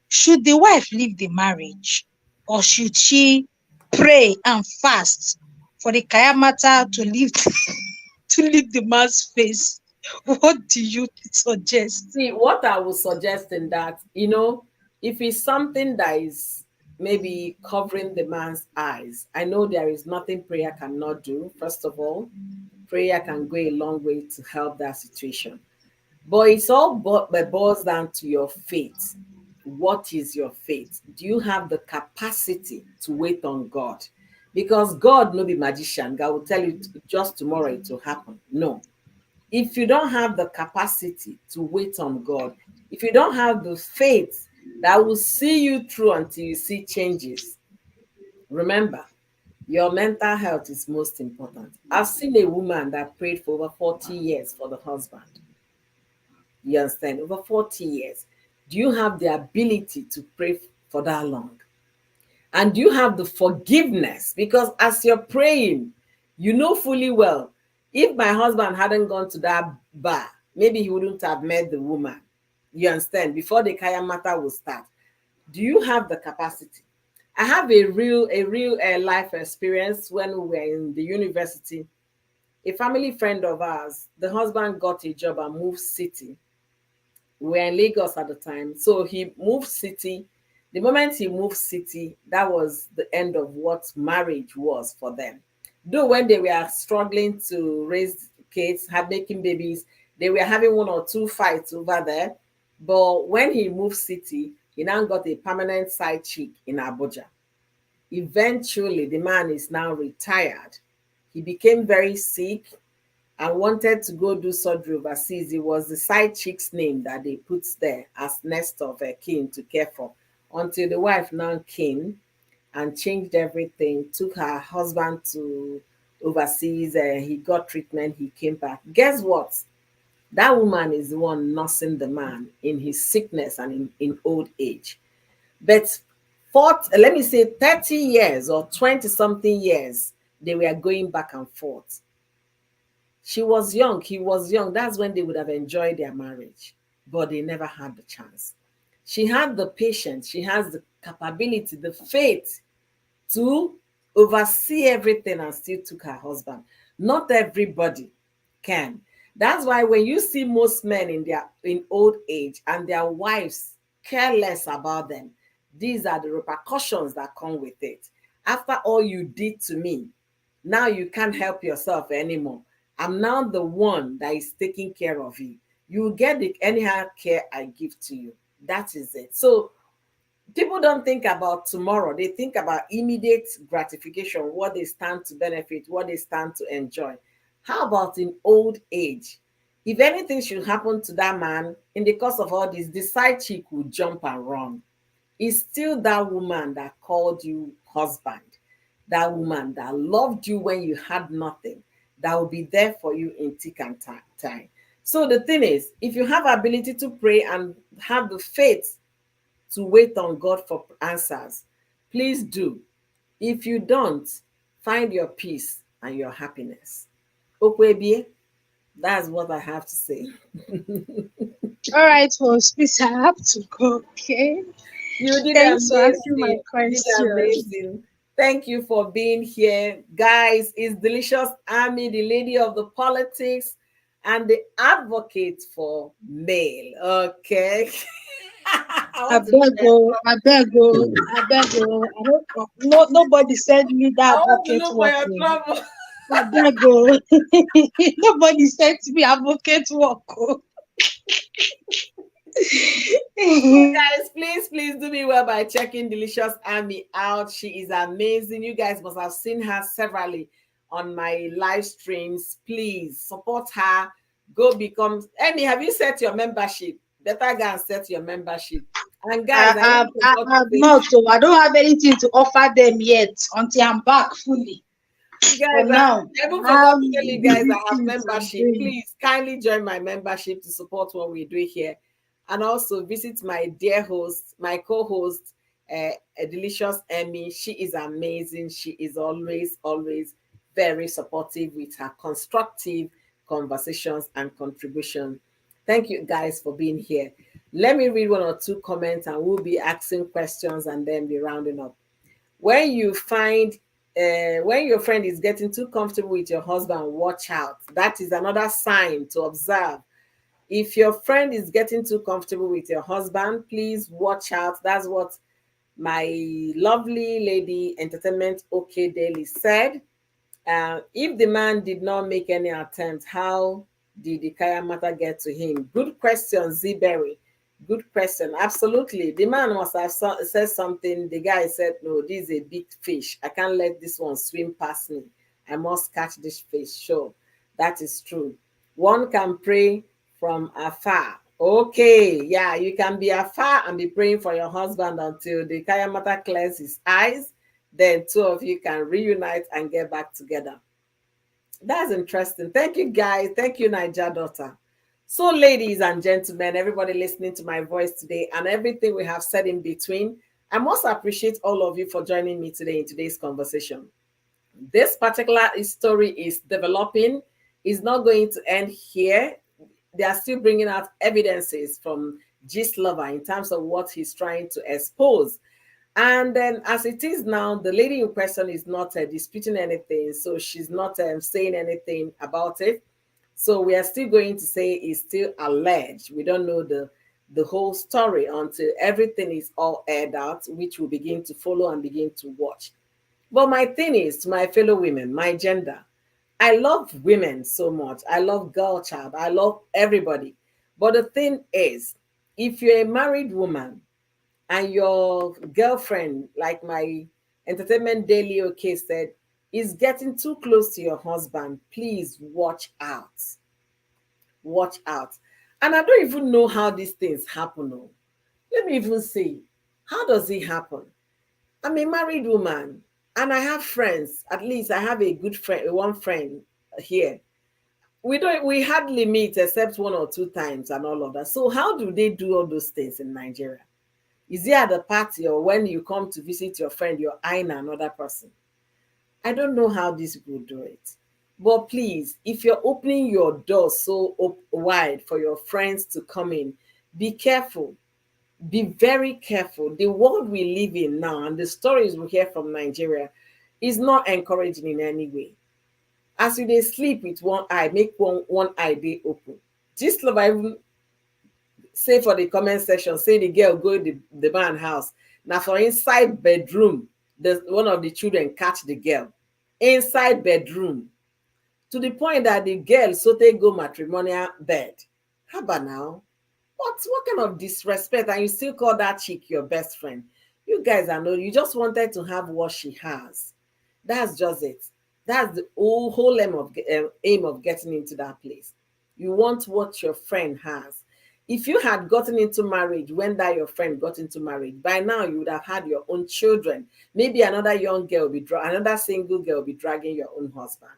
C: Should the wife leave the marriage, or should she pray and fast for the kaya matter to leave to leave the man's face? What do you suggest?
A: See, what I would suggest in that, if it's something that is maybe covering the man's eyes, I know there is nothing prayer cannot do. First of all, prayer can go a long way to help that situation. But it's all boils down to your faith. What is your faith? Do you have the capacity to wait on God? Because God no be magician. God will tell you just tomorrow it will happen. No. If you don't have the capacity to wait on God, if you don't have the faith that will see you through until you see changes, remember, your mental health is most important. I've seen a woman that prayed for over 40 years for the husband. You understand? Over 40 years. Do you have the ability to pray for that long? And do you have the forgiveness? Because as you're praying, you know fully well, if my husband hadn't gone to that bar, maybe he wouldn't have met the woman. You understand? Before the kaya matter will start. Do you have the capacity? I have a real life experience when we were in the university. A family friend of ours, the husband got a job and moved city. We were in Lagos at the time. So he moved city. The moment he moved city, that was the end of what marriage was for them. Though when they were struggling to raise kids, had making babies, they were having one or two fights over there. But when he moved city, he now got a permanent side chick in Abuja. Eventually, the man is now retired. He became very sick and wanted to go do surgery overseas. It was the side chick's name that they put there as next of kin to care for, until the wife now came and changed everything, took her husband to overseas. He got treatment, he came back. Guess what? That woman is the one nursing the man in his sickness and in old age. But let me say 30 years or 20 something years, they were going back and forth. She was young, he was young. That's when they would have enjoyed their marriage, but they never had the chance. She had the patience, she has the capability, the faith to oversee everything and still took her husband. Not everybody can. That's why when you see most men in old age and their wives care less about them, these are the repercussions that come with it. After all you did to me, now you can't help yourself anymore. I'm now the one that is taking care of you. You will get the anyhow care I give to you. That is it. So people don't think about tomorrow. They think about immediate gratification, what they stand to benefit, what they stand to enjoy. How about in old age? If anything should happen to that man in the course of all this, the side chick will jump and run. It's still that woman that called you husband, that woman that loved you when you had nothing, that will be there for you in thick and time. So the thing is, if you have ability to pray and have the faith to wait on God for answers, please do. If you don't, find your peace and your happiness. Okwebie, that's what I have to say.
C: All right, host, please, I have to go. Okay.
A: You did
C: Thanks for answering my
A: amazing. You did
C: question.
A: amazing. Thank you for being here. Guys, it's Delicious Army, the lady of the politics and the advocate for male. Okay. I
C: I
A: want to
C: beg,
A: share.
C: oh, I beg, oh, I beg, oh. I don't, no, nobody sent me
A: I
C: that
A: want to
C: advocate
A: look for
C: work.
A: your
C: Oh.
A: trouble.
C: I beg, oh. Nobody sent me advocate work. Oh.
A: So guys, please do me well by checking Delicious Army out. She is amazing. You guys must have seen her severally on my live streams. Please support her. Go become Emmy. Have you set your membership? Better go and set your membership. And guys, I even forgot to
C: I've
A: say,
C: not, so I don't have anything to offer them yet until I'm back fully. For
A: guys,
C: now,
A: I even
C: I
A: forgot
C: have
A: to tell you guys
C: busy
A: I have
C: things I'm
A: membership.
C: doing.
A: Please kindly join my membership to support what we do here. And also visit my dear host, my co-host, Delicious Emmy. She is amazing. She is always very supportive with her constructive conversations and contribution. Thank you guys for being here. Let me read one or two comments and we'll be asking questions and then be rounding up. When you find when your friend is getting too comfortable with your husband, watch out. That is another sign to observe. If your friend is getting too comfortable with your husband, please watch out. That's what my lovely lady entertainment OK Daily said. If the man did not make any attempt, how did the Kaya matter get to him? Good question, Zberry. Good question. Absolutely. The man must have said something. The guy said, no, this is a big fish. I can't let this one swim past me. I must catch this fish. Sure, that is true. One can pray from afar. Okay, yeah, you can be afar and be praying for your husband until the Kaya matter clears his eyes. Then two of you can reunite and get back together. That's interesting. Thank you, guys. Thank you, Niger daughter. So, ladies and gentlemen, everybody listening to my voice today and everything we have said in between, I must appreciate all of you for joining me today in today's conversation. This particular story is developing, is not going to end here. They are still bringing out evidences from Gist Lover in terms of what he's trying to expose. And then, as it is now, the lady in question is not disputing anything, so she's not saying anything about it. So we are still going to say it's still alleged. We don't know the whole story until everything is all aired out, which we'll begin to follow and begin to watch. But my thing is, to my fellow women, my gender, I love women so much. I love girl child. I love everybody. But the thing is, if you're a married woman and your girlfriend, like my Entertainment Daily OK said, is getting too close to your husband, please watch out. Watch out. And I don't even know how these things happen. Oh. Let me even see. How does it happen? I'm a married woman and I have friends. At least I have a good friend, one friend here. We hardly meet except one or two times and all of that. So how do they do all those things in Nigeria? Is it at the party or when you come to visit your friend, you're eyeing another person? I don't know how these people do it. But please, if you're opening your door so wide for your friends to come in, be careful. Be very careful. The world we live in now and the stories we hear from Nigeria is not encouraging in any way. As you dey sleep with one eye, make one eye dey open. This love I even say for the comment section, say the girl go the man house. Now for inside bedroom, the one of the children catch the girl. Inside bedroom. To the point that the girl so they go matrimonial bed. How about now? What kind of disrespect? And you still call that chick your best friend? You guys are no, you just wanted to have what she has. That's just it. That's the whole aim of getting into that place. You want what your friend has. If you had gotten into marriage when that your friend got into marriage, by now you would have had your own children. Maybe another young girl will be another single girl will be dragging your own husband.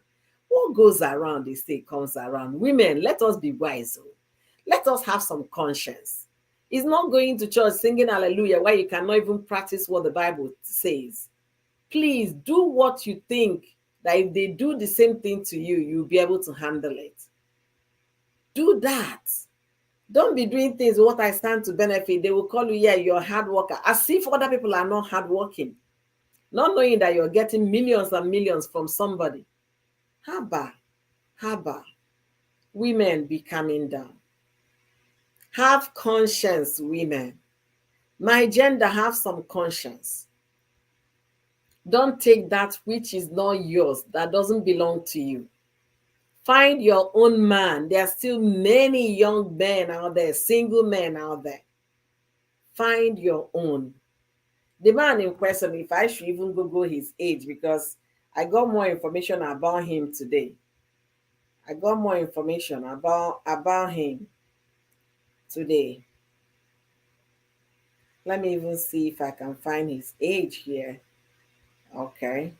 A: What goes around, they say, comes around. Women, let us be wise. Oh. Let us have some conscience. It's not going to church singing hallelujah where you cannot even practice what the Bible says. Please do what you think that if they do the same thing to you, you'll be able to handle it. Do that. Don't be doing things what I stand to benefit. They will call you, yeah, you're a hard worker. As if other people are not hardworking. Not knowing that you're getting millions and millions from somebody. Haba, haba. Women be coming down. Have conscience, women. My gender, have some conscience. Don't take that which is not yours, that doesn't belong to you. Find your own man. There are still many young men out there, single men out there. Find your own. The man in question, if I should even Google his age, because I got more information about him today. I got more information about him today. Let me even see if I can find his age here. Okay.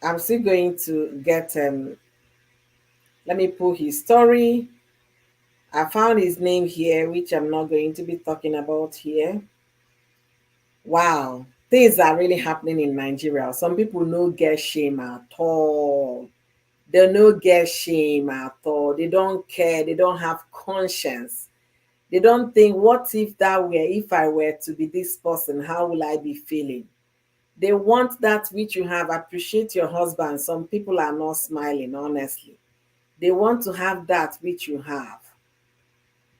A: I'm still going to get let me pull his story. I found his name here, which I'm not going to be talking about here. Wow, things are really happening in Nigeria. Some people no get shame at all. They no get shame at all. They don't care. They don't have conscience. They don't think, what if that were, if I were to be this person, how will I be feeling? They want that which you have. Appreciate your husband. Some people are not smiling, honestly. They want to have that which you have.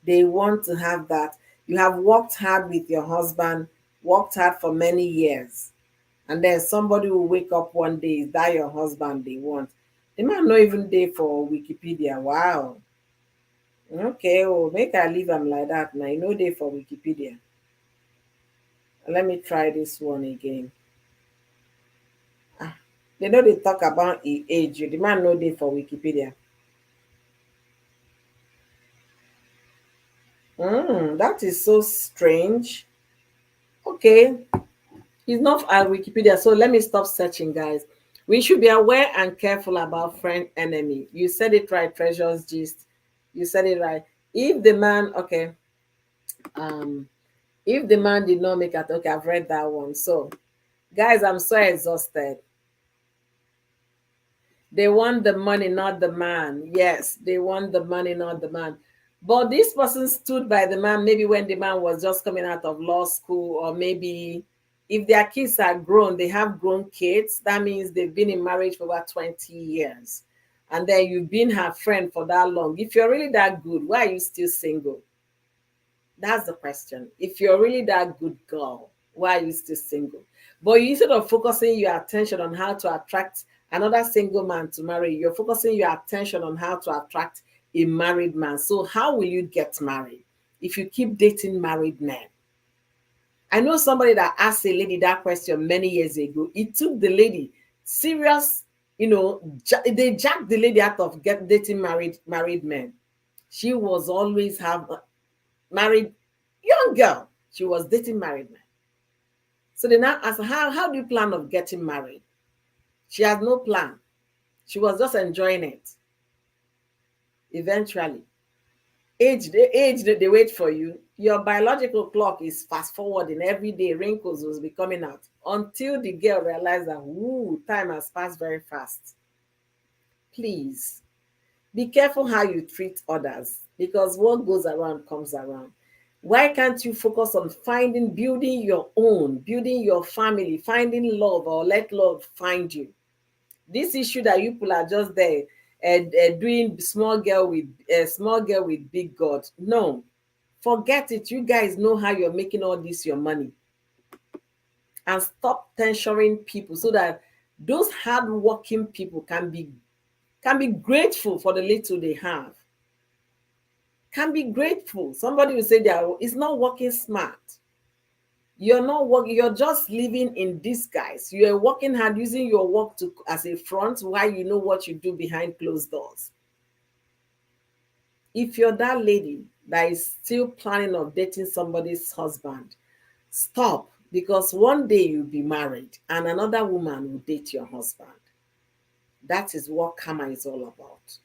A: They want to have that. You have worked hard with your husband, worked hard for many years. And then somebody will wake up one day, is that your husband they want? They might not even there for Wikipedia. Wow. Okay, oh, make I leave them like that now. You know they for Wikipedia. Let me try this one again. Ah, they know they talk about age. The man know they for Wikipedia. That is so strange. Okay, he's not at Wikipedia, so let me stop searching, guys. We should be aware and careful about friend enemy. You said it right, Treasures Gist. You said it right. If the man, okay, um, if the man did not make it, okay, I've read that one. So, guys, I'm so exhausted. They want the money, not the man. Yes, they want the money, not the man. But this person stood by the man, maybe when the man was just coming out of law school, or maybe if their kids are grown, they have grown kids, that means they've been in marriage for about 20 years. And then you've been her friend for that long. If you're really that good, why are you still single? That's the question. If you're really that good girl, why are you still single? But instead of focusing your attention on how to attract another single man to marry, you're focusing your attention on how to attract a married man. So, how will you get married if you keep dating married men? I know somebody that asked a lady that question many years ago. It took the lady serious, they jacked the lady out of dating married men. She was always have married young girl. She was dating married men. So they now asked her, how do you plan of getting married? She had no plan. She was just enjoying it. Eventually, age they wait for you. Your biological clock is fast forwarding every day. Wrinkles will be coming out until the girl realized that, ooh, time has passed very fast. Please be careful how you treat others, because what goes around comes around. Why can't you focus on building your own, building your family, finding love, or let love find you? This issue that you people are just there doing small girl with big God. No, forget it. You guys know how you're making all this your money, and stop tensioning people so that those hardworking people can be grateful for the little they have. Can be grateful. Somebody will say it's not working smart. You're not working, you're just living in disguise. You're working hard, using your work to as a front while you know what you do behind closed doors. If you're that lady that is still planning on dating somebody's husband, stop, because one day you'll be married and another woman will date your husband. That is what karma is all about.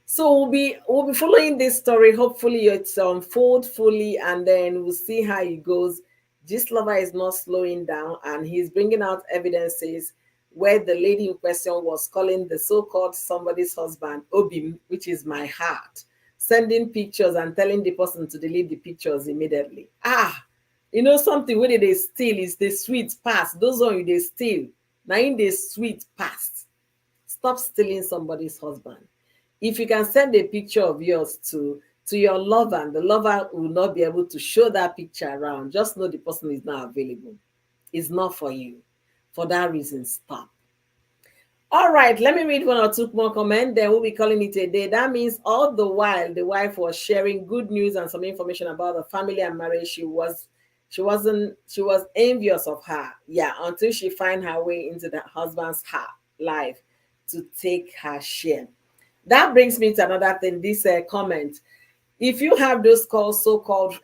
A: So we'll be following this story. Hopefully it's unfold fully, and then we'll see how it goes. This lover is not slowing down, and he's bringing out evidences where the lady in question was calling the so-called somebody's husband Obim, which is my heart, sending pictures and telling the person to delete the pictures immediately. Something where they steal is the sweet past. Those on you they steal. Now in the sweet past. Stop stealing somebody's husband. If you can send a picture of yours to your lover, and the lover will not be able to show that picture around, just know the person is not available. It's not for you. For that reason, stop. All right, let me read one or two more comments, then we'll be calling it a day. That means all the while the wife was sharing good news and some information about the family and marriage, she was envious of her. Yeah, until she find her way into the husband's life to take her share. That brings me to another thing, this comment. If you have those so-called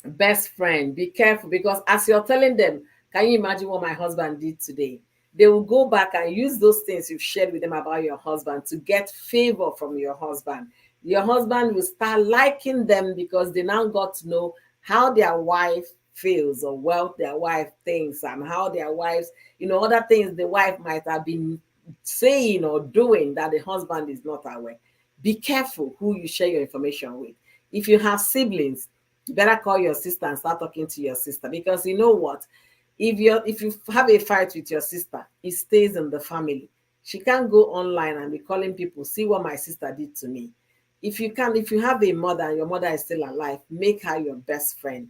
A: best friend, be careful, because as you're telling them, can you imagine what my husband did today? They will go back and use those things you've shared with them about your husband to get favor from your husband. Your husband will start liking them because they now got to know how their wife feels, or what their wife thinks, and how their wives, other things the wife might have been saying or doing that the husband is not aware. Be careful who you share your information with. If you have siblings, you better call your sister and start talking to your sister, because you know what? If you have a fight with your sister, it stays in the family. She can't go online and be calling people, see what my sister did to me. If you have a mother and your mother is still alive, make her your best friend.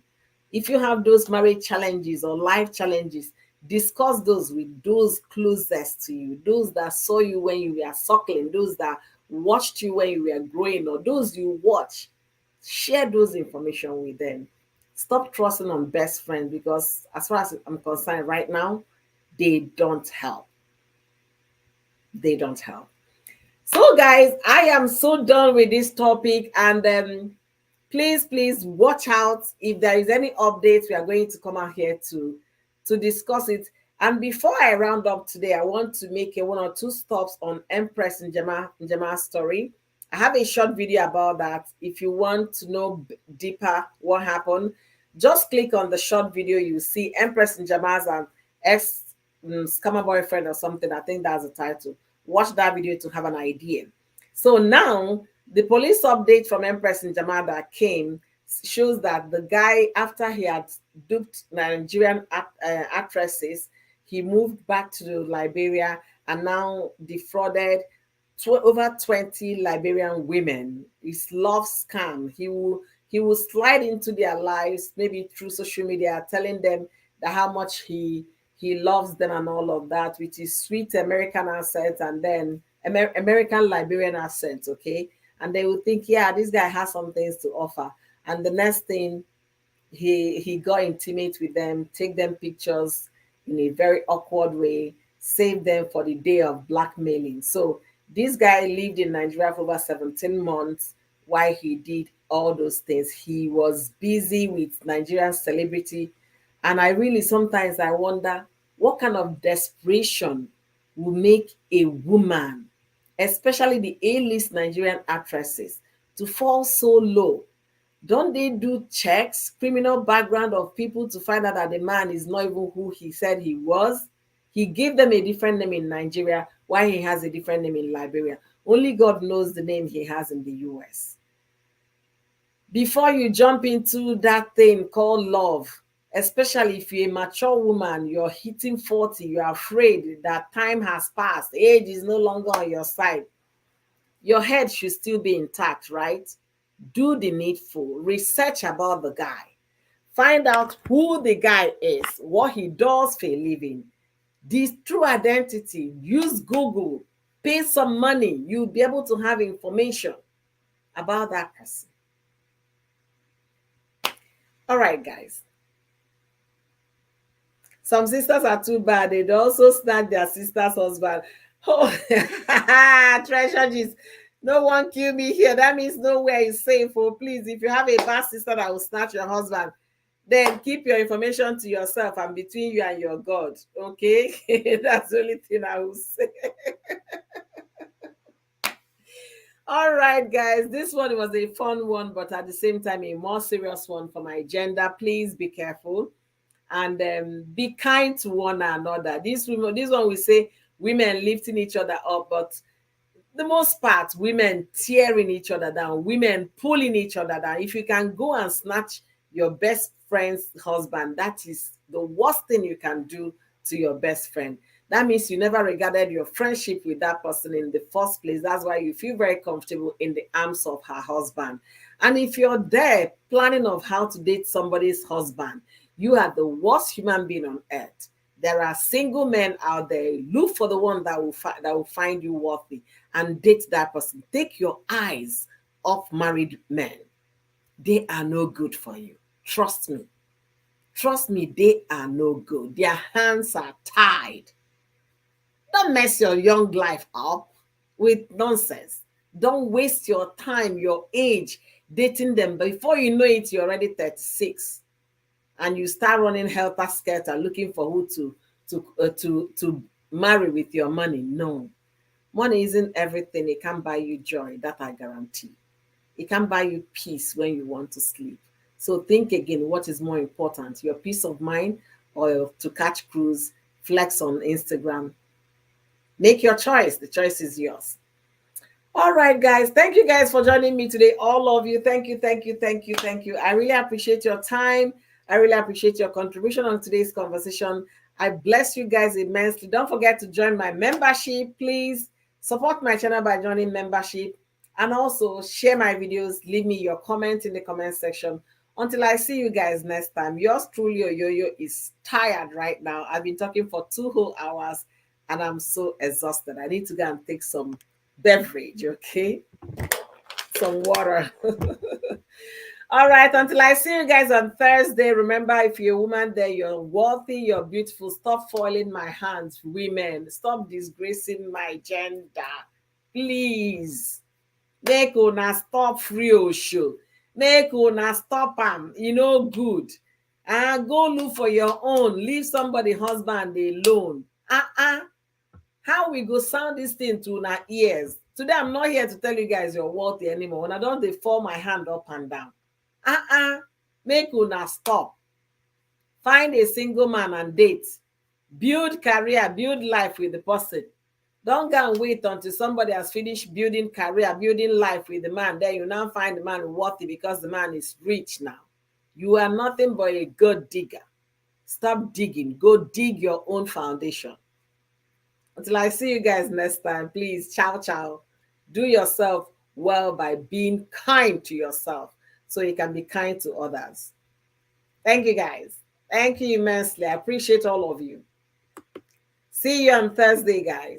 A: If you have those marriage challenges or life challenges, discuss those with those closest to you, those that saw you when you were suckling, those that watched you when you were growing, or those you watch. Share those information with them. Stop trusting on best friends, because as far as I'm concerned right now, they don't help. They don't help. So guys, I am so done with this topic, and please watch out. If there is any updates, we are going to come out here to discuss it. And before I round up today, I want to make a one or two stops on Empress and Njema's story. I have a short video about that. If you want to know deeper what happened, just click on the short video. You see Empress and Njema's ex scammer boyfriend or something. I think that's the title. Watch that video to have an idea. So now The police update from Empress in Jamada came, shows that the guy, after he had duped Nigerian actresses, he moved back to Liberia and now defrauded over 20 Liberian women. His love scam. He will slide into their lives, maybe through social media, telling them that how much he loves them and all of that, with his sweet American accent and then American Liberian accent, okay? And they would think, yeah, this guy has some things to offer. And the next thing, he got intimate with them, take them pictures in a very awkward way, save them for the day of blackmailing. So this guy lived in Nigeria for over 17 months while he did all those things. He was busy with Nigerian celebrity. And I really sometimes I wonder what kind of desperation will make a woman, especially the A-list Nigerian actresses, to fall so low. Don't they do checks, criminal background of people to find out that the man is not even who he said he was? He gave them a different name in Nigeria, why he has a different name in Liberia. Only God knows the name he has in the US. Before you jump into that thing called love, especially if you're a mature woman, you're hitting 40, you're afraid that time has passed, age is no longer on your side, your head should still be intact, right? Do the needful, research about the guy, find out who the guy is, what he does for a living, this true identity. Use Google, pay some money, you'll be able to have information about that person. All right, guys. Some sisters are too bad. They'd also snatch their sister's husband. Oh, treasure gist. No one kill me here. That means nowhere is safe. Oh, please, if you have a bad sister that will snatch your husband, then keep your information to yourself and between you and your God. Okay? That's the only thing I will say. All right, guys. This one was a fun one, but at the same time, a more serious one for my gender. Please be careful and be kind to one another. This one we say women lifting each other up, but the most part, women tearing each other down, women pulling each other down. If you can go and snatch your best friend's husband, that is the worst thing you can do to your best friend. That means you never regarded your friendship with that person in the first place. That's why you feel very comfortable in the arms of her husband. And if you're there planning of how to date somebody's husband, you are the worst human being on earth. There are single men out there. Look for the one that will find you worthy and date that person. Take your eyes off married men. They are no good for you. Trust me. Trust me, they are no good. Their hands are tied. Don't mess your young life up with nonsense. Don't waste your time, your age, dating them. Before you know it, you're already 36. And you start running helter skelter looking for who to marry with your money. No, money isn't everything. It can't buy you joy, that I guarantee. It can buy you peace when you want to sleep. So think again, what is more important, your peace of mind or to catch cruise, flex on Instagram? Make your choice. The choice is yours. All right, guys. Thank you guys for joining me today. All of you. Thank you, thank you, thank you, thank you. I really appreciate your time. I really appreciate your contribution on today's conversation. I bless you guys immensely. Don't forget to join my membership. Please support my channel by joining membership and also share my videos. Leave me your comments in the comment section. Until I see you guys next time, yours truly, Oyoyo, is tired right now. I've been talking for 2 whole hours and I'm so exhausted. I need to go and take some beverage, okay? Some water. All right, until I see you guys on Thursday, remember, if you're a woman there, you're worthy, you're beautiful. Stop foiling my hands, women. Stop disgracing my gender. Please. Make una stop free show. Make una stop am. Good. And go look for your own. Leave somebody husband alone. How we go sound this thing to our ears? Today, I'm not here to tell you guys you're worthy anymore. When I don't, they fall my hand up and down. Make una stop. Find a single man and date. Build career, build life with the person. Don't go and wait until somebody has finished building career, building life with the man. Then you now find the man worthy because the man is rich now. You are nothing but a good digger. Stop digging. Go dig your own foundation. Until I see you guys next time, please, ciao, ciao. Do yourself well by being kind to yourself so you can be kind to others. Thank you, guys. Thank you immensely. I appreciate all of you. See you on Thursday, guys.